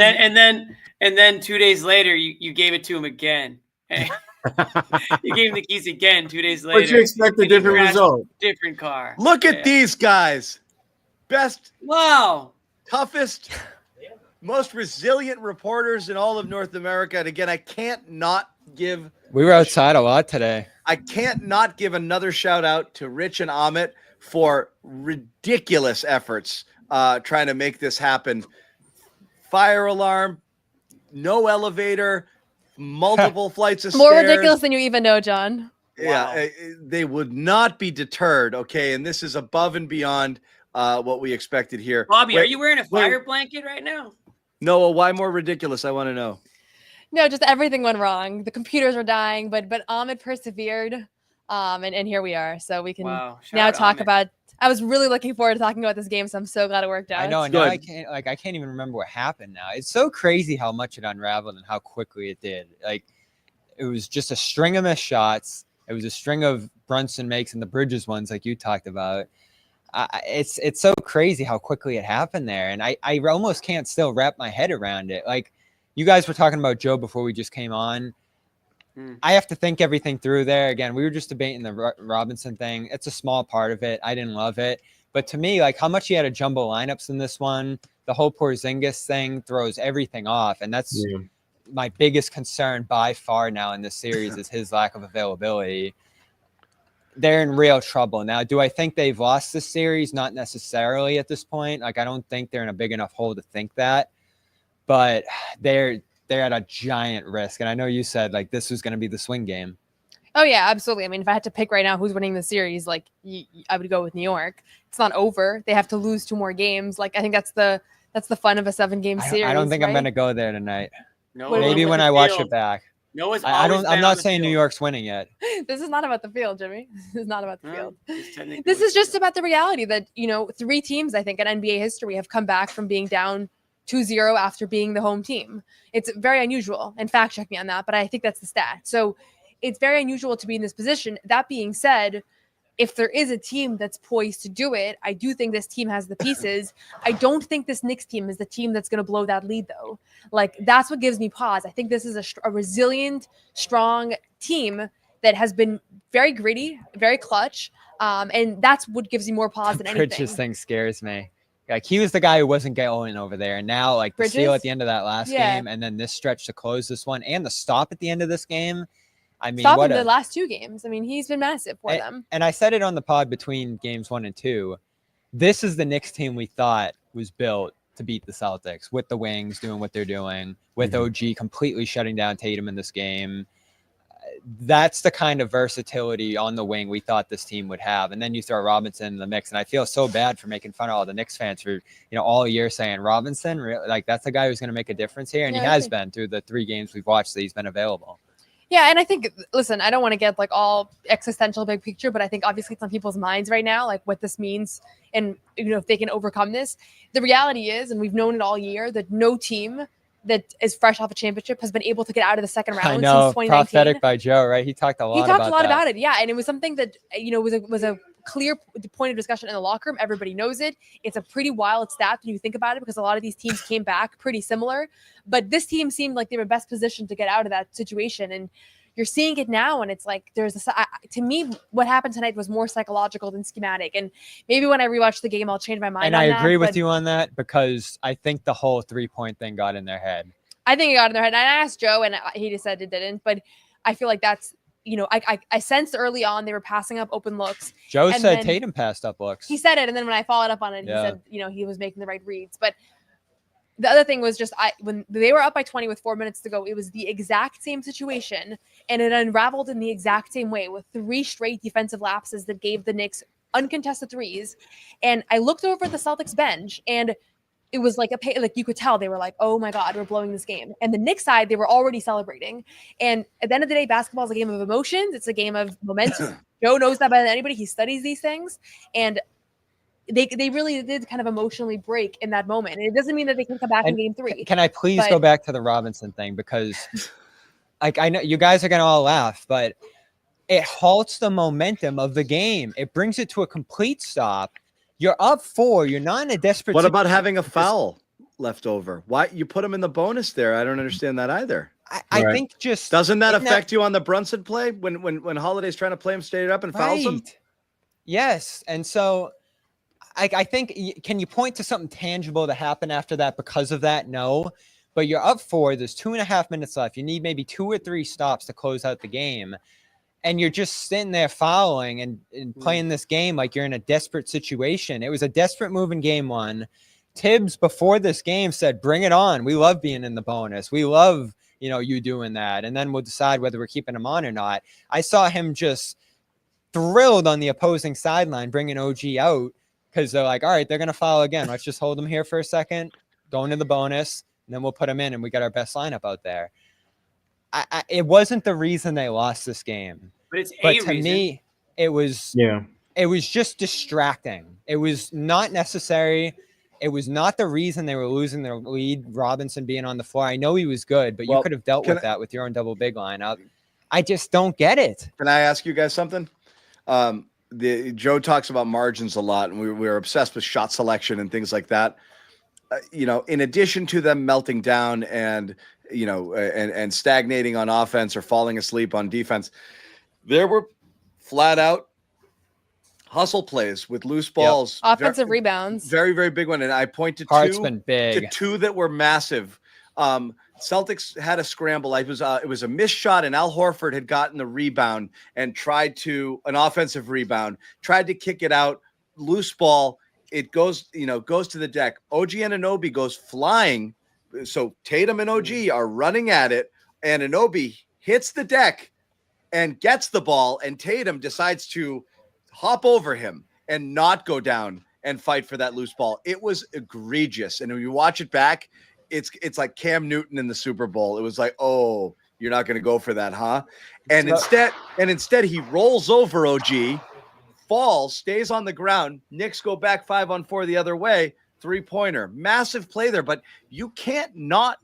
then 2 days later you gave it to him again. You gave him the keys again 2 days later. But you expect a and he different crashed result. a different car. Look at these guys. Best, toughest, most resilient reporters in all of North America. And again, I can't not give. We were outside a lot today. I can't not give another shout out to Rich and Amit for ridiculous efforts trying to make this happen. Fire alarm, no elevator, multiple flights of stairs. More ridiculous than you even know, John. Yeah, they would not be deterred. Okay, and this is above and beyond what we expected here. Bobby, are you wearing a fire blanket right now? Noah, why more ridiculous? I want to know. No, just everything went wrong. The computers were dying, but Ahmed persevered. And here we are. So we can Wow. Shout now out talk Ahmed. about. I was really looking forward to talking about this game, so I'm so glad it worked out. I know, and now I can't even remember what happened now. It's so crazy how much it unraveled and how quickly it did. Like, it was just a string of missed shots. It was a string of Brunson makes and the Bridges ones, like you talked about. It's so crazy how quickly it happened there, and I almost can't still wrap my head around it. Like, you guys were talking about Joe before we just came on. I have to think everything through there. Again, we were just debating the Robinson thing. It's a small part of it. I didn't love it. But to me, like, how much he had a jumbo lineups in this one, the whole Porzingis thing throws everything off. And that's my biggest concern by far now in this series is his lack of availability. They're in real trouble. Now, do I think they've lost this series? Not necessarily at this point. Like, I don't think they're in a big enough hole to think that. But they're at a giant risk. And I know you said, like, this was going to be the swing game. Oh, yeah, absolutely. I mean, if I had to pick right now who's winning the series, like, I would go with New York. It's not over. They have to lose 2 more games. Like, I think that's the fun of a 7-game series. I don't think right? I'm going to go there tonight. No, maybe when I watch it back. Noah's I'm not saying New York's winning yet. This is not about the field, Jimmy. This is not about the field. This is just about the reality that, 3 teams, I think, in NBA history have come back from being down 2-0 after being the home team. It's very unusual, and fact check me on that, but I think that's the stat. So it's very unusual to be in this position. That being said, if there is a team that's poised to do it, I do think this team has the pieces. I don't think this Knicks team is the team that's going to blow that lead, though. Like, that's what gives me pause. I think this is a resilient, strong team that has been very gritty, very clutch, and that's what gives me more pause than anything. Pritchard's thing scares me. Like, he was the guy who wasn't going over there, and now, like, the steal at the end of that last game, and then this stretch to close this one, and the stop at the end of this game. I mean, stop in the last 2 games. I mean, he's been massive for them. And I said it on the pod between games 1 and 2. This is the Knicks team we thought was built to beat the Celtics, with the wings doing what they're doing, with OG completely shutting down Tatum in this game. That's the kind of versatility on the wing we thought this team would have. And then you throw Robinson in the mix. And I feel so bad for making fun of all the Knicks fans for, all year saying Robinson, really, like, that's a guy who's going to make a difference here. And he has been through the 3 games we've watched that he's been available. Yeah, and I think, listen, I don't want to get, like, all existential big picture, but I think obviously it's on people's minds right now, like, what this means and, if they can overcome this. The reality is, and we've known it all year, that no team that is fresh off a championship has been able to get out of the second round I know, since 2019. prophetic by Joe, right? He talked a lot about it. Yeah, and it was something that, was a clear point of discussion in the locker room. Everybody knows it. It's a pretty wild stat when you think about it, because a lot of these teams came back pretty similar, but this team seemed like they were best positioned to get out of that situation. And you're seeing it now, and it's like to me, what happened tonight was more psychological than schematic. And maybe when I rewatch the game, I'll change my mind. And I agree with you on that, because I think the whole 3-point thing got in their head. I think it got in their head. And I asked Joe, and he just said it didn't. But I feel like that's, I sensed early on they were passing up open looks. Joe said Tatum passed up looks. He said it, and then when I followed up on it, Yeah. he said, he was making the right reads. But the other thing was just when they were up by 20 with 4 minutes to go, it was the exact same situation, and it unraveled in the exact same way with 3 straight defensive lapses that gave the Knicks uncontested threes. And I looked over at the Celtics bench, and it was like you could tell they were like, oh my God, we're blowing this game. And the Knicks side, they were already celebrating. And at the end of the day, basketball is a game of emotions. It's a game of momentum. Joe knows that better than anybody. He studies these things. And they really did kind of emotionally break in that moment. And it doesn't mean that they can come back in game 3. Can I please go back to the Robinson thing? Because like, I know you guys are going to all laugh, but it halts the momentum of the game. It brings it to a complete stop. You're up 4. You're not in a desperate. What about having a foul left over? Why you put him in the bonus there? I don't understand that either. I think just doesn't that affect you on the Brunson play when Holiday's trying to play him straight up and fouls him? Yes, and so I think can you point to something tangible that happened after that because of that? No, but you're up 4. There's 2.5 minutes left. You need maybe 2 or 3 stops to close out the game. And you're just sitting there fouling and playing this game like you're in a desperate situation. It was a desperate move in game 1. Tibbs before this game said, bring it on. We love being in the bonus. We love, you doing that. And then we'll decide whether we're keeping him on or not. I saw him just thrilled on the opposing sideline, bringing OG out because they're like, all right, they're going to foul again. Let's just hold him here for a second, go into the bonus, and then we'll put him in and we got our best lineup out there. It wasn't the reason they lost this game. But to me, it was just distracting. It was not necessary. It was not the reason they were losing their lead. Robinson being on the floor. I know he was good, but you could have dealt with that with your own double big lineup. I just don't get it. Can I ask you guys something? Joe talks about margins a lot, and we're obsessed with shot selection and things like that. In addition to them melting down and and stagnating on offense or falling asleep on defense, there were flat out hustle plays with loose balls, offensive rebounds, very, very big one. And I pointed to 2 that were massive. Celtics had a scramble. It was a missed shot, and Al Horford had gotten the rebound and tried to an offensive rebound, tried to kick it out, loose ball. It goes to the deck. OG Anunoby goes flying. So Tatum and OG are running at it, and Anunoby hits the deck and gets the ball, and Tatum decides to hop over him and not go down and fight for that loose ball. It was egregious. And when you watch it back, it's like Cam Newton in the Super Bowl. It was like, oh, you're not going to go for that, huh? And instead he rolls over OG, falls, stays on the ground. Knicks go back 5-on-4 the other way. 3-pointer, massive play there, but you can't not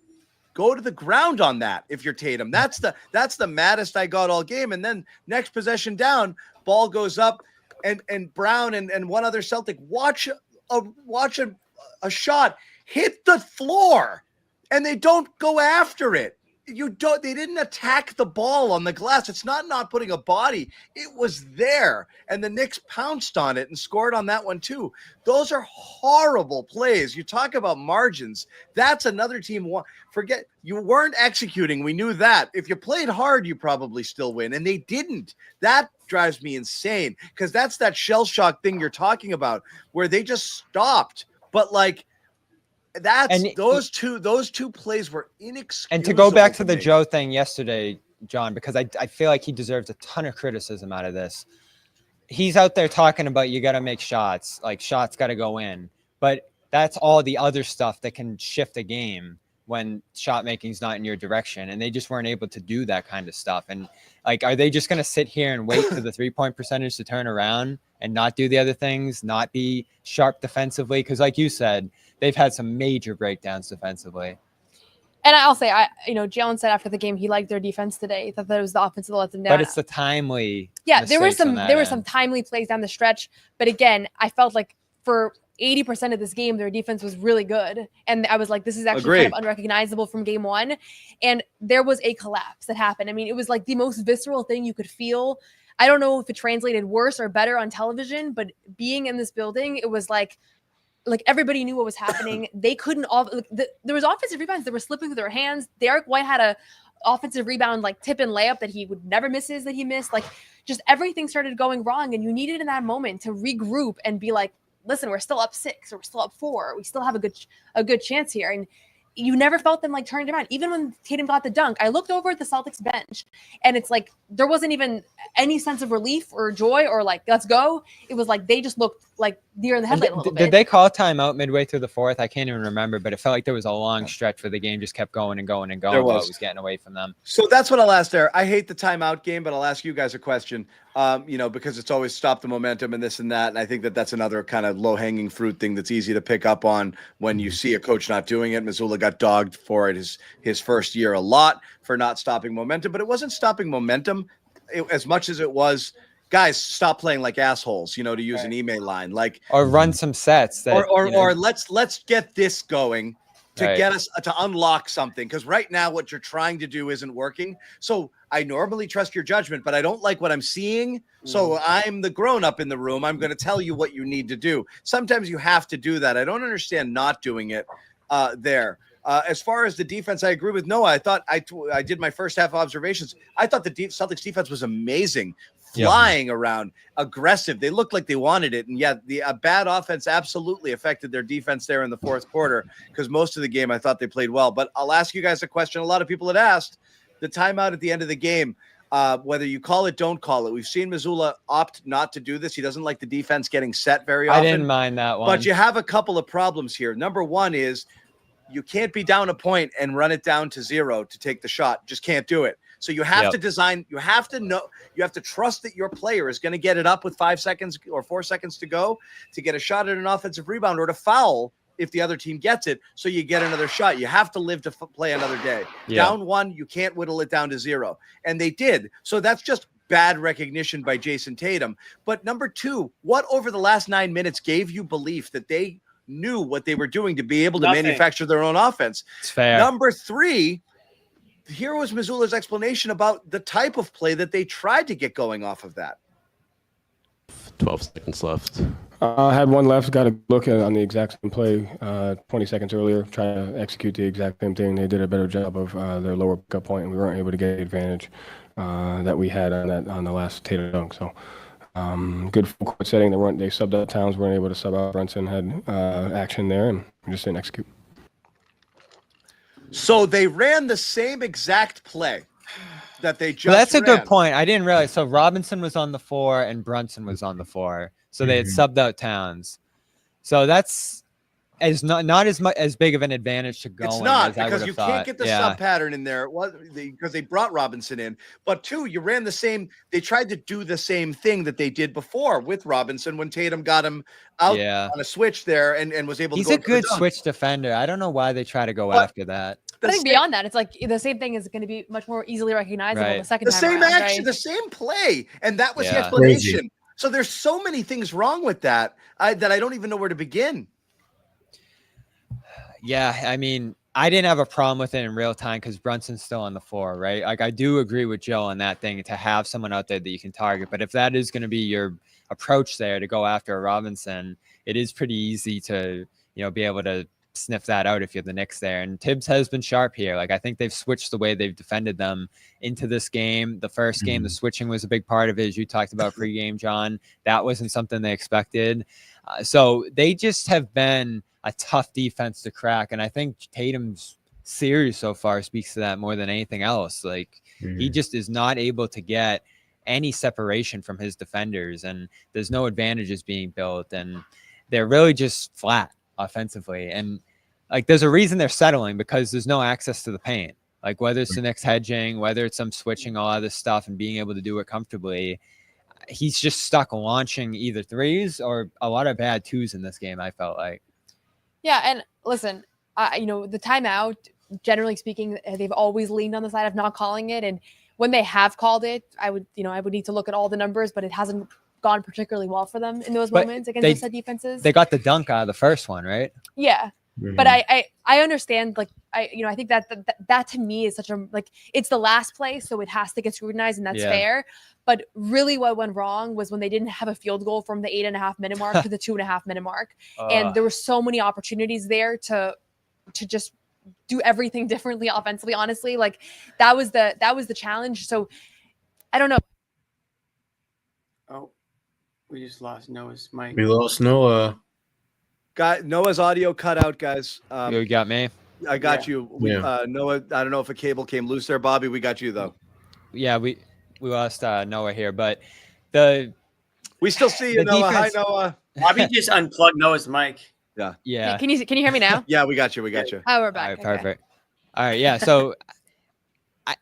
go to the ground on that if you're Tatum. That's the maddest I got all game. And then next possession down, ball goes up, and Brown and one other Celtic watch a shot hit the floor, and they don't go after it. They didn't attack the ball on the glass. It's not putting a body. It was there. And the Knicks pounced on it and scored on that one too. Those are horrible plays. You talk about margins. That's another team. Forget you weren't executing. We knew that. If you played hard, you probably still win. And they didn't. That drives me insane because that's that shell shock thing you're talking about where they just stopped. But those two plays were inexcusable. And to go back to the Joe thing yesterday, John, because I feel like he deserves a ton of criticism out of this. He's out there talking about you got to make shots, like shots got to go in. But that's all the other stuff that can shift a game when shot making's not in your direction. And they just weren't able to do that kind of stuff. And are they just going to sit here and wait for the 3-point percentage to turn around and not do the other things, not be sharp defensively? Because like you said, they've had some major breakdowns defensively. And I'll say, Jalen said after the game he liked their defense today. He thought that it was the offense that let them down. But it's the timely. Yeah, there were some timely plays down the stretch. But again, I felt like for 80% of this game, their defense was really good. And I was like, this is actually kind of unrecognizable from game 1. And there was a collapse that happened. I mean, it was like the most visceral thing you could feel. I don't know if it translated worse or better on television, but being in this building, it was like everybody knew what was happening. They couldn't there was offensive rebounds that were slipping through their hands. Derek White had a offensive rebound, tip and layup that he would never that he missed. Just everything started going wrong. And you needed in that moment to regroup and be like, listen, we're still up 6 or we're still up 4. We still have a good chance here. And you never felt them like turning around. Even when Tatum got the dunk, I looked over at the Celtics bench and it's like there wasn't even any sense of relief or joy or like, let's go. It was like they just looked like deer in the headlight a little bit. Did they call timeout midway through the fourth? I can't even remember, but it felt like there was a long stretch where the game just kept going and going and going while it was getting away from them. So that's what I'll ask there. I hate the timeout game, but I'll ask you guys a question, because it's always stop the momentum and this and that. And I think that's another kind of low-hanging fruit thing that's easy to pick up on when you see a coach not doing it. Mazzulla got dogged for it his first year a lot for not stopping momentum, but it wasn't stopping momentum as much as it was, guys, stop playing like assholes, to use an email line, like, or run some sets or let's get this going to Right. get us to unlock something. Because right now what you're trying to do isn't working. So I normally trust your judgment, but I don't like what I'm seeing. So I'm the grown up in the room. I'm going to tell you what you need to do. Sometimes you have to do that. I don't understand not doing it there. As far as the defense, I agree with Noah. I thought I did my first half observations. I thought the Celtics defense was amazing, flying around, aggressive. They looked like they wanted it. And the bad offense absolutely affected their defense there in the fourth quarter, because most of the game I thought they played well. But I'll ask you guys a question a lot of people had asked. The timeout at the end of the game, whether you call it, don't call it. We've seen Mazzulla opt not to do this. He doesn't like the defense getting set very often. I didn't mind that one. But you have a couple of problems here. Number one is you can't be down a point and run it down to 0 to take the shot. Just can't do it. So you have to design, you have to know, you have to trust that your player is going to get it up with 5 seconds or 4 seconds to go to get a shot at an offensive rebound or to foul if the other team gets it. So you get another shot. You have to live to play another day. Down 1, you can't whittle it down to 0. And they did. So that's just bad recognition by Jason Tatum. But number 2, what over the last 9 minutes gave you belief that they knew what they were doing to be able to manufacture their own offense? It's fair. Number 3, here was Mazzulla's explanation about the type of play that they tried to get going off of that. 12 seconds left. I had one left, got a look at on the exact same play 20 seconds earlier, trying to execute the exact same thing. They did a better job of their lower pickup point, and we weren't able to get the advantage that we had on the last Tatum dunk. So good full court setting. They subbed out Towns, weren't able to sub out. Brunson had action there, and we just didn't execute. So they ran the same exact play that they just Well, that's a ran. good point. I didn't realize. So Robinson was on the 4 and Brunson was on the 4. So they had subbed out Towns. So that's not as big of an advantage to go. It's not, as I because would you have thought. can't get the sub pattern in there. It was because they brought Robinson in. But 2, you ran the same. They tried to do the same thing that they did before with Robinson when Tatum got him out on a switch there and was able He's to go a good for the dunk. switch defender. I don't know why they try to go after that. I think beyond that, it's like the same thing is going to be much more easily recognizable Right. the second The time same around, action, right? the same play. And that was the Yeah. explanation. Crazy. So there's so many things wrong with that that I don't even know where to begin. Yeah, I mean, I didn't have a problem with it in real time because Brunson's still on the 4, right? Like, I do agree with Joe on that thing to have someone out there that you can target. But if that is going to be your approach there to go after a Robinson, it is pretty easy to, be able to sniff that out if you're the Knicks there. And Tibbs has been sharp here. Like, I think they've switched the way they've defended them into this game. The first game, the switching was a big part of it, as you talked about pregame, John. That wasn't something they expected. So they just have been a tough defense to crack. And I think Tatum's series so far speaks to that more than anything else. Like, he just is not able to get any separation from his defenders, and there's no advantages being built, and they're really just flat offensively. And like, there's a reason they're settling, because there's no access to the paint. Like, whether it's the Knicks hedging, whether it's some switching, all of this stuff and being able to do it comfortably, he's just stuck launching either threes or a lot of bad 2s in this game, I felt like. Yeah, and listen, the timeout, generally speaking, they've always leaned on the side of not calling it. And when they have called it, I would need to look at all the numbers, but it hasn't gone particularly well for them in those moments against those set defenses. They got the dunk out of the first one, right? Yeah. But I understand, like, I think that to me is such a, like, it's the last play, so it has to get scrutinized, and that's fair. But really what went wrong was when they didn't have a field goal from the 8.5 minute mark to the 2.5 minute mark. And there were so many opportunities there to just do everything differently offensively, honestly. Like, that was the challenge. So I don't know. Oh, we just lost Noah's mic. We lost Noah. Noah's audio cut out, guys. You got me. I got you. Yeah. Noah, I don't know if a cable came loose there. Bobby, we got you though. Yeah, we lost Noah here, but we still see you, Noah. Defense, Hi, Noah. Bobby just unplugged Noah's mic. Yeah. Can you hear me now? Yeah, we got you. We got you. Oh, we're back. All right, perfect. All right, yeah. So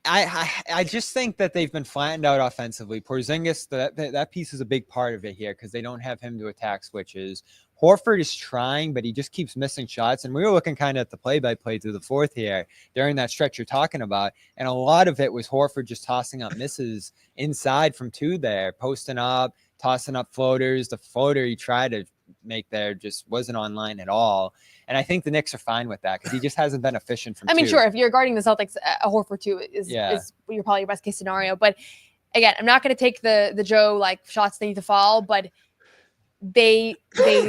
I just think that they've been flattened out offensively. Porzingis, that piece is a big part of it here because they don't have him to attack switches. Horford is trying, but he just keeps missing shots. And we were looking kind of at the play-by-play through the fourth here during that stretch you're talking about. And a lot of it was Horford just tossing up misses inside from two there, posting up, tossing up floaters. The floater he tried to make there just wasn't online at all. And I think the Knicks are fine with that because he just hasn't been efficient from I mean, two. sure, if you're guarding the Celtics, a Horford 2 is you're probably your best case scenario. But again, I'm not going to take the Joe like shots they need to fall, but they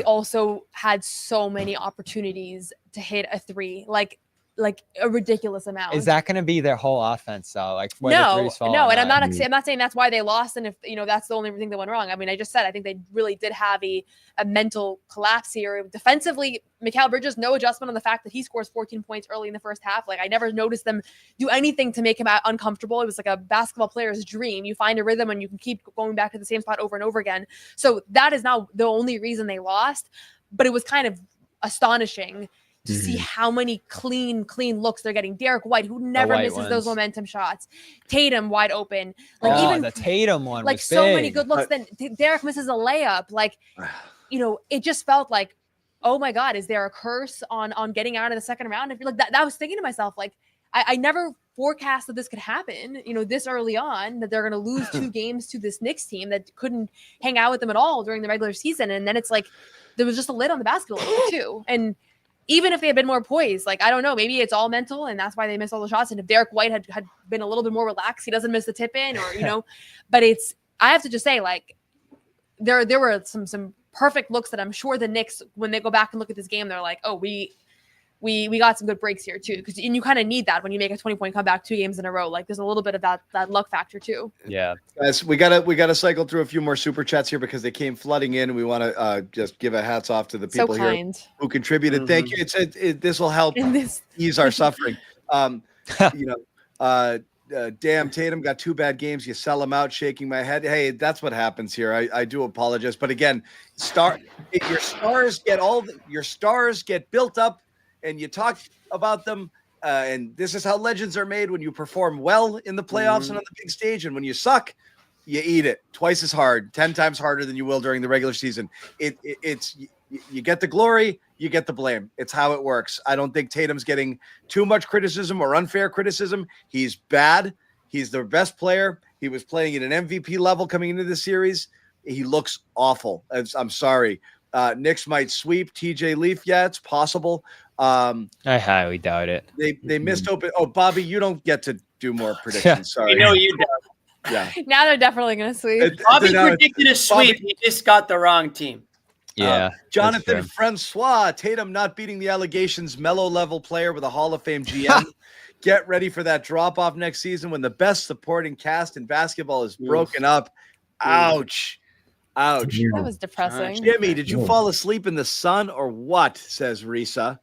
also had so many opportunities to hit a 3, like a ridiculous amount. Is that going to be their whole offense though? Like no, and I'm not saying that's why they lost, and if that's the only thing that went wrong. I mean, I just said I think they really did have a mental collapse here. Defensively, Mikal Bridges, no adjustment on the fact that he scores 14 points early in the first half. Like I never noticed them do anything to make him uncomfortable. It was like a basketball player's dream. You find a rhythm and you can keep going back to the same spot over and over again. So that is not the only reason they lost, but it was kind of astonishing to see how many clean looks they're getting. Derek White, who never misses those momentum shots. Tatum wide open. Like even the Tatum one, like was so big. many good looks. Then Derek misses a layup. Like, it just felt like, oh my God, is there a curse on getting out of the second round? If you're like that, I was thinking to myself, like, I never forecast that this could happen, this early on, that they're going to lose 2 games to this Knicks team that couldn't hang out with them at all during the regular season. And then it's like, there was just a lid on the basketball too. And even if they had been more poised, like, I don't know, maybe it's all mental and that's why they missed all the shots. And if Derek White had been a little bit more relaxed, he doesn't miss the tip in or, but I have to just say, like, there were some perfect looks that I'm sure the Knicks, when they go back and look at this game, they're like, oh, we got some good breaks here too. And you kind of need that when you make a 20-point comeback 2 games in a row. Like there's a little bit of that luck factor too. Yeah. Guys, we gotta cycle through a few more super chats here because they came flooding in. We want to just give a hats off to the people here who contributed. Thank you. This will help ease our suffering. Damn, Tatum got 2 bad games. You sell him out, shaking my head. Hey, that's what happens here. I do apologize. But again, your stars get built up and you talk about them. And this is how legends are made: when you perform well in the playoffs and on the big stage. And when you suck, you eat it twice as hard, 10 times harder than you will during the regular season. It's you get the glory, you get the blame. It's how it works. I don't think Tatum's getting too much criticism or unfair criticism. He's bad. He's their best player. He was playing at an MVP level coming into this series. He looks awful. I'm sorry. Knicks might sweep TJ Leaf. Yeah, it's possible. I highly doubt it. They missed open. Oh, Bobby, you don't get to do more predictions. Sorry. You do. Yeah. Now they're definitely going to sweep. Bobby predicted a sweep. He just got the wrong team. Yeah. Jonathan Francois, Tatum not beating the allegations, mellow level player with a Hall of Fame GM. Get ready for that drop off next season when the best supporting cast in basketball is broken up. Ouch. Ouch. That was depressing. Jimmy, did you fall asleep in the sun or what? Says Risa.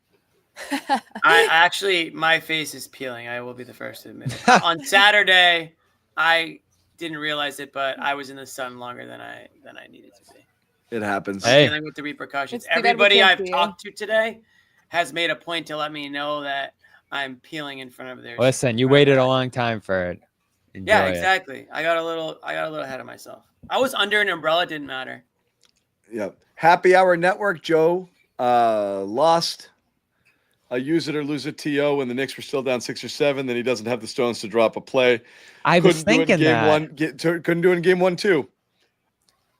I actually, my face is peeling. I will be the first to admit it. On Saturday, I didn't realize it, but I was in the sun longer than I needed to be. It happens. Dealing with the repercussions. Everybody I've talked to today has made a point to let me know that I'm peeling in front of their. Listen, you waited a long time for it. Enjoy yeah, it. exactly. I got a little ahead of myself. I was under an umbrella. Didn't matter. Yep. Happy Hour Network. Joe lost a use it or lose it TO when the Knicks were still down 6 or 7. Then he doesn't have the stones to drop a play. I was thinking that. Couldn't do it in game 1 too.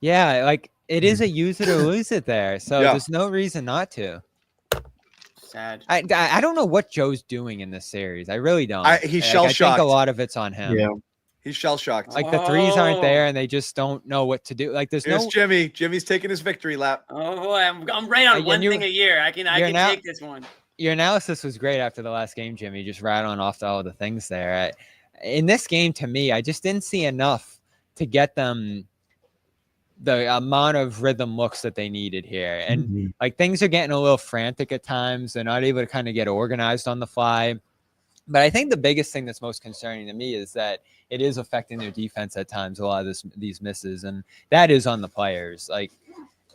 Yeah, like it is a use it or lose it there. So there's no reason not to. Sad. I don't know what Joe's doing in this series. I really don't. He's shell-shocked. I think a lot of it's on him. Yeah. He's shell-shocked. Like the threes aren't there and they just don't know what to do. Like Here's Jimmy. Jimmy's taking his victory lap. Oh boy, I'm right on one thing a year. I can take this one. Your analysis was great after the last game, Jimmy. Just rattling off all the things there. In this game, to me, I just didn't see enough to get them the amount of rhythm looks that they needed here. And like things are getting a little frantic at times. They're not able to kind of get organized on the fly. But I think the biggest thing that's most concerning to me is that it is affecting their defense at times, a lot of these misses. And that is on the players. Like,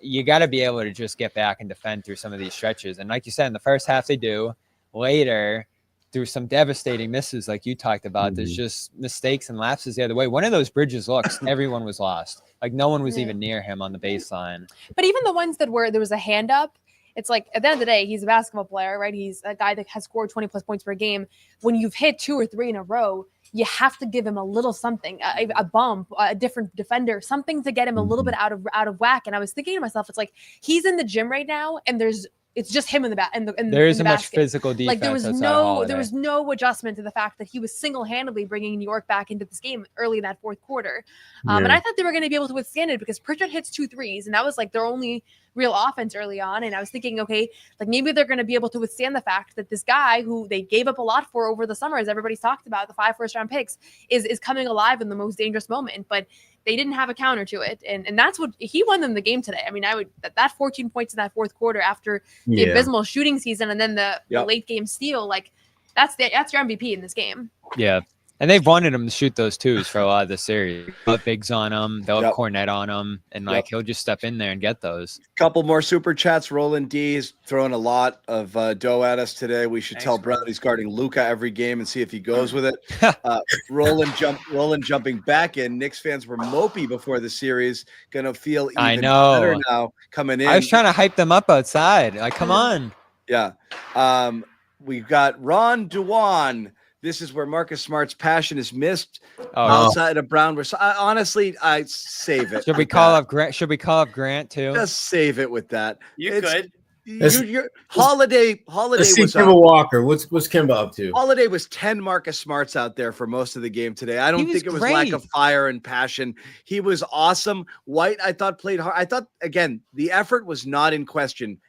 you got to be able to just get back and defend through some of these stretches. And like you said, in the first half, they do. Later, through some devastating misses like you talked about, there's just mistakes and lapses the other way. One of those Bridges looks, everyone was lost. Like, no one was even near him on the baseline. But even the ones that were, there was a hand up, it's like, at the end of the day, he's a basketball player, right? He's a guy that has scored 20 plus points per game. When you've hit 2 or 3 in a row, you have to give him a little something, a bump, a different defender, something to get him a little bit out of whack. And I was thinking to myself, it's like, he's in the gym right now, and it's just him in the back. There isn't much physical defense. Like, there was no adjustment to the fact that he was single-handedly bringing New York back into this game early in that fourth quarter. And I thought they were going to be able to withstand it because Pritchard hits 2 threes, and that was like their only real offense early on. And I was thinking, okay, like maybe they're going to be able to withstand the fact that this guy who they gave up a lot for over the summer, as everybody's talked about, the 5 first-round picks, is coming alive in the most dangerous moment. But they didn't have a counter to it. And that's what he won them the game today. I mean, that 14 points in that fourth quarter after the abysmal shooting season and then the late game steal, like that's your MVP in this game. Yeah. And they've wanted him to shoot those twos for a lot of the series. They'll have Biggs on him. They'll have Cornette on him. And like, he'll just step in there and get those. Couple more super chats. Roland D is throwing a lot of dough at us today. We should tell Brad he's guarding Luka every game and see if he goes with it. Roland jumping back in. Knicks fans were mopey before the series. Gonna feel even better now coming in. I was trying to hype them up outside. Like, come on. Yeah. We've got Ron Duan. This is where Marcus Smart's passion is missed outside of Brown. Honestly, I save it. Should we call up Grant? Should we call up Grant too? Just save it with that. You could. Holiday Let's see was Kemba Walker. What's Kemba up to? Holiday was 10 Marcus Smarts out there for most of the game today. I don't think it was lack of fire and passion. He was awesome. White, I thought, played hard. I thought, again, the effort was not in question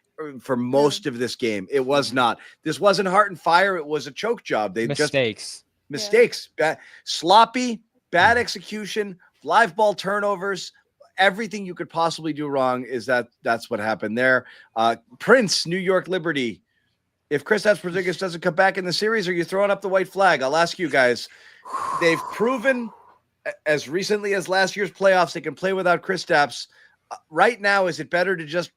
for most of this game. It was not. This wasn't heart and fire. It was a choke job. Mistakes. Sloppy, bad execution, live ball turnovers. Everything you could possibly do wrong is that's what happened there. Prince, New York Liberty. If Kristaps Porzingis doesn't come back in the series, are you throwing up the white flag? I'll ask you guys. They've proven as recently as last year's playoffs they can play without Kristaps. Right now, is it better to just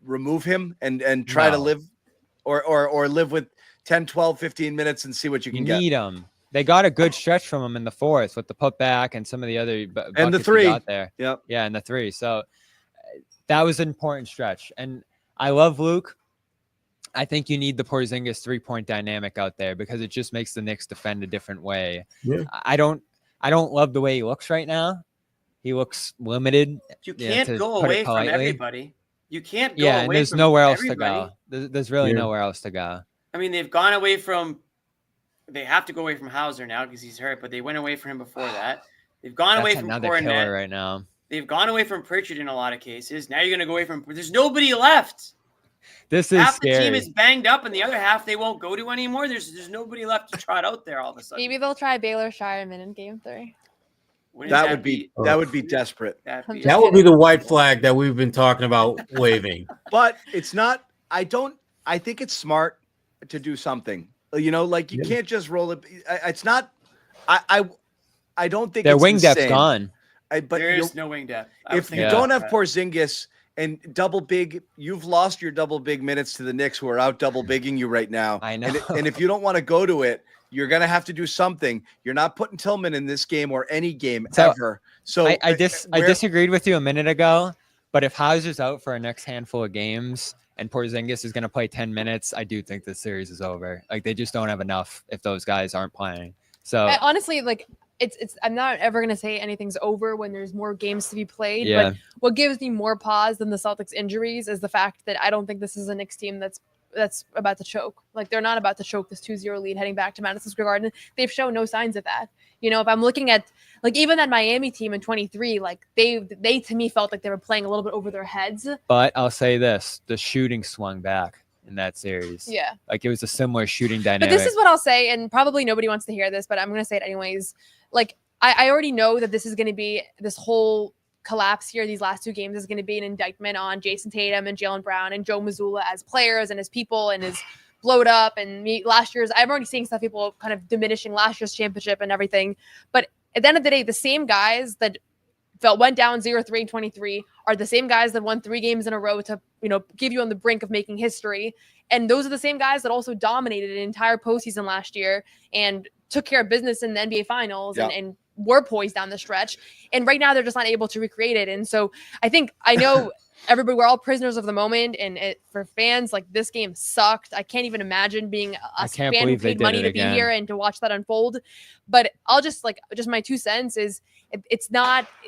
remove him and try to live or live with 10, 12, 15 minutes and see what you can get? Need him. They got a good stretch from him in the fourth with the putback and some of the other and the 3 out there. Yep. Yeah, and the 3. So that was an important stretch. And I love Luke. I think you need the Porzingis 3-point dynamic out there because it just makes the Knicks defend a different way. Yeah. I don't love the way he looks right now. He looks limited. You can't go away from everybody. You can't go away and there's from nowhere else everybody. to go. There's really nowhere else to go. I mean, they've gone away from – they have to go away from Hauser now because he's hurt, but they went away from him before that. They've gone away from another Cornette killer right now. They've gone away from Pritchard in a lot of cases. Now you're going to go away from – there's nobody left. This is half scary. the team is banged up, and the other half they won't go to anymore. There's nobody left to trot out there all of a sudden. Maybe they'll try Baylor Shireman in game 3. That would be desperate. That would be the white flag that we've been talking about waving. But it's not. I think it's smart to do something. You know, like you can't just roll it. It's not. I don't think their it's wing insane. depth's gone. But there is no wing depth. If you don't have Porzingis and double big, you've lost your double big minutes to the Knicks, who are out double bigging you right now. I know. And if you don't want to go to it, you're going to have to do something. You're not putting Tillman in this game or any game ever. So I disagreed with you a minute ago, but if Hauser's out for our next handful of games and Porzingis is going to play 10 minutes, I do think the series is over. Like, they just don't have enough if those guys aren't playing. So honestly, like it's I'm not ever going to say anything's over when there's more games to be played. Yeah. But what gives me more pause than the Celtics injuries is the fact that I don't think this is a Knicks team that's about to choke. Like, they're not about to choke this 2-0 lead heading back to Madison Square Garden. They've shown no signs of that. You know, if I'm looking at like even that Miami team in 23, like they to me felt like they were playing a little bit over their heads. But I'll say this, the shooting swung back in that series. Yeah. Like, it was a similar shooting dynamic. But this is what I'll say, and probably nobody wants to hear this, but I'm going to say it anyways. Like, I already know that this is going to be this whole collapse here these last 2 games is going to be an indictment on Jason Tatum and Jaylen Brown and Joe Mazzulla as players and as people and as blowed up. And last year's, I'm already seeing stuff, people kind of diminishing last year's championship and everything. But at the end of the day, the same guys that went down 0-3 and 23 are the same guys that won 3 games in a row to, give you on the brink of making history. And those are the same guys that also dominated an entire postseason last year and took care of business in the NBA Finals and were poised down the stretch. And right now they're just not able to recreate it. And so I know everybody, we're all prisoners of the moment. And for fans, like, this game sucked. I can't even imagine being a fan who paid money to be here and to watch that unfold. But I'll just my 2 cents is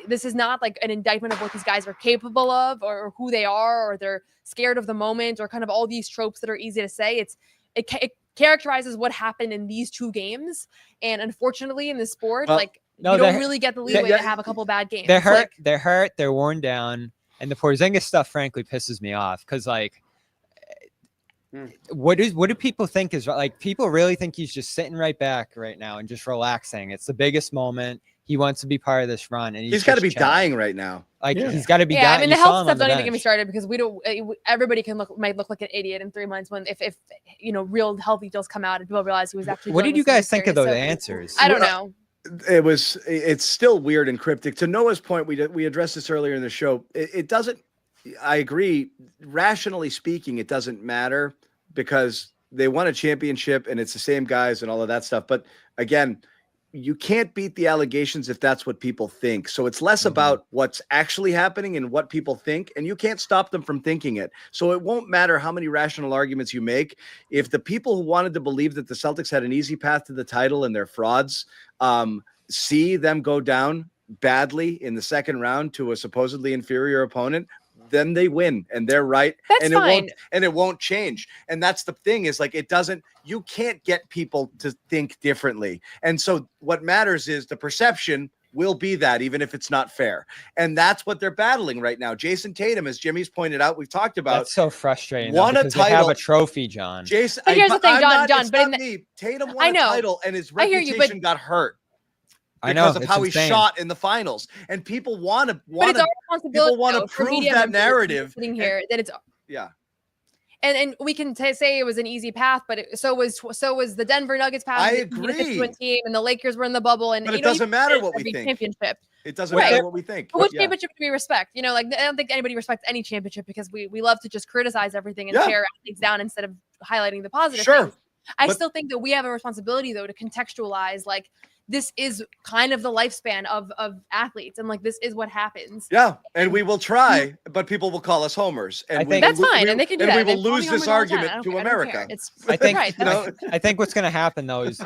this is not like an indictment of what these guys are capable of or who they are, or they're scared of the moment, or kind of all these tropes that are easy to say. It characterizes what happened in these 2 games. And unfortunately in this sport, you don't really get the leeway to have a couple bad games. They're hurt. They're hurt. They're worn down. And the Porzingis stuff, frankly, pisses me off because, what do people think is like? People really think he's just sitting right back right now and just relaxing. It's the biggest moment. He wants to be part of this run, and he's got to be dying right now. He's got to be dying. I mean, the health stuff, don't even get me started, because we don't. Everybody might look like an idiot in 3 months when if real health details come out and people realize he was actually. What did you guys think of those answers? I don't know. It's still weird and cryptic. To Noah's point, we addressed this earlier in the show. It doesn't, I agree, rationally speaking, it doesn't matter because they won a championship and it's the same guys and all of that stuff. But again, you can't beat the allegations if that's what people think. So it's less about what's actually happening and what people think, and you can't stop them from thinking it. So it won't matter how many rational arguments you make. If the people who wanted to believe that the Celtics had an easy path to the title and they're frauds, see them go down badly in the second round to a supposedly inferior opponent, then they win and they're right. That's fine. It won't change. And that's the thing is, like, you can't get people to think differently. And so what matters is the perception will be that, even if it's not fair. And that's what they're battling right now. Jason Tatum, as Jimmy's pointed out, we've talked about. That's so frustrating. Won a title. They have a trophy, John. Jason, but here's the thing, John. But Tatum won a title and his reputation got hurt. Because of how he shot in the finals, and people want to prove that narrative. Sitting here, that it's and we can say it was an easy path, but so was the Denver Nuggets path. I agree. Team, and the Lakers were in the bubble, and but it doesn't matter what we think. Championship. It doesn't matter what we think. But which championship do we respect? I don't think anybody respects any championship because we love to just criticize everything and tear athletes down instead of highlighting the positive things. I still think that we have a responsibility, though, to contextualize, like, this is kind of the lifespan of athletes, and like, this is what happens. Yeah, and we will try, but people will call us homers, and that's fine, and they can do that. And we will lose this argument to America. I think what's going to happen though is,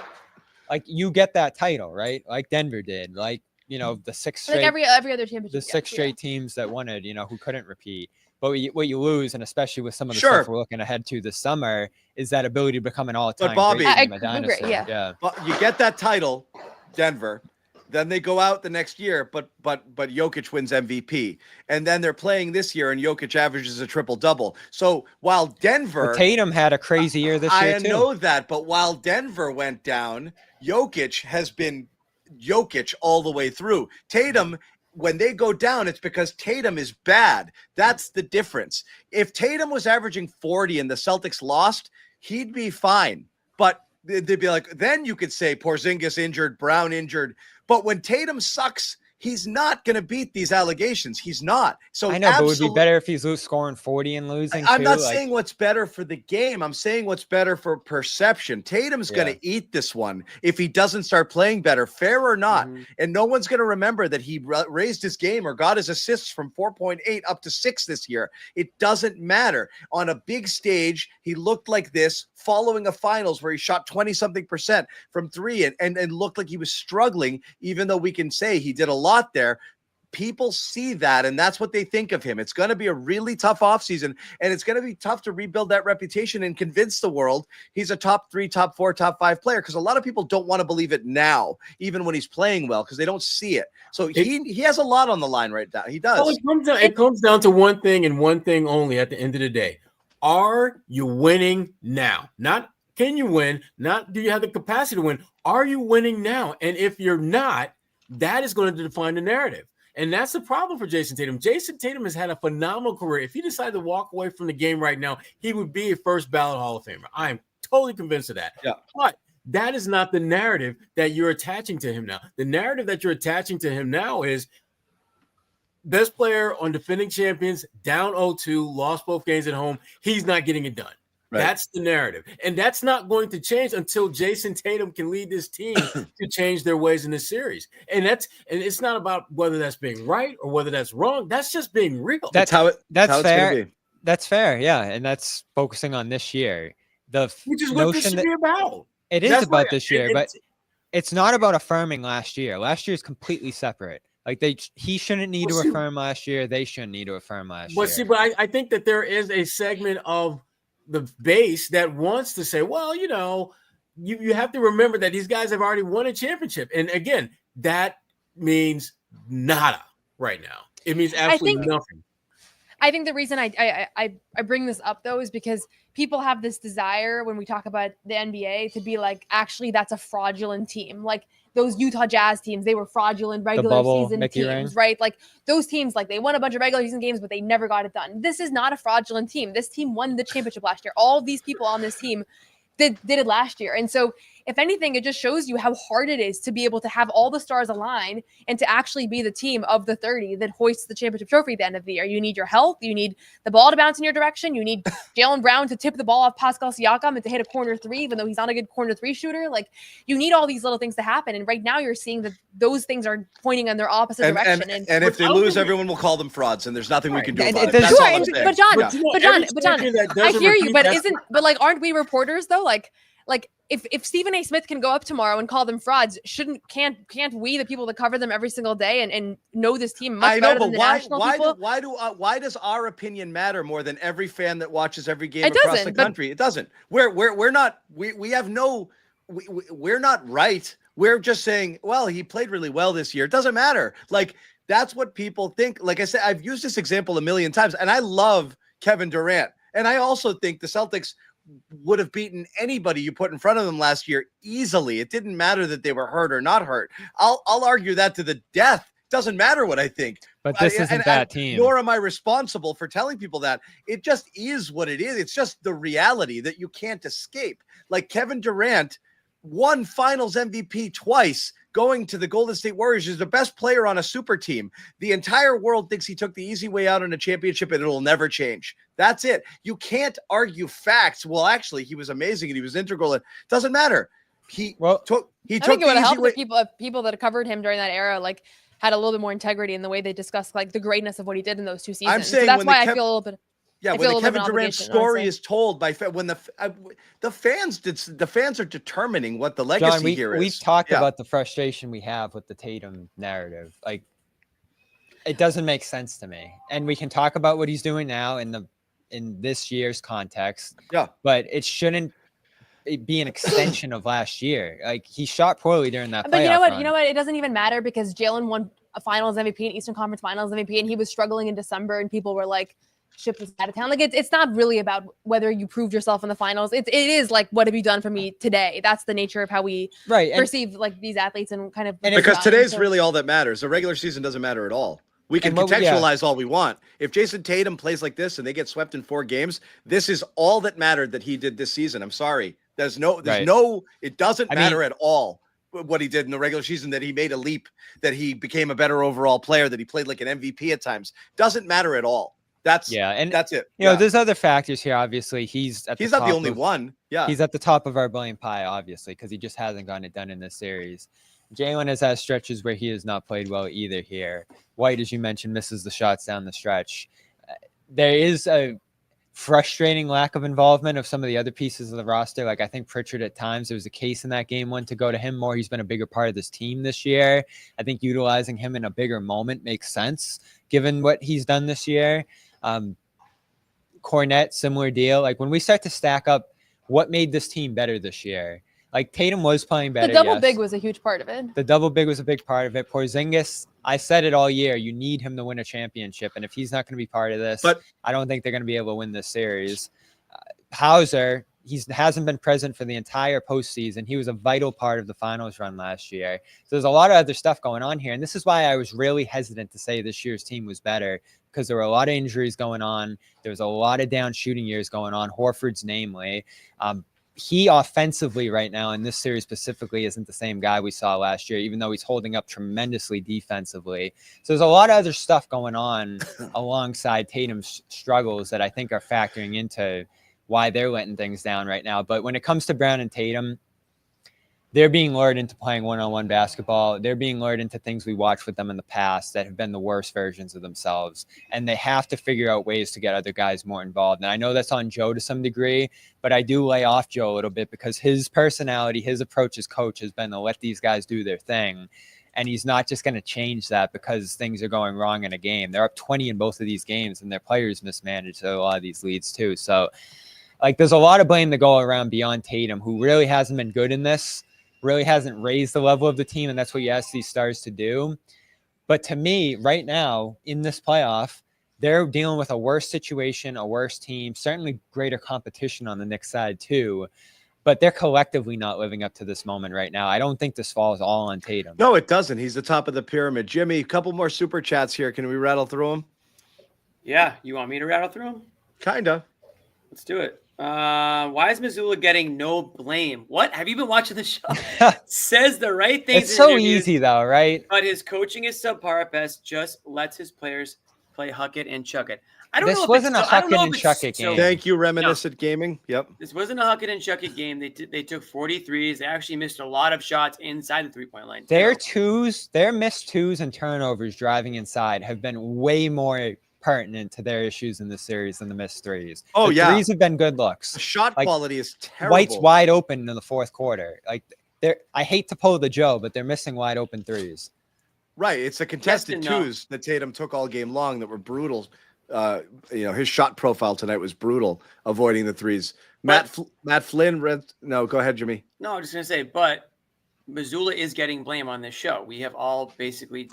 like, you get that title, right? Like Denver did, like, the 6 straight, like every other championship, the 6 straight teams that won it, who couldn't repeat. But what you lose, and especially with some of the stuff we're looking ahead to this summer, is that ability to become an all-time Bobby, great team, a dynasty. Yeah. But you get that title, Denver, then they go out the next year, but Jokic wins MVP, and then they're playing this year, and Jokic averages a triple-double. So while Denver, Tatum had a crazy year this year too. I know that, but while Denver went down, Jokic has been Jokic all the way through. Tatum, when they go down, it's because Tatum is bad. That's the difference. If Tatum was averaging 40 and the Celtics lost, he'd be fine. But they'd be like, then you could say Porzingis injured, Brown injured. But when Tatum sucks, he's not going to beat these allegations. He's not. So I know, but it would be better if he's scoring 40 and losing. I'm not saying what's better for the game. I'm saying what's better for perception. Tatum's going to eat this one if he doesn't start playing better, fair or not. And no one's going to remember that he raised his game or got his assists from 4.8 up to 6 this year. It doesn't matter. On a big stage, he looked like this following a finals where he shot 20-something% from 3 and looked like he was struggling, even though we can say he did a lot there. People see that, and that's what they think of him. It's going to be a really tough offseason, and it's going to be tough to rebuild that reputation and convince the world he's a top 3, top 4, top 5 player, because a lot of people don't want to believe it now, even when he's playing well, because they don't see it. So he has a lot on the line right now. He does. Well, it comes down to one thing and one thing only at the end of the day. Are you winning now? Not can you win, not do you have the capacity to win. Are you winning now? And if you're not, that is going to define the narrative. And that's the problem for Jason Tatum. Jason Tatum has had a phenomenal career. If he decided to walk away from the game right now, he would be a first ballot Hall of Famer. I am totally convinced of that. Yeah. But that is not the narrative that you're attaching to him now. The narrative that you're attaching to him now is best player on defending champions, down 0-2, lost both games at home. He's not getting it done. Right. That's the narrative. And that's not going to change until Jason Tatum can lead this team to change their ways in this series. And it's not about whether that's being right or whether that's wrong. That's just being real. That's how fair. it's gonna be. That's fair. Yeah. And that's focusing on this year. Which is what this should be about. It is about this year, but it's not about affirming last year. Last year is completely separate. Like he shouldn't need to affirm last year. They shouldn't need to affirm last year. But I think that there is a segment of the base that wants to say, well, you have to remember that these guys have already won a championship. And again, that means nada right now. It means absolutely nothing. I think the reason I bring this up, though, is because people have this desire when we talk about the NBA to be like, actually, that's a fraudulent team. Like those Utah Jazz teams, they were fraudulent regular season teams, right? Like those teams, like they won a bunch of regular season games, but they never got it done. This is not a fraudulent team. This team won the championship last year. All of these people on this team did it last year. And so if anything, it just shows you how hard it is to be able to have all the stars align and to actually be the team of the 30 that hoists the championship trophy at the end of the year. You need your health. You need the ball to bounce in your direction. You need Jaylen Brown to tip the ball off Pascal Siakam and to hit a corner three, even though he's not a good corner three shooter. Like you need all these little things to happen. And right now you're seeing that those things are pointing in their opposite direction. And if they lose, everyone will call them frauds and there's nothing we can do about it. That's all I'm saying. But John, I hear you, but aren't we reporters though? Like if Stephen A. Smith can go up tomorrow and call them frauds, can't we, the people that cover them every single day and know this team much better than the national people? Why does our opinion matter more than every fan that watches every game across the country? It doesn't. We're not right. We're just saying, well, he played really well this year. It doesn't matter. Like that's what people think. Like I said, I've used this example a million times, and I love Kevin Durant, and I also think the Celtics would have beaten anybody you put in front of them last year easily. It didn't matter that they were hurt or not hurt. I'll argue that to the death. Doesn't matter what I think. But this isn't that team. Nor am I responsible for telling people that. It just is what it is. It's just the reality that you can't escape. Like Kevin Durant won Finals MVP twice, going to the Golden State Warriors. He's the best player on a super team. The entire world thinks he took the easy way out in a championship and it'll never change. That's it. You can't argue facts. Well, actually, he was amazing and he was integral. It doesn't matter. I think it would have helped if people that covered him during that era, like had a little bit more integrity in the way they discussed like the greatness of what he did in those 2 seasons. I'm saying so that's why I feel a little bit. Yeah, when the Kevin Durant story is told by when the fans are determining what the legacy here is. We've talked about the frustration we have with the Tatum narrative. Like, it doesn't make sense to me. And we can talk about what he's doing now in this year's context. Yeah, but it shouldn't be an extension of last year. Like he shot poorly during that. But you know what? It doesn't even matter because Jaylen won a Finals MVP, an Eastern Conference Finals MVP, and he was struggling in December, and people were like, ship was out of town. Like it's not really about whether you proved yourself in the finals. It is like, what have you done for me today? That's the nature of how we perceive like these athletes and kind of. Because today's really all that matters. The regular season doesn't matter at all. We can contextualize all we want. If Jason Tatum plays like this and they get swept in 4 games, this is all that mattered that he did this season. I'm sorry. It doesn't matter at all what he did in the regular season, that he made a leap, that he became a better overall player, that he played like an MVP at times. Doesn't matter at all. That's it. You know, there's other factors here. Obviously, he's not the only one. Yeah, he's at the top of our blame pie, obviously, because he just hasn't gotten it done in this series. Jaylen has had stretches where he has not played well either here. White, as you mentioned, misses the shots down the stretch. There is a frustrating lack of involvement of some of the other pieces of the roster. Like I think Pritchard at times, there was a case in that game 1 to go to him more. He's been a bigger part of this team this year. I think utilizing him in a bigger moment makes sense given what he's done this year. Cornette, similar deal. Like when we start to stack up what made this team better this year, like Tatum was playing better. The double big was a huge part of it. The double big was a big part of it. Porzingis, I said it all year, you need him to win a championship. And if he's not going to be part of this, I don't think they're going to be able to win this series. Hauser, He hasn't been present for the entire postseason. He was a vital part of the finals run last year. So there's a lot of other stuff going on here. And this is why I was really hesitant to say this year's team was better, because there were a lot of injuries going on. There was a lot of down shooting years going on, Horford's namely. He offensively right now in this series specifically isn't the same guy we saw last year, even though he's holding up tremendously defensively. So there's a lot of other stuff going on alongside Tatum's struggles that I think are factoring into why they're letting things down right now. But when it comes to Brown and Tatum, they're being lured into playing one-on-one basketball. They're being lured into things we watched with them in the past that have been the worst versions of themselves. And they have to figure out ways to get other guys more involved. And I know that's on Joe to some degree, but I do lay off Joe a little bit because his personality, his approach as coach has been to let these guys do their thing. And he's not just going to change that because things are going wrong in a game. They're up 20 in both of these games, and their players mismanaged a lot of these leads too. So, like, there's a lot of blame to go around beyond Tatum, who really hasn't been good in this, really hasn't raised the level of the team, and that's what you ask these stars to do. But to me, right now, in this playoff, they're dealing with a worse situation, a worse team, certainly greater competition on the Knicks side too. But they're collectively not living up to this moment right now. I don't think this falls all on Tatum. No, it doesn't. He's the top of the pyramid. Jimmy, a couple more super chats here. Can we rattle through them? Yeah. You want me to rattle through them? Kinda. Let's do it. Why is Mazzulla getting no blame? What? Have you been watching the show? Says the right things. It's so easy though, right? But his coaching is subpar at best. Just lets his players play huck it and chuck it. I don't know. This wasn't a huck it and chuck it game. Thank you, Reminiscent Gaming. Yep. This wasn't a huck it and chuck it game. They took 43s. They actually missed a lot of shots inside the 3-point line. Their missed twos and turnovers driving inside have been way more pertinent to their issues in this series than the missed threes. Oh, the yeah. threes have been good looks. The shot quality is terrible. White's wide open in the fourth quarter. Like, I hate to pull the Joe, but they're missing wide open threes. Right. It's the contested twos that Tatum took all game long that were brutal. His shot profile tonight was brutal, avoiding the threes. Matt Flynn. No, go ahead, Jimmy. No, I'm just going to say, but Mazzulla is getting blame on this show. We have all basically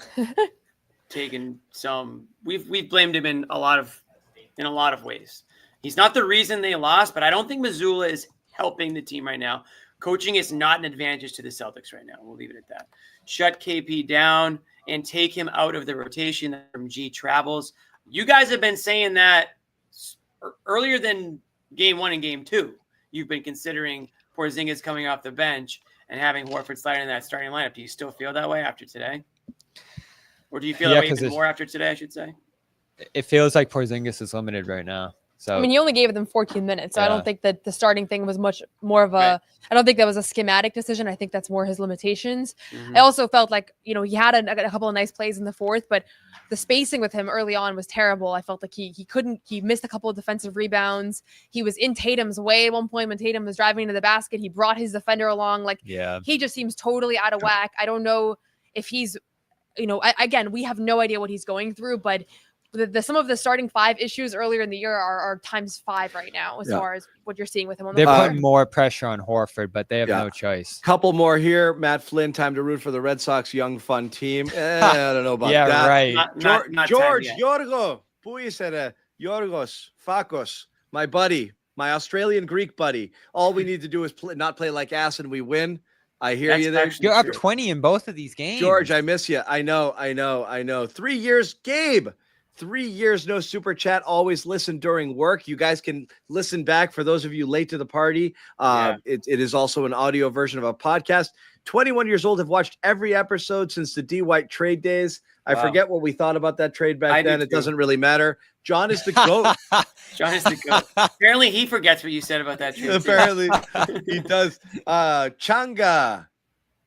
taken some. We've blamed him in a lot of ways. He's not the reason they lost, but I don't think Mazzulla is helping the team right now. Coaching is not an advantage to the Celtics right now. We'll leave it at that. Shut KP down and take him out of the rotation from G travels. You guys have been saying that earlier than game 1 and game 2. You've been considering Porzingis coming off the bench and having Horford slide in that starting lineup. Do you still feel that way after today? Or do you feel that way even more after today, I should say? It feels like Porzingis is limited right now. So I mean, you only gave them 14 minutes, so I don't think that the starting thing was much more of a. I don't think that was a schematic decision. I think that's more his limitations. I also felt like he had a couple of nice plays in the fourth, but the spacing with him early on was terrible. I felt like he couldn't. He missed a couple of defensive rebounds. He was in Tatum's way at one point when Tatum was driving to the basket. He brought his defender along. Like he just seems totally out of whack. I don't know if he's, again, we have no idea what he's going through, but. Some of the starting 5 issues earlier in the year are times 5 right now as far as what you're seeing with him on the They're floor. putting more pressure on Horford, but they have no choice. Couple more here. Matt Flynn, time to root for the Red Sox young fun team. I don't know about that. Right. Not George Yorgo, Puisere, Yorgos, Fakos, my buddy, my Australian Greek buddy. All we need to do is not play like ass and we win. I hear you there. You're up 20 in both of these games. George, I miss you. I know. 3 years, Gabe. 3 years, no super chat. Always listen during work. You guys can listen back for those of you late to the party. It is also an audio version of a podcast. 21 years old, have watched every episode since the D. White trade days. I forget what we thought about that trade back then. It doesn't really matter. John is the GOAT. John is the GOAT. Apparently, he forgets what you said about that trade. Apparently, he does. Changa.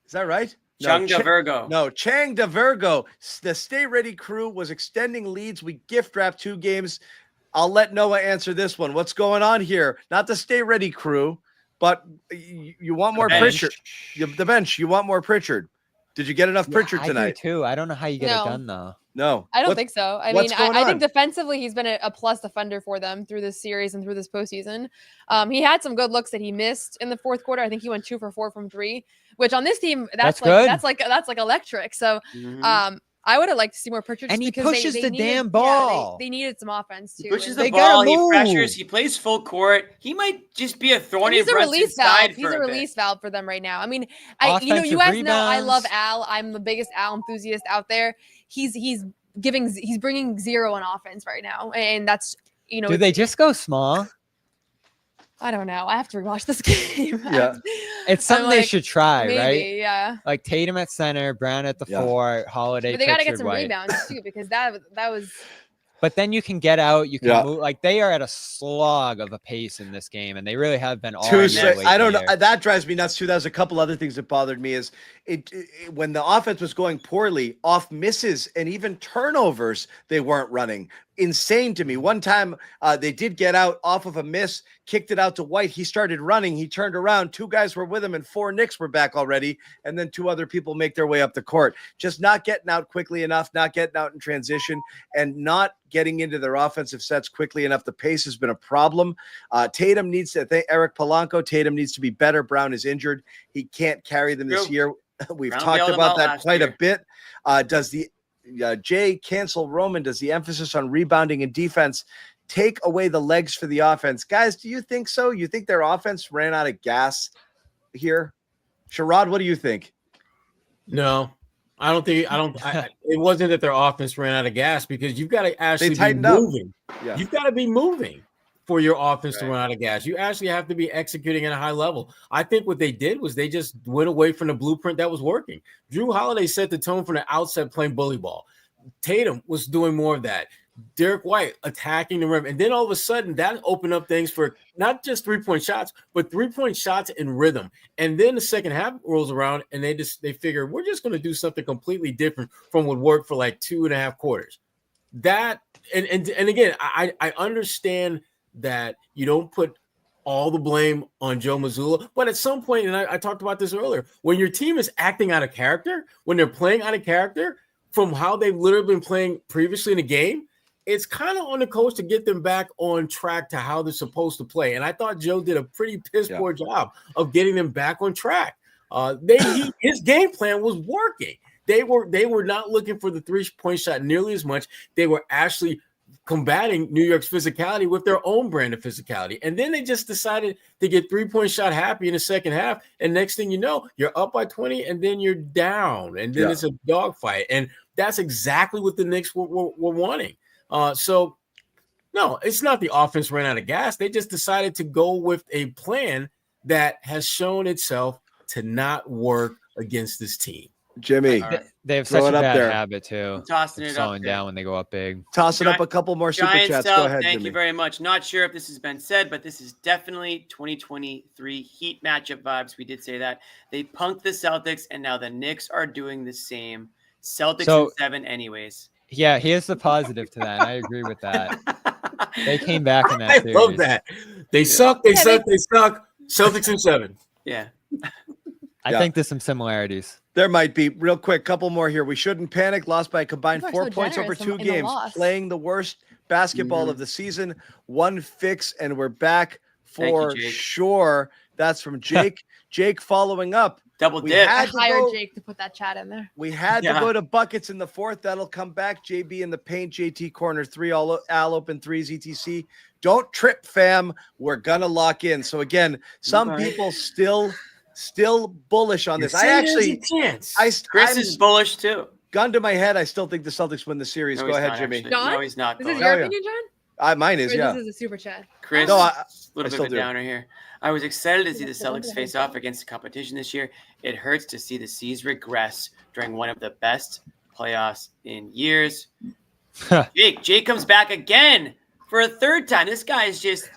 Is that right? Chang de Virgo. No, Chang de Virgo. The Stay Ready crew was extending leads. We gift wrapped 2 games. I'll let Noah answer this one. What's going on here? Not the Stay Ready crew, but you want more Pritchard. The bench. You want more Pritchard. Did you get enough Pritchard tonight? I do too. I don't know how you get it done though. No, I don't think so. I mean, I think defensively he's been a plus defender for them through this series and through this postseason. He had some good looks that he missed in the fourth quarter. I think he went 2 for 4 from 3, which on this team that's like electric. So I would have liked to see more Pritchard, And he because pushes they the needed, damn yeah, ball. they needed some offense too. He pushes and- the ball. He pressures. He plays full court. He might just be a thorn in He's a Brunson's release valve. side He's for a bit. release valve for them right now. I mean, you Offensive guys know I love rebounds. Al. I'm the biggest Al enthusiast out there. He's bringing zero on offense right now, and that's Do they just go small? I don't know. I have to rewatch this game. Yeah. It's something I'm they like, should try, maybe, right? yeah. Like Tatum at center, Brown at the Yeah. 4, Holiday, But they got to get Pritchard, some White. rebounds too, because that was. But then you can get out. You can Yeah. move. Like they are at a slog of a pace in this game, and they really have been all. I don't know. That drives me nuts too. There's a couple other things that bothered me. Is it when the offense was going poorly, off misses and even turnovers, they weren't running. Insane to me. One time they did get out off of a miss, kicked it out to White. He started running. He turned around. 2 guys were with him, and 4 Knicks were back already. And then 2 other people make their way up the court. Just not getting out quickly enough, not getting out in transition, and not getting into their offensive sets quickly enough. The pace has been a problem. Tatum needs to thank Eric Polanco. Tatum needs to be better. Brown is injured. He can't carry them this year. We've Brown talked bailed about him out that quite last a bit. Does the Jay cancel Roman? Does the emphasis on rebounding and defense take away the legs for the offense? Guys, do you think so? You think their offense ran out of gas here? Sherrod, what do you think? No, I don't think. It wasn't that their offense ran out of gas, because you've got to actually be tightened up. moving. Yeah. You've got to be moving for your offense to run out of gas. You actually have to be executing at a high level. I think what they did was they just went away from the blueprint that was working. Drew Holiday set the tone from the outset, playing bully ball. Tatum was doing more of that. Derek White attacking the rim. And then all of a sudden that opened up things for not just 3-point shots, but 3-point shots in rhythm. And then the second half rolls around and they figure we're just going to do something completely different from what worked for like 2.5 quarters. That and again, I understand that you don't put all the blame on Joe Mazzulla, but at some point, and I talked about this earlier, when your team is acting out of character, when they're playing out of character from how they've literally been playing previously in the game, it's kind of on the coach to get them back on track to how they're supposed to play. And I thought Joe did a pretty piss-poor job of getting them back on track. His game plan was working. They were not looking for the 3-point shot nearly as much. They were actually combating New York's physicality with their own brand of physicality. And then they just decided to get 3-point shot happy in the second half. And next thing you know, you're up by 20 and then you're down. And then it's a dogfight. And that's exactly what the Knicks were wanting. So, no, it's not the offense ran out of gas. They just decided to go with a plan that has shown itself to not work against this team. Jimmy, They have throw such it a up bad there. habit too. Tossing it up slowing there. down when they go up big. Tossing up a couple more super Giants chats. out. Go ahead, Thank Jimmy. you very much. Not sure if this has been said, but this is definitely 2023 Heat matchup vibes. We did say that. They punked the Celtics, and now the Knicks are doing the same. Celtics in 7 anyways. Yeah, here's the positive to that. I agree with that. They came back in that I series. love that. They suck. They suck. They suck. Celtics in 7. Yeah. I think there's some similarities. There might be. Real quick, couple more here. We shouldn't panic. Lost by a combined You are 4 so points over generous 2 in the games. loss. Playing the worst basketball of the season. 1 fix, and we're back Thank you, for Jake. sure. That's from Jake. Jake following up. Double We dip. I had to hired go- Jake to put that chat in there. We had to go to buckets in the 4th. That'll come back. JB in the paint. JT corner 3. Al open 3s. ETC. Don't trip, fam. We're gonna lock in. So again, some Okay. people still bullish on this. I saying there's actually, a chance. Chris I'm- is bullish too. gun to my head. I still think the Celtics win the series. No, Go he's ahead, not, Jimmy. actually. John? No, he's not. This is though. your Oh, yeah. opinion, John? Mine is, Or yeah. This is a super chat. Chris, No, a I little bit still of a do. downer here. I was excited to see the Celtics face off against the competition this year. It hurts to see the C's regress during one of the best playoffs in years. Jake comes back again for a 3rd time. This guy is just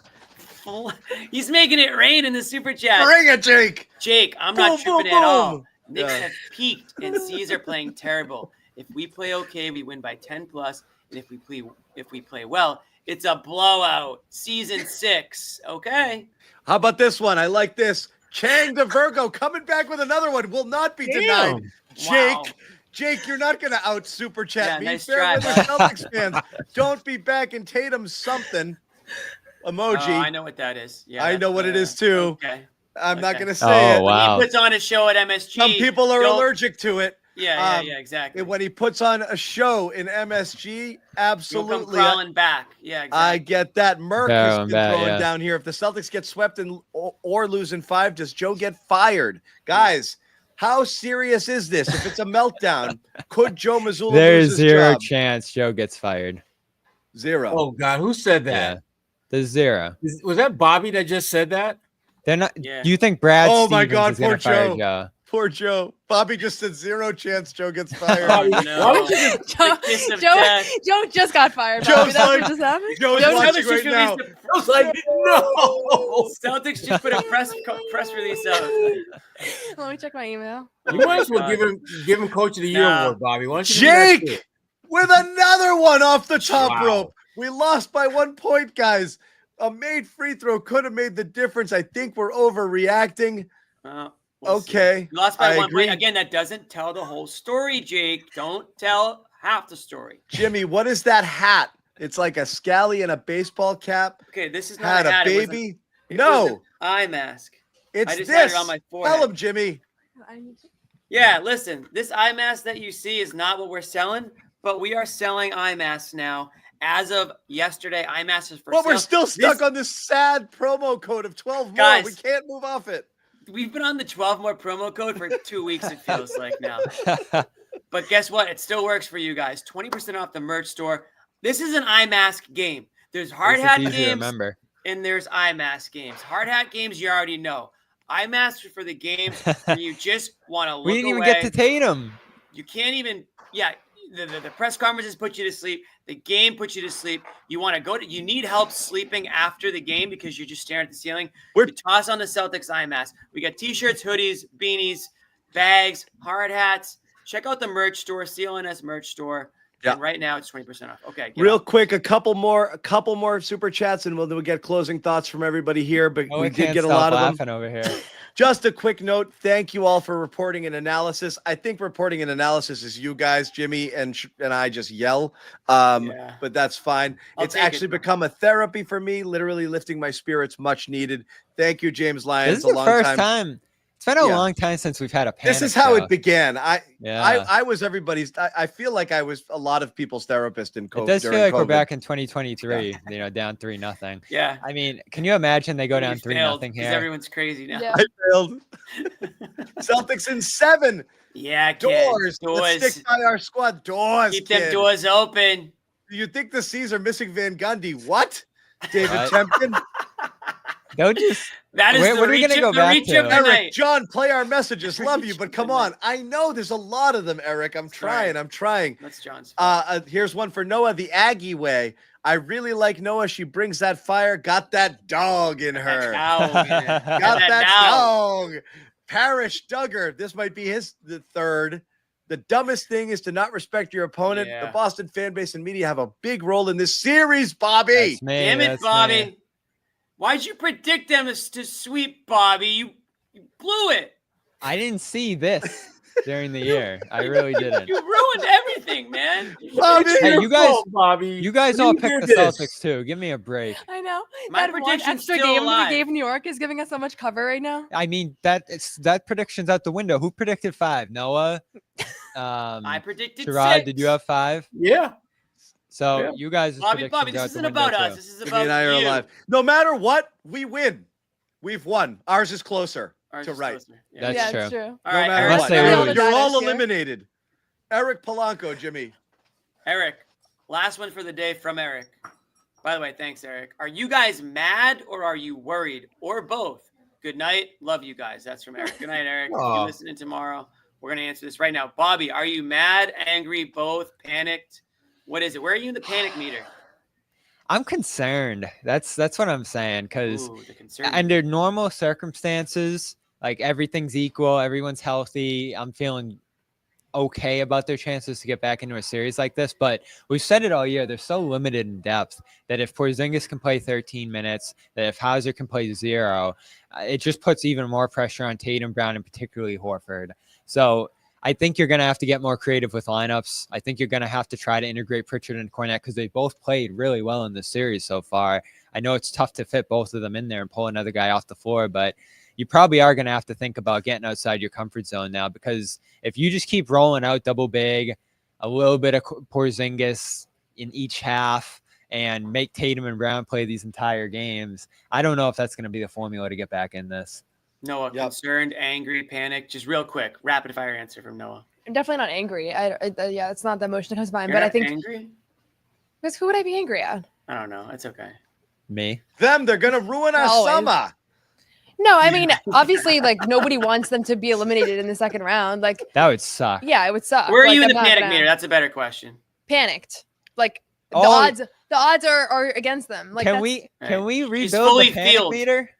he's making it rain in the super chat. Bring it, Jake. Jake, I'm Boom, not tripping boom, at all. boom. Knicks Yeah. have peaked and C's are playing terrible. If we play okay, we win by 10 plus, and if we play well, it's a blowout. Season 6. Okay. How about this one? I like this. Chang the Virgo coming back with another one. Will not be denied. Jake, Wow. Jake, you're not going to out super chat Yeah, me. nice Fair try, with the bud. Celtics fans. Don't be back in Tatum's something emoji. Oh, I know what that is. Yeah, I that's know what it is too. Okay. I'm not Okay. going to say it. When he puts on a show at MSG. Some people are don't- allergic to it. Yeah, exactly. And when he puts on a show in MSG, You'll absolutely. come crawling back. Yeah, exactly. I get that. Merck has I'm been bad, throwing yeah. down here. If the Celtics get swept or lose in 5, does Joe get fired? Guys, how serious is this? If it's a meltdown, could Joe Mazzulla There's lose his zero job? chance Joe gets fired. Zero. Oh God, who said that? Yeah. There's zero. Was that Bobby that just said that? They're not. Yeah. You think Brad Oh my Stevens God, is going poor to fire Joe. Joe? Poor Joe. Bobby just said zero chance Joe gets fired. Oh, no. Joe, kiss of Joe, death. Joe just got fired. Joe's Bobby. That's like- what just happened. Joe's Joe- watching Celtics right just now. released I was like, no. Celtics just put a press release out. Let me check my email. You might as well give him Coach of the Year No. award, Bobby. Why don't you do that too? Jake with another one off the top Wow. rope. We lost by 1 point, guys. A made free throw could have made the difference. I think we're overreacting. We'll Okay. see. You lost by I 1 agree. point. Again, that doesn't tell the whole story, Jake. Don't tell half the story. Jimmy, what is that hat? It's like a scally and a baseball cap. Okay, this is not Had a a hat. It was baby? it No. was an eye mask. It's I just had this. it on my forehead. Tell him, Jimmy. Yeah, listen, this eye mask that you see is not what we're selling, but we are selling eye masks now. As of yesterday, eye masks is for But sale. we're still stuck This- on this sad promo code of 12 more. Guys. We can't move off it. We've been on the 12 more promo code for 2 weeks, it feels like now. But guess what? It still works for you guys. 20% off the merch store. This is an eye mask game. There's hard It's hat easy to games remember. and there's eye mask games. Hard hat games you already know. Eye masks are for the games where you just want to look We didn't even away. get to Tatum. You can't even, the press conferences put you to sleep. The game puts you to sleep. You want to go to, you need help sleeping after the game because you're just staring at the ceiling. You toss on the Celtics eye mask. We got t-shirts, hoodies, beanies, bags, hard hats. Check out the merch store, CLNS merch store. Yeah. And right now it's 20% off. Okay. Real quick, a couple more super chats, and we'll get closing thoughts from everybody here. But Oh, we I did can't get a stop lot of laughing them. over here. Just a quick note. Thank you all for reporting and analysis. I think reporting and analysis is you guys, Jimmy and I just yell. But that's fine. I'll It's take actually it. become a therapy for me, literally lifting my spirits, much needed. Thank you, James Lyons. This is the first time. It's been a Yeah. long time since we've had a panic This is how show. it began. I Yeah. was everybody's. I feel like I was a lot of people's therapist in COVID. It does feel during like we're COVID. back in 2023, down 3-0. Yeah. I mean, can you imagine they go down We 3-0 failed here? because everyone's crazy now. I failed. Celtics in 7. Yeah, kid. Doors. Doors. Let's stick by our squad. Doors. Keep them kid. doors open. You think the C's are missing Van Gundy? What? David What? Tempkin? Don't just. That is Where- the what are we reach gonna of go the back reach to? of the Eric, night. John, play our messages. Love you, but come on. I know there's a lot of them, Eric. I'm trying. That's John's. Here's one for Noah, the Aggie way. I really like Noah. She brings that fire. Got that dog in her. Got Got that dog. dog. Parrish Duggar. This might be the third. The dumbest thing is to not respect your opponent. Yeah. The Boston fan base and media have a big role in this series, Bobby. That's me, Damn it, that's Bobby. me. Why'd you predict them to sweep, Bobby? You blew it. I didn't see this during the year. I really didn't. You ruined everything, man. Bobby, Hey, you guys, Bobby. you guys all picked the Celtics too. Give me a break. I know. My That one prediction's extra still game alive. we gave New York is giving us so much cover right now. I mean that prediction's out the window. Who predicted 5? Noah. I predicted Sherrod, 6. did you have 5? Yeah. So Yeah. you guys, Bobby, this isn't about us. This is Jimmy about and I are you. alive. No matter what, we win. We've won. Ours is closer Ours to is right. closer. Yeah. That's yeah, true. it's true. All No right, matter Eric. Unless they what. lose. You're all This year. eliminated. Eric Polanco, Jimmy. Eric, last one for the day from Eric. By the way, thanks, Eric. Are you guys mad or are you worried or both? Good night. Love you guys. That's from Eric. Good night, Eric. If you're listening tomorrow, we're going to answer this right now. Bobby, are you mad, angry, both, panicked? What is it? Where are you in the panic meter? I'm concerned. That's what I'm saying. Because Ooh, the concern. under normal circumstances, like everything's equal, everyone's healthy. I'm feeling okay about their chances to get back into a series like this. But we've said it all year. They're so limited in depth that if Porzingis can play 13 minutes, that if Hauser can play 0, it just puts even more pressure on Tatum, Brown, and particularly Horford. So I think you're going to have to get more creative with lineups. I think you're going to have to try to integrate Pritchard and Cornette because they both played really well in the series so far. I know it's tough to fit both of them in there and pull another guy off the floor, but you probably are going to have to think about getting outside your comfort zone now, because if you just keep rolling out double big, a little bit of Porzingis in each half, and make Tatum and Brown play these entire games, I don't know if that's going to be the formula to get back in this. Noah, concerned, angry, panicked. Just real quick, rapid fire answer from Noah. I'm definitely not angry. Yeah, it's not the emotion that comes to mind, You're but I not think angry? because who would I be angry at? I don't know. It's okay. Me? Them. They're gonna ruin our Always. summer. No, I mean, obviously, like nobody wants them to be eliminated in the second round. Like that would suck. Yeah, it would suck. Where are Like, you in I'm the not panic gonna- meter? That's a better question. Panicked. Like the Oh. odds are against them. Like Can that's- we He's rebuild fully the panic fielded. meter?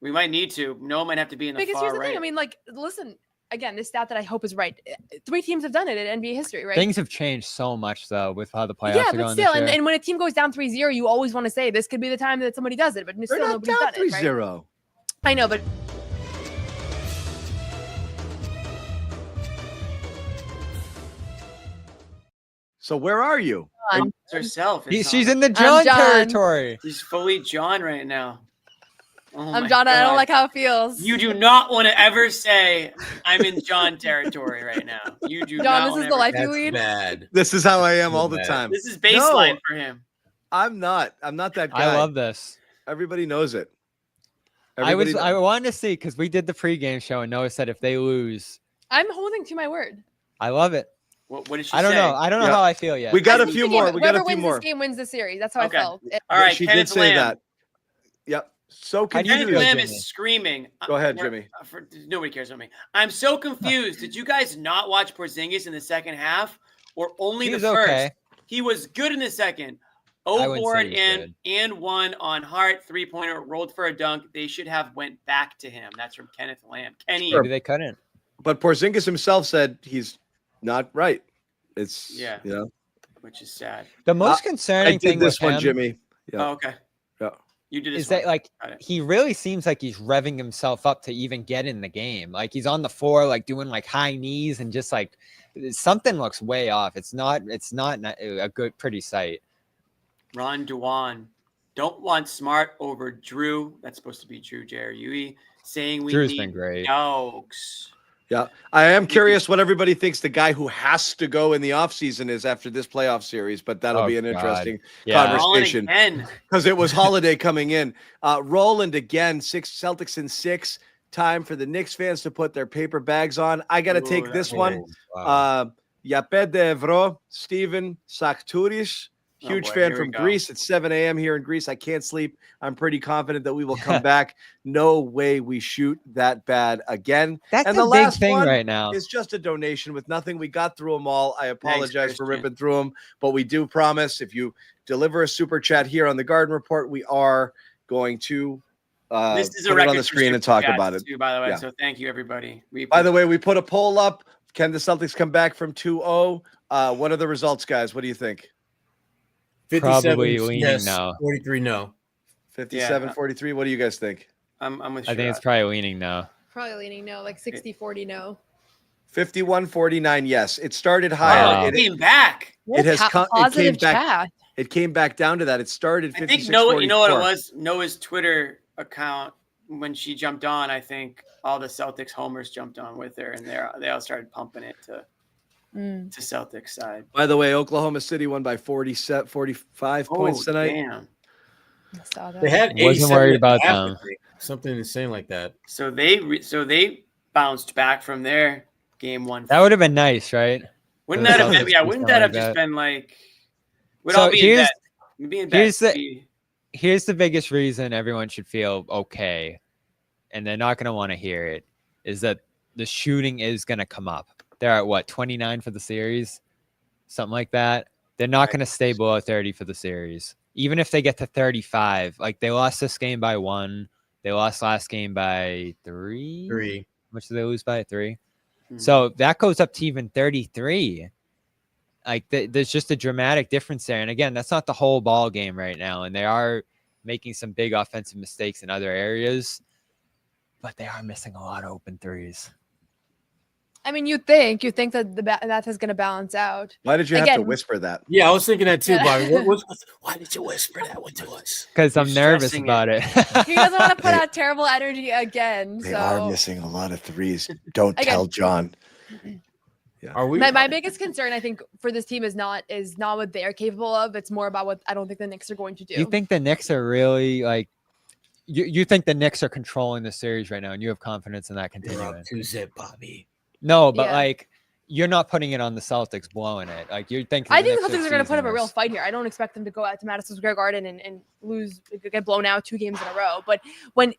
We might need to. Noah might have to be in the Because far here's the right. thing. I mean, like, listen, again, this stat that I hope is right. 3 teams have done it in NBA history, right? Things have changed so much though with how the playoffs Yeah, are but going still, this year. and when a team goes down 3-0, you always want to say this could be the time that somebody does it, but still not nobody's down done it. Right? 3-0. I know, but So where are you? It's herself. She's in the John territory. She's fully John right now. Oh I'm my John. I God. don't like how it feels. You do not want to ever say I'm in John territory right now. You do John, not. this wanna is the ever- life you lead. Bad. This is how I am all the time. This is baseline No, for him. I'm not. I'm not that guy. I love this. Everybody knows it. I Everybody wanted to see, because we did the pregame show and Noah said if they lose, I'm holding to my word. I love it. What did she I don't say? know. I don't know how I feel yet. We got I a think few the more. game- We got a whoever few wins more. this game wins the series. That's how Okay. I felt. All right, She Kenneth did say Lamb. that. Yep. So How do you confused. feel, Lamb Jimmy? is screaming. Go ahead, We're- Jimmy. Nobody cares about me. I'm so confused. Did you guys not watch Porzingis in the second half, or only He the was first? okay. He was good in the second. I 0 wouldn't say board he was and good. and 1 on Hart, 3-pointer, rolled for a dunk. They should have went back to him. That's from Kenneth Lamb. Kenny. Maybe they couldn't. But Porzingis himself said he's not right. It's Yeah. you know. Which is sad. The most I concerning did thing this with one, him Jimmy. Yeah. Oh, okay. Yeah. You did this is that one. like Got it. he really seems like he's revving himself up to even get in the game. Like he's on the floor, like doing like high knees and just like something looks way off. It's not a good, pretty sight. Ron Duan. Don't want Smart over Drew. That's supposed to be Drew J.R.U.E. Saying we Drew's need been great. dogs. Yeah. I am curious what everybody thinks the guy who has to go in the offseason is after this playoff series, but that'll Oh, be an God. interesting Yeah. conversation. Rolling again. Because it was holiday coming in. Roland again, 6 Celtics in 6. Time for the Knicks fans to put their paper bags on. I got to take Ooh, this that one. Wow. Yaped de Evro, Steven Saktouris. Huge boy, fan here we from go. Greece. It's 7 a.m. here in Greece. I can't sleep. I'm pretty confident that we will come back. No way we shoot that bad again. That's and a the big last thing one right now. is just a donation with nothing. We got through them all. I apologize for Christian. ripping through them, but we do promise if you deliver a super chat here on the Garden Report, we are going to This is a put it record on the for screen and Super talk Chats, about it. too, by the way. Yeah. So thank you, everybody. By the way, we put a poll up. Can the Celtics come back from 2-0? What are the results, guys? What do you think? 57 Probably leaning yes, no. 43 no. 57-43. What do you guys think? I'm with I think it's Sherrod. probably leaning no. Probably leaning no, like 60-40 no. 51-49. Yes, it started higher. Wow. It, Came back. What it a has come. It came positive back. chat. It came back down to that. It started I 56. think Noah, you know what it was? Noah's Twitter account, when she jumped on, I think all the Celtics homers jumped on with her, and they all started pumping it to Celtics side. By the way, Oklahoma City won by 45 points tonight. Damn. I saw that. They had Wasn't 87 worried at the about half, them. I think. Something insane like that. So they bounced back from their game one. That would have been nice, right? Wouldn't The that have been? Celtics Yeah, do wouldn't something that have like just that. been like? We'd So all be in here's- bed. We'd be in bed. here's the- Be- Here's the biggest reason everyone should feel okay, and they're not going to want to hear it, is that the shooting is going to come up. They're at what, 29 for the series? Something like that. They're not going to stay below 30 for the series. Even if they get to 35, like they lost this game by 1. They lost last game by 3. 3. How much did they lose by? 3. Mhm. So that goes up to even 33. Like there's just a dramatic difference there. And again, that's not the whole ball game right now. And they are making some big offensive mistakes in other areas, but they are missing a lot of open threes. I mean, you think that that is going to balance out. Why did you have to whisper that? Yeah, I was thinking that too, Bobby. Why did you whisper that one to us? Because I'm nervous about it. He doesn't want to put out terrible energy again. They so. are missing a lot of threes. Don't Again. tell John. Are we? My biggest concern, I think, for this team is not what they're capable of. It's more about what I don't think the Knicks are going to do. You think the Knicks are really like? You think the Knicks are controlling the series right now, and you have confidence in that continuing? Tuesday, Bobby. No, but Yeah. like you're not putting it on the Celtics blowing it. Like you're thinking. I think the Celtics are going to put up a real fight here. I don't expect them to go out to Madison Square Garden and lose, get blown out 2 games in a row. But when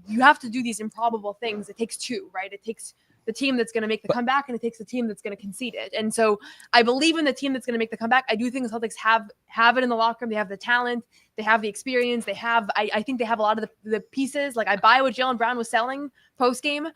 you have to do these improbable things, it takes 2, right? It takes the team that's going to make the comeback, and it takes the team that's going to concede it. And so I believe in the team that's going to make the comeback. I do think the Celtics have it in the locker room. They have the talent. They have the experience. They have. I think they have a lot of the pieces. Like I buy what Jaylen Brown was selling post game.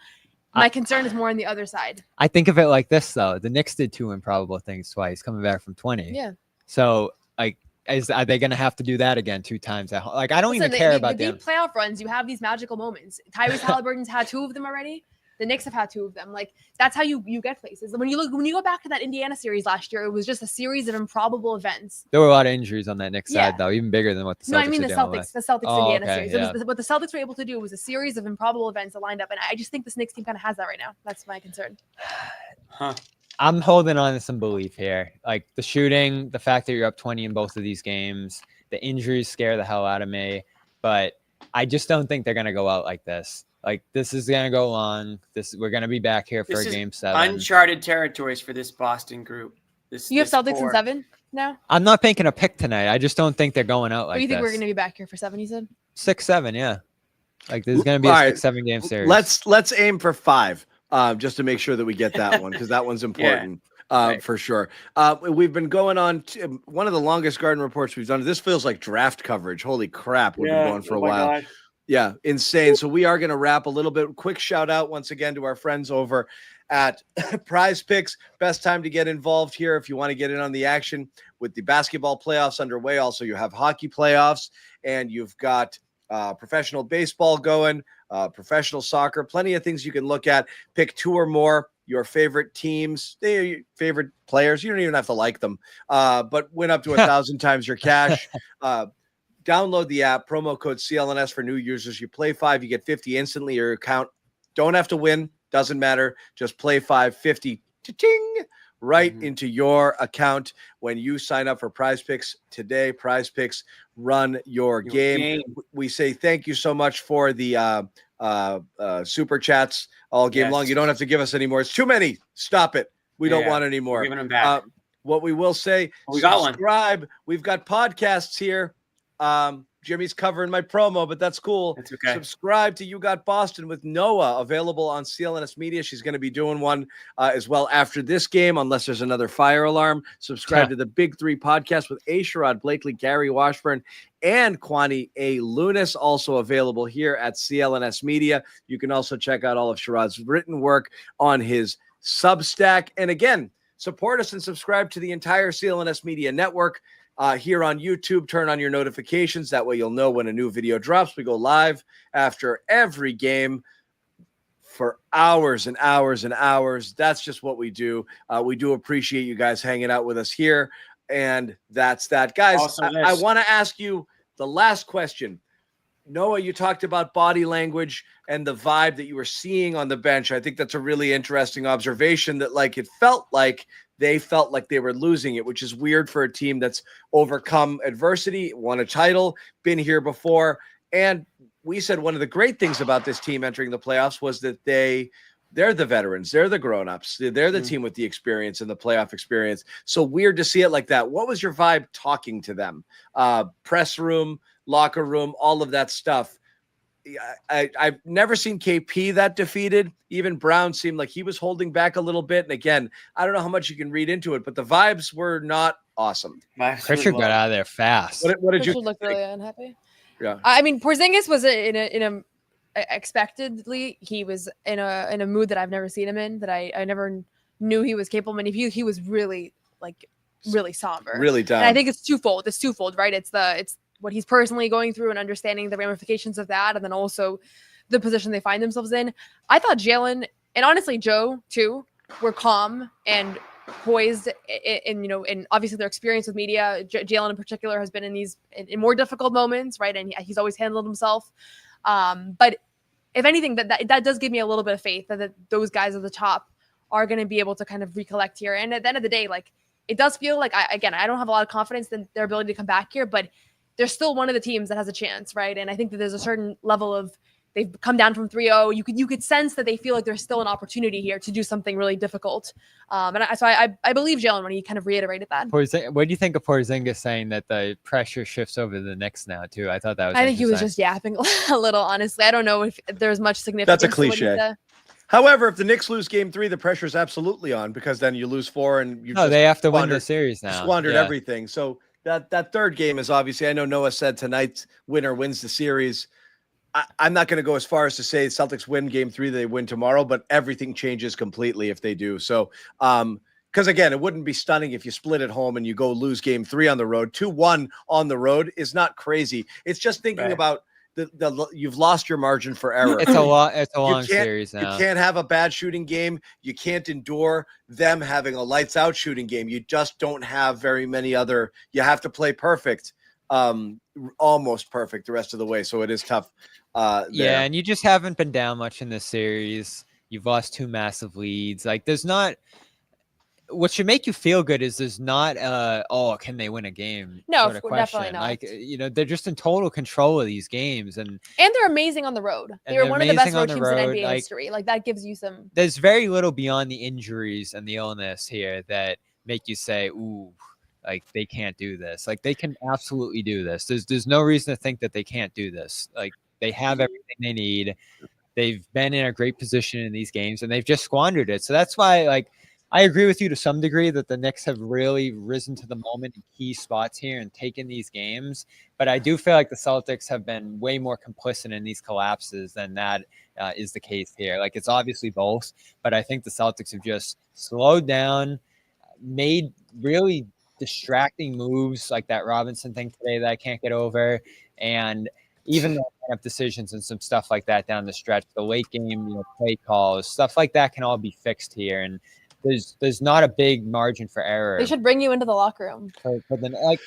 My concern is more on the other side. I think of it like this though: the Knicks did 2 improbable things twice, coming back from 20. Yeah. So like, are they going to have to do that again 2 times at home? Like I don't Listen, even care about the them. deep playoff runs. You have these magical moments. Tyrese Halliburton's had 2 of them already. The Knicks have had 2 of them. Like that's how you get places. When you go back to that Indiana series last year, it was just a series of improbable events. There were a lot of injuries on that Knicks Yeah. side though, even bigger than what the Celtics. No, I mean are the dealing with. Celtics Oh, Indiana okay, series. yeah. What the Celtics were able to do was a series of improbable events that lined up, and I just think this Knicks team kind of has that right now. That's my concern. I'm holding on to some belief here. Like the shooting, the fact that you're up 20 in both of these games, the injuries scare the hell out of me, but I just don't think they're gonna go out like this. Like this is gonna go long. We're gonna be back here for This a is game 7. uncharted territories for this Boston group. You have Celtics in 7 now. I'm not making a pick tonight. I just don't think they're going out Or like you think this. we're going to be back here for 7? You said 6-7, yeah. Like there's gonna be All a right. 6-7 game series. Let's aim for 5, just to make sure that we get that one because that one's important. For sure. We've been going on one of the longest Garden Reports we've done. This feels like draft coverage. Holy crap. We've been going for a while. God. Yeah, insane. So we are going to wrap a little bit. Quick shout out once again to our friends over at Prize Picks. Best time to get involved here if you want to get in on the action with the basketball playoffs underway. Also, you have hockey playoffs and you've got professional baseball going, professional soccer, plenty of things you can look at. Pick 2 or more. Your favorite teams, your favorite players. You don't even have to like them, but win up to 1,000 times your cash. Download the app, promo code CLNS for new users. You play 5, you get 50 instantly. Your account don't have to win, doesn't matter. Just play 5, 50 cha-ching, right into your account when you sign up for Prize Picks today. Prize Picks, run your game. We say thank you so much for the super chats all game long. You don't have to give us any more. It's too many. Stop it. We don't want any more. We're giving them back. What we will say, We got one. subscribe. We've got podcasts here. Jimmy's covering my promo, but that's cool. That's okay. Subscribe to You Got Boston with Noa, available on CLNS Media. She's going to be doing one as well after this game, unless there's another fire alarm. Subscribe to the Big 3 podcast with Sherrod, Blakely, Gary Washburn, and Kwani A. Lunis, also available here at CLNS Media. You can also check out all of Sherrod's written work on his Substack. And again, support us and subscribe to the entire CLNS Media Network. Here on YouTube, turn on your notifications. That way you'll know when a new video drops. We go live after every game for hours and hours and hours. That's just what we do. We do appreciate you guys hanging out with us here. And that's that. Guys, I want to ask you the last question. Noah, you talked about body language and the vibe that you were seeing on the bench. I think that's a really interesting observation that it felt like they felt like they were losing it, which is weird for a team that's overcome adversity, won a title, been here before. And we said one of the great things about this team entering the playoffs was that they're the veterans. They're the grown-ups. They're the team with the experience and the playoff experience. So weird to see it like that. What was your vibe talking to them? Press room, locker room, all of that stuff. I've never seen KP that defeated. Even Brown seemed like he was holding back a little bit. And again, I don't know how much you can read into it, but the vibes were not awesome. Pritchard got out of there fast. What did Pritchard you looked really unhappy. Yeah. I mean, Porzingis was in a expectedly he was in a mood that I've never seen him in, that I never knew he was capable. And he was really really somber, really down. And I think it's twofold. It's twofold, right? It's what he's personally going through and understanding the ramifications of that, and then also the position they find themselves in. I thought Jaylen and honestly, Joe too, were calm and poised and obviously their experience with media. Jalen in particular has been in more difficult moments, right? And he's always handled himself. But if anything, that does give me a little bit of faith that those guys at the top are going to be able to kind of recollect here. And at the end of the day, like, it does feel like, I don't have a lot of confidence in their ability to come back here, but they're still one of the teams that has a chance, right? And I think that there's a certain level of, they've come down from 3-0. You could sense that they feel like there's still an opportunity here to do something really difficult. So I believe Jalen when he kind of reiterated that. What do you think of Porzingis saying that the pressure shifts over to the Knicks now too? I thought that was. I think he was just yapping a little. Honestly, I don't know if there's much significance. That's a cliche. However, if the Knicks lose Game 3, the pressure's absolutely on because then you lose 4 and you. No, they have to win the series now. Squandered everything. So that third game is obviously. I know Noah said tonight's winner wins the series. I'm not going to go as far as to say Celtics win Game 3, they win tomorrow, but everything changes completely if they do. So, because again, it wouldn't be stunning if you split at home and you go lose Game 3 on the road. 2-1 on the road is not crazy. It's just thinking about you've lost your margin for error. It's a long series now. You can't have a bad shooting game. You can't endure them having a lights out shooting game. You just don't have very many other. You have to play perfect, almost perfect the rest of the way. So it is tough. Yeah, and you just haven't been down much in this series. You've lost 2 massive leads. Like, there's not. What should make you feel good is there's not can they win a game? No, sort of definitely not. Like, they're just in total control of these games, and they're amazing on the road. They're one of the best road teams in NBA history. Like, that gives you some. There's very little beyond the injuries and the illness here that make you say, "Ooh, like they can't do this." Like, they can absolutely do this. There's no reason to think that they can't do this. Like, they have everything they need. They've been in a great position in these games, and they've just squandered it. So that's why, like, I agree with you to some degree that the Knicks have really risen to the moment in key spots here and taken these games. But I do feel like the Celtics have been way more complicit in these collapses than that is the case here. Like, it's obviously both, but I think the Celtics have just slowed down, made really distracting moves like that Robinson thing today that I can't get over. And even the lineup decisions and some stuff like that down the stretch, the late game, play calls, stuff like that can all be fixed here. And there's not a big margin for error. They should bring you into the locker room. But then, like,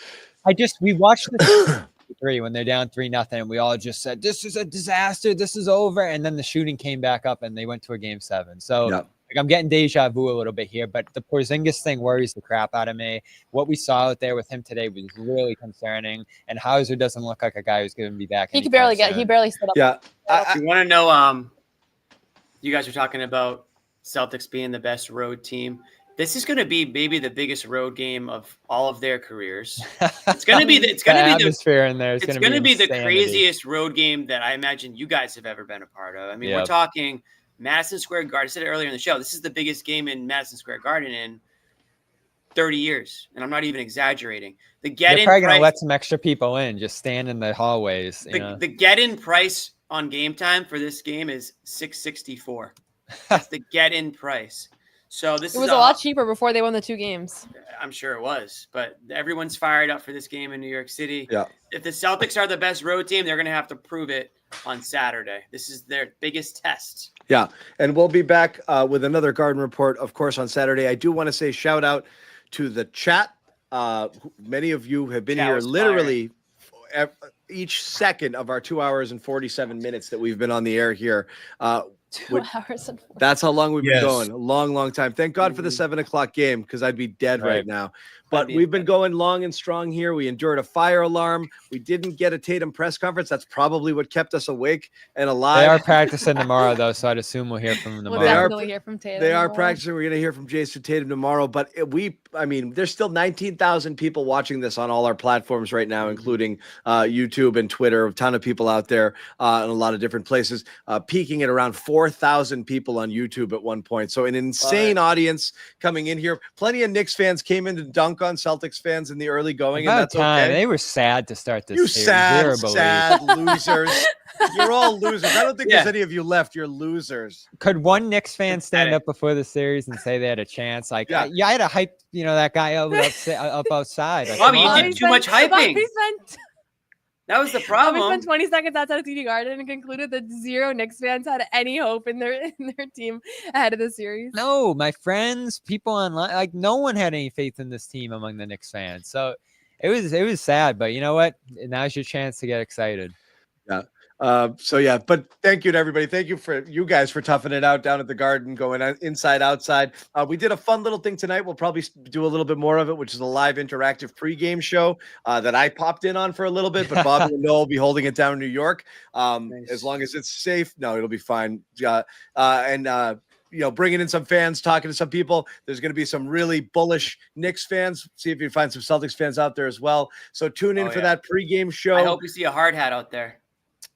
we watched this 3 when they're down 3-0, and we all just said, this is a disaster, this is over. And then the shooting came back up and they went to a Game 7. So like, I'm getting deja vu a little bit here, but the Porzingis thing worries the crap out of me. What we saw out there with him today was really concerning, and Hauser doesn't look like a guy who's going to be back. He barely stood up. Yeah. You want to know, you guys are talking about Celtics being the best road team. This is going to be maybe the biggest road game of all of their careers. It's going to be the atmosphere in there. It's going to be the craziest road game that I imagine you guys have ever been a part of. I mean, we're talking Madison Square Garden. I said it earlier in the show. This is the biggest game in Madison Square Garden in 30 years, and I'm not even exagerating. The get-in You're probably going price, to let some extra people in, just stand in the hallways. The get-in price on Game Time for this game is $664. That's the get-in price. So this it was a lot cheaper before they won the 2 games. I'm sure it was, but everyone's fired up for this game in New York City. Yeah. If the Celtics are the best road team, they're going to have to prove it on Saturday. This is their biggest test. Yeah, and we'll be back with another Garden Report, of course, on Saturday. I do want to say shout out to the chat. Many of you have been here literally each second of our 2 hours and 47 minutes that we've been on the air here. 2 hours and 40. That's how long we've been going. A long, long time. Thank God for the 7 o'clock game because I'd be dead right now. But we've been going long and strong here. We endured a fire alarm. We didn't get a Tatum press conference. That's probably what kept us awake and alive. They are practicing tomorrow, though, so I'd assume we'll hear from them tomorrow. We'll definitely hear from Tatum. They are practicing. We're going to hear from Jason Tatum tomorrow. But there's still 19,000 people watching this on all our platforms right now, including YouTube and Twitter. A ton of people out there in a lot of different places, peaking at around 4,000 people on YouTube at one point. So an insane audience coming in here. Plenty of Knicks fans came in to dunk on Celtics fans in the early going, and that's okay. They were sad to start this. You series. sad losers. You're all losers. I don't think there's any of you left. You're losers. Could one Knicks fan stand up before the series and say they had a chance? Like, I had to hype, that guy up outside. Like, Bobby, you did too much hyping. That was the We problem. spent 20 seconds outside of TD Garden and concluded that 0 Knicks fans had any hope in their team ahead of the series. No, my friends, people online, like no one had any faith in this team among the Knicks fans. So it was sad, but you know what? Now's your chance to get excited. Yeah. But thank you to everybody. Thank you for you guys for toughing it out down at the Garden, going inside, outside. We did a fun little thing tonight. We'll probably do a little bit more of it, which is a live interactive pregame show that I popped in on for a little bit, but Bobby and Noah will be holding it down in New York. As long as it's safe. No, it'll be fine. Bringing in some fans, talking to some people. There's going to be some really bullish Knicks fans. See if you find some Celtics fans out there as well. So tune in for that pregame show. I hope we see a hard hat out there.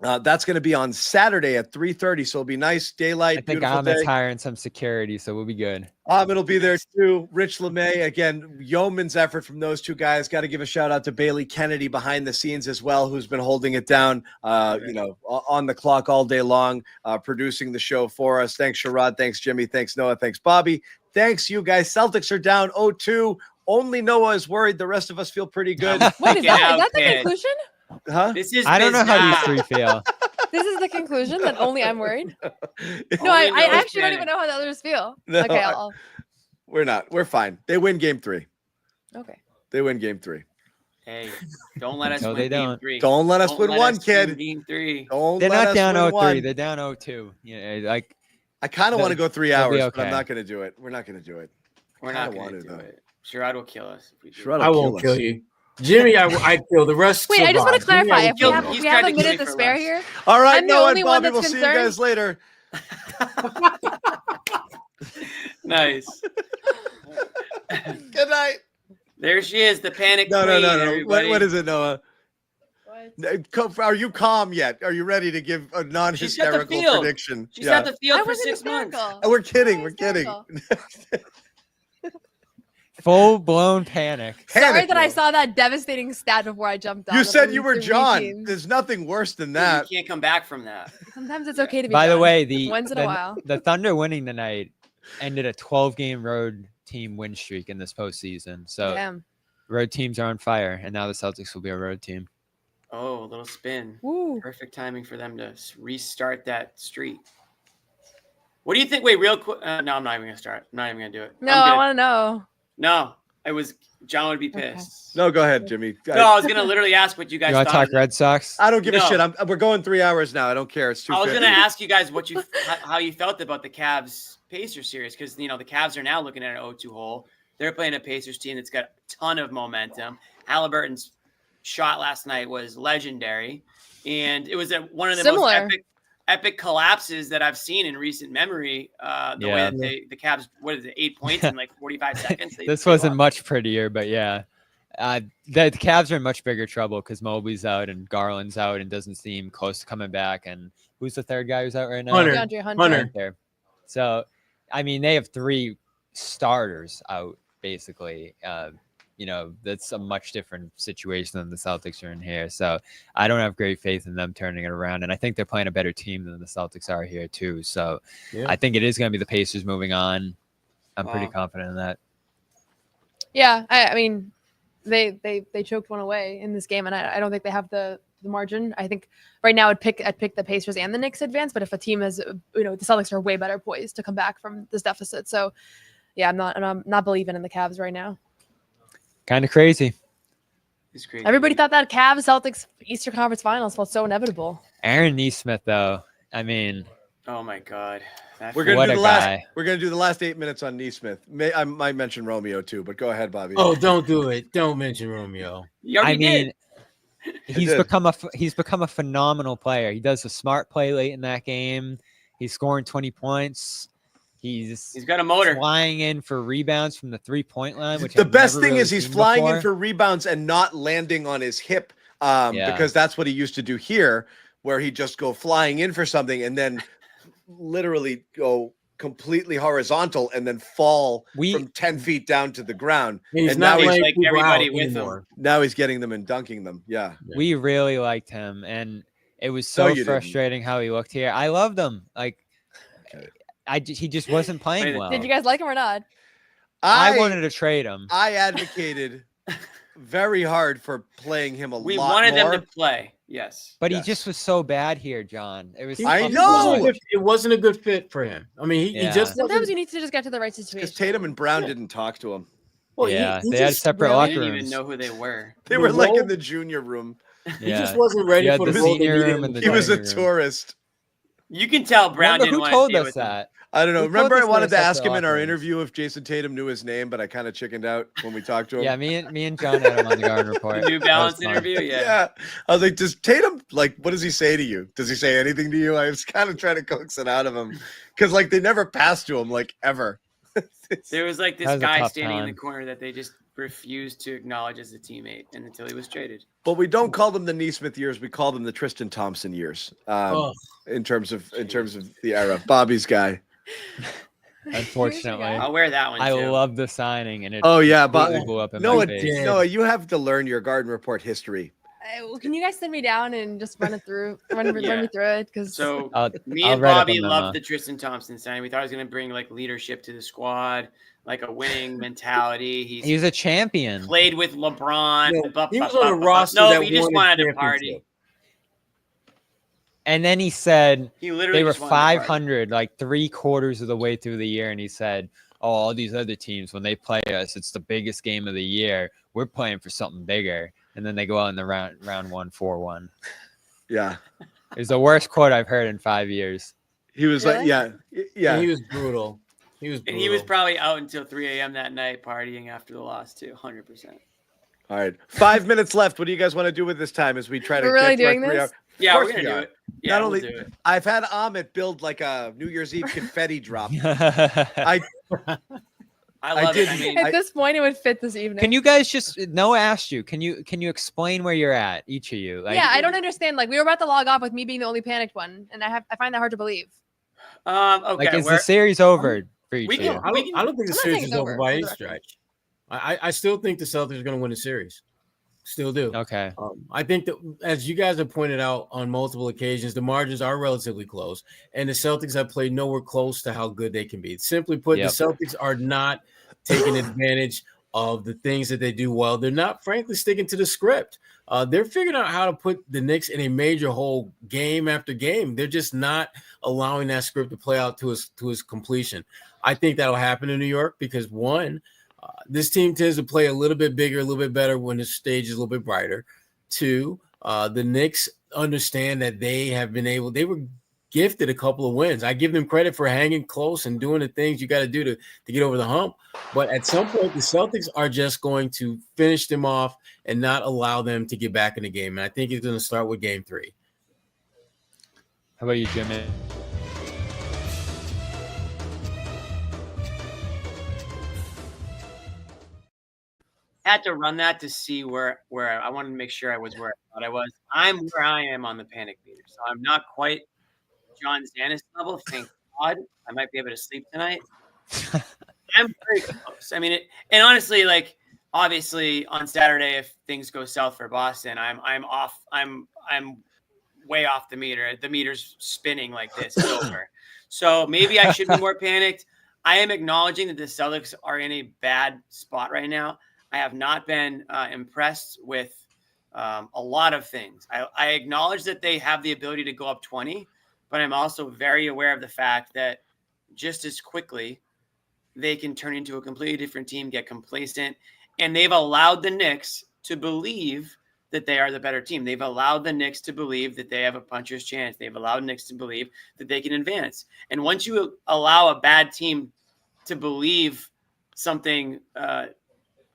That's going to be on Saturday at 3:30. So it'll be nice daylight. I think Beautiful day. hiring some security, so we'll be good. It'll be there too. Rich LeMay, again, yeoman's effort from those two guys. Got to give a shout out to Bailey Kennedy behind the scenes as well, who's been holding it down, on the clock all day long, producing the show for us. Thanks, Sherrod. Thanks, Jimmy. Thanks, Noah. Thanks, Bobby. Thanks, you guys. Celtics are down 0-2. Only Noah is worried. The rest of us feel pretty good. Wait, is that the conclusion? Huh? I don't know how these three feel. This is the conclusion that only I'm worried. No, I actually don't even know how the others feel. No, okay, we're not. We're fine. They win game 3. Okay. They win game 3. Hey, don't let us No, win they game don't. 3. Don't let us win one, kid. Game 3. They're They're not down 0-3. They're down 0-2. Yeah, like I kind of want to go 3 hours, but I'm okay. not going to do it. We're not going to do it. We're not going to do it. Sherrod will kill us. If we do. Sherrod I will won't kill kill us. you. Jimmy, I'd kill. The rest. Wait, I just want to survive. clarify. Jimmy, If I we would have kill. a minute to spare here, All right, I'm the Noah only and one Bobby, that's we'll see you guys later. Nice. Good night. There she is, the panic No. queen, everybody. What is it, Noah? Are you calm yet? Are you ready to give a non-hysterical field. prediction? She's at the field for 6 months. We're kidding. We're kidding. full blown panic. sorry that I saw that devastating stat before I jumped on. You of said only you were 3 John. teams. There's nothing worse than that. You can't come back from that. Sometimes it's okay to be. By the John. way, once in a while. the Thunder winning tonight ended a 12-game road team win streak in this postseason. So Damn. road teams are on fire, and now the Celtics will be a road team. Oh, a little spin. Woo. Perfect timing for them to restart that streak. What do you think? Wait, real quick. No, I'm not even going to start. I'm not even going to do it. No, I want to know. No, John would be pissed. No, go ahead, Jimmy. No, I was going to literally ask what you guys You want to thought. talk Red Sox? I don't give a No. shit. We're going 3 hours now. I don't care. It's 2:50. I was going to ask you guys how you felt about the Cavs Pacers series, because the Cavs are now looking at an 0-2 hole. They're playing a Pacers team that's got a ton of momentum. Halliburton's shot last night was legendary, and it was one of the most epic collapses that I've seen in recent memory. The way that the Cavs, 8 points in like 45 seconds. This wasn't much prettier, but yeah. The Cavs are in much bigger trouble because Mobley's out and Garland's out and doesn't seem close to coming back. And who's the third guy who's out right now? Hunter. So, I mean, they have 3 starters out basically. That's a much different situation than the Celtics are in here. So I don't have great faith in them turning it around. And I think they're playing a better team than the Celtics are here too. So I think it is going to be the Pacers moving on. I'm pretty confident in that. Yeah, I mean, they choked one away in this game, and I don't think they have the margin. I think right now I'd pick the Pacers and the Knicks advance, but if a team is, the Celtics are way better poised to come back from this deficit. So yeah, I'm not believing in the Cavs right now. Kind of crazy. It's crazy. Everybody thought that Cavs Celtics Eastern Conference Finals felt so inevitable. Aaron Nesmith, though, I mean, oh my God. We're gonna do the last 8 minutes on Nesmith. I might mention Romeo too, but go ahead, Bobby. Oh, don't do it. Don't mention Romeo. I mean, he's become a phenomenal player. He does a smart play late in that game. He's scoring 20 points. He's got a motor, flying in for rebounds from the 3-point line. Which the best thing is he's flying in for rebounds and not landing on his hip, because that's what he used to do here, where he'd just go flying in for something and then literally go completely horizontal and then fall from 10 feet down to the ground. He's and not now like everybody with him. Now he's getting them and dunking them. Yeah. We really liked him, and it was so frustrating how he looked here. I loved him. Like, he just wasn't playing well. Did you guys like him or not? I wanted to trade him. I advocated very hard for playing him a lot more. We wanted them to play. Yes. But Yes. he just was so bad here, John. It was. I It know. wasn't a good- It wasn't a good fit for him. I mean, he Yeah. just Sometimes wasn't- you need to just get to the right situation. Because Tatum and Brown didn't talk to him. Well, Yeah, he they had just separate really I locker didn't rooms. even know who they were. They The were like in role- the junior room. He just wasn't ready You had for the the role they senior needed room him and the to He was a dining room. tourist. You can tell Brown Remember didn't who want told to deal us with him. that? I don't know. Who told Remember, us I there wanted were to ask separate him in our locker rooms? interview if Jason Tatum knew his name, but I kind of chickened out when we talked to him. Yeah, me and John had him on the Garden Report. The New That was Balance fun. interview. Yeah. I was like, does Tatum, like, what does he say to you? Does he say anything to you? I was kind of trying to coax it out of him because, like, they never passed to him, like, ever. There was like That this was a guy tough standing in the time. corner that they just refused to acknowledge as a teammate, and until he was traded. But we don't call them the Neesmith years. We call them the Tristan Thompson years. Oh. In terms of the era. Bobby's guy. Unfortunately, I'll wear that one. I too. love the signing, and it Oh yeah, completely but blew up in Noah, my face. Noah, you have to learn your Garden Report history. Well, can you guys send me down and just run me through it? Because So me I'll and write up Bobby a memo. loved the Tristan Thompson signing. We thought he was going to bring like leadership to the squad, like a winning mentality. He was a champion. Played with LeBron. No, he was on a roster No, that he just won a wanted to championship. party. And then he said He literally they were just wanted to party. 500, like 3/4 of the way through the year, and he said, "Oh, all these other teams, when they play us, it's the biggest game of the year. We're playing for something bigger." And then they go out in the round 1, 4-1. Yeah. It was the worst quote I've heard in 5 years. He was like, yeah. And he was brutal. He was And brutal. he was probably out until 3 a.m. that night partying after the loss too, 100%. All right. 5 minutes left. What do you guys want to do with this time as we try to We're really get to our doing 3 this? hour- Yeah, Of we're course gonna we do are. it. Yeah, Not we'll only do it. I've had Amit build like a New Year's Eve confetti drop. I I love did. it. I mean, at this point, it would fit this evening. Can you guys just Noah asked you, can you explain where you're at, each of you? Like, yeah, I don't understand. Like we were about to log off with me being the only panicked one, and I find that hard to believe. Okay. like is the series over for each we of can- you? I don't think the I'm not series saying is it's over over, by for any the record. stretch. I still think the Celtics are going to win the series. Still do. Okay. I think that, as you guys have pointed out on multiple occasions, the margins are relatively close, and the Celtics have played nowhere close to how good they can be. Simply put, Yep. the Celtics are not taking advantage of the things that they do well. They're not, frankly, sticking to the script. They're figuring out how to put the Knicks in a major hole game after game. They're just not allowing that script to play out to its completion. I think that'll happen in New York because, one, this team tends to play a little bit bigger, a little bit better when the stage is a little bit brighter. Two, the Knicks understand that they were gifted a couple of wins. I give them credit for hanging close and doing the things you got to do to get over the hump. But at some point, the Celtics are just going to finish them off and not allow them to get back in the game. And I think it's going to start with Game 3. How about you, Jimmy? had to run that to see where I wanted to make sure I was where I thought I was. I'm where I am on the panic meter, so I'm not quite John Zannis level. Thank God, I might be able to sleep tonight. I'm very close. I mean, and honestly, like obviously on Saturday, if things go south for Boston, I'm off. I'm way off the meter. The meter's spinning like this. It's over. So maybe I should be more panicked. I am acknowledging that the Celtics are in a bad spot right now. I have not been impressed with a lot of things. I acknowledge that they have the ability to go up 20, but I'm also very aware of the fact that just as quickly they can turn into a completely different team, get complacent, and they've allowed the Knicks to believe that they are the better team. They've allowed the Knicks to believe that they have a puncher's chance. They've allowed Knicks to believe that they can advance. And once you allow a bad team to believe something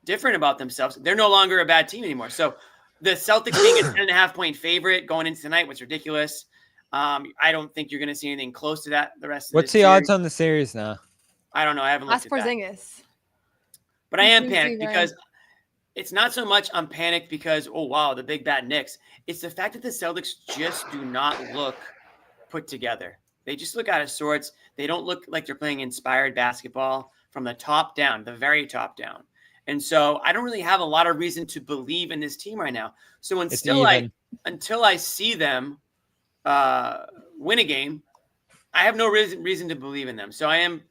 different about themselves, they're no longer a bad team anymore. So the Celtics being a 10.5-point favorite going into tonight was ridiculous. I don't think you're going to see anything close to that the rest of What's this the odds series. on the series now? I don't know. I haven't looked Ask at for that. Zingis. But I am Who's panicked doing because it's not so much I'm panicked because, oh, wow, the big bad Knicks. It's the fact that the Celtics just do not look put together. They just look out of sorts. They don't look like they're playing inspired basketball from the top down, the very top down. And so I don't really have a lot of reason to believe in this team right now. So until I see them win a game, I have no reason to believe in them. So I am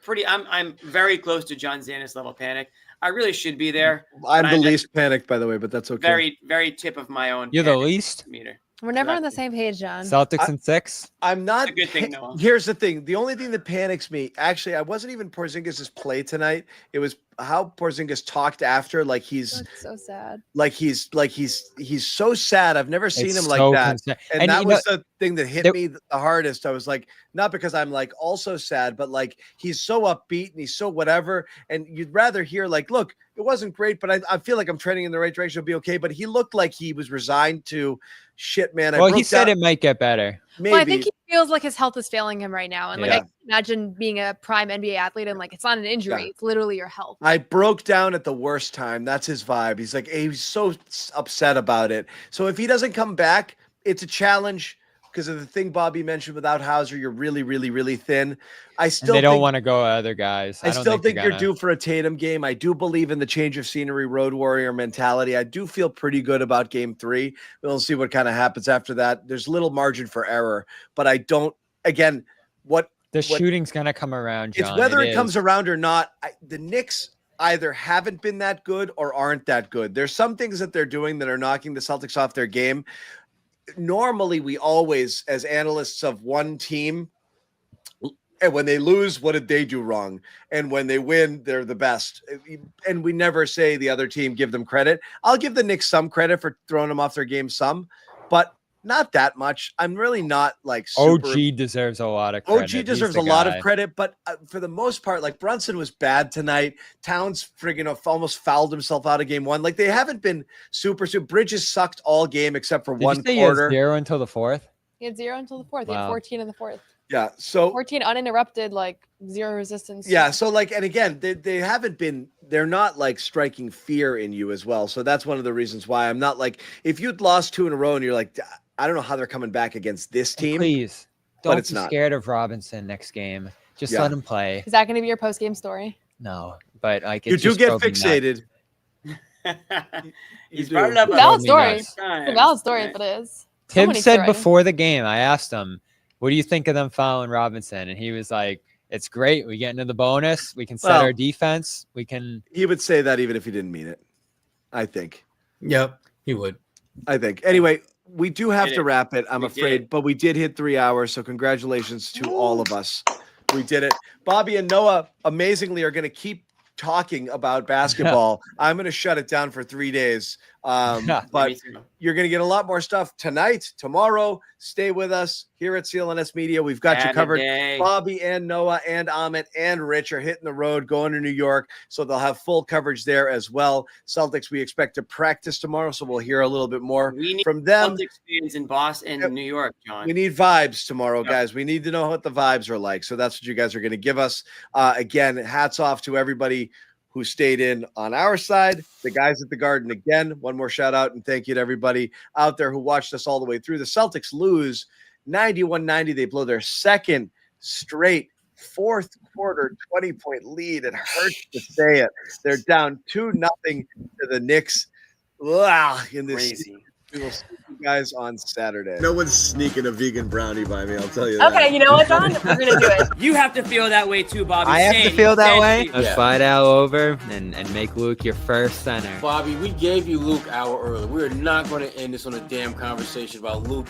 I'm very close to John Zannis level panic. I really should be there. I'm the least panicked, by the way, but that's okay. Very, very tip of my own. You're the panic least? meter. We're never on the same page, John. Celtics in 6. I'm not. It's a good thing, Noah. Here's the thing. The only thing that panics me, actually, I wasn't even Porzingis' play tonight. It was how Porzingis talked after, like he's That's so sad. he's so sad. I've never seen It's him like so that. concern- And and that you was know- the thing that hit me the hardest. I was like, not because I'm like also sad, but like he's so upbeat and he's so whatever. And you'd rather hear like, look, it wasn't great, but I feel like I'm trending in the right direction. It'll be okay. But he looked like he was resigned to shit, man. Well, he broke said down- it might get better. Maybe. Well, I think he feels like his health is failing him right now. And like, Yeah. I can imagine being a prime NBA athlete and like, it's not an injury. Yeah. It's literally your health. I broke down at the worst time. That's his vibe. He's like, he's so upset about it. So if he doesn't come back, it's a challenge because of the thing Bobby mentioned without Hauser, you're really, really, really thin. I And still they don't think- want to go other guys. I don't still think they're you're gonna. due for a Tatum game. I do believe in the change of scenery, road warrior mentality. I do feel pretty good about game 3. We'll see what kind of happens after that. There's little margin for error, but I don't, again, The shooting's going to come around, John. it's whether it is. comes around or not. The Knicks either haven't been that good or aren't that good. There's some things that they're doing that are knocking the Celtics off their game. Normally, we always, as analysts of one team, and when they lose, what did they do wrong? And when they win, they're the best. And we never say the other team, give them credit. I'll give the Knicks some credit for throwing them off their game some, but not that much. I'm really not like super. OG deserves a lot of credit. OG He's deserves the a lot of guy. credit, but for the most part, like Brunson was bad tonight. Towns friggin' almost fouled himself out of game 1. Like they haven't been super. Bridges sucked all game except for Did one you say quarter. he had 0 until the 4th? He had 0 until the 4th. He had Wow. 14 in the 4th. Yeah. So 14 uninterrupted, like 0 resistance. yeah. So like, and again, they haven't been. They're not like striking fear in you as well. So that's one of the reasons why I'm not like if you'd lost 2 in a row and you're like, I don't know how they're coming back against this team. Please but don't it's be not. scared of Robinson next game. Just Yeah. let him play. Is that going to be your post game story? No, but like it You do just get drove me nuts. fixated. He's do. brought it up. Valid a story. few It's times. a valid story if it is. Tim Somebody's said right. before the game, I asked him, what do you think of them fouling Robinson? And he was like, it's great. We get into the bonus. We can set Well- our defense. We can. He would say that even if he didn't mean it. I think. Yep, he would. I think. Anyway, we do have Did to it. wrap it, I'm We did afraid, it. but we did hit 3 hours. So congratulations to all of us. We did it. Bobby and Noah amazingly are going to keep talking about basketball. I'm going to shut it down for 3 days. But Me too. you're going to get a lot more stuff tonight, tomorrow. Stay with us here at CLNS Media. We've got you Had a covered. day. Bobby and Noah and Amit and Rich are hitting the road, going to New York. So they'll have full coverage there as well. Celtics, we expect to practice tomorrow. So we'll hear a little bit more We need from them. Celtics fans in Boston and New York, John. We need vibes tomorrow, Yep. guys. We need to know what the vibes are like. So that's what you guys are going to give us. Again, hats off to everybody who stayed in on our side, the guys at the Garden. Again, one more shout out and thank you to everybody out there who watched us all the way through. The Celtics lose 91-90. They blow their second straight fourth quarter 20-point lead. It hurts to say it. They're down 2-0 to the Knicks. Wow, in this Crazy. we will see you guys on Saturday. No one's sneaking a vegan brownie by me, I'll tell you that. Okay, you know what, John? We're going to do it. You have to feel that way too, Bobby. I have to Same. feel that Same way. to Let's you. fly out over and make Luke your first center. Bobby, we gave you Luke hour early. We're not going to end this on a damn conversation about Luke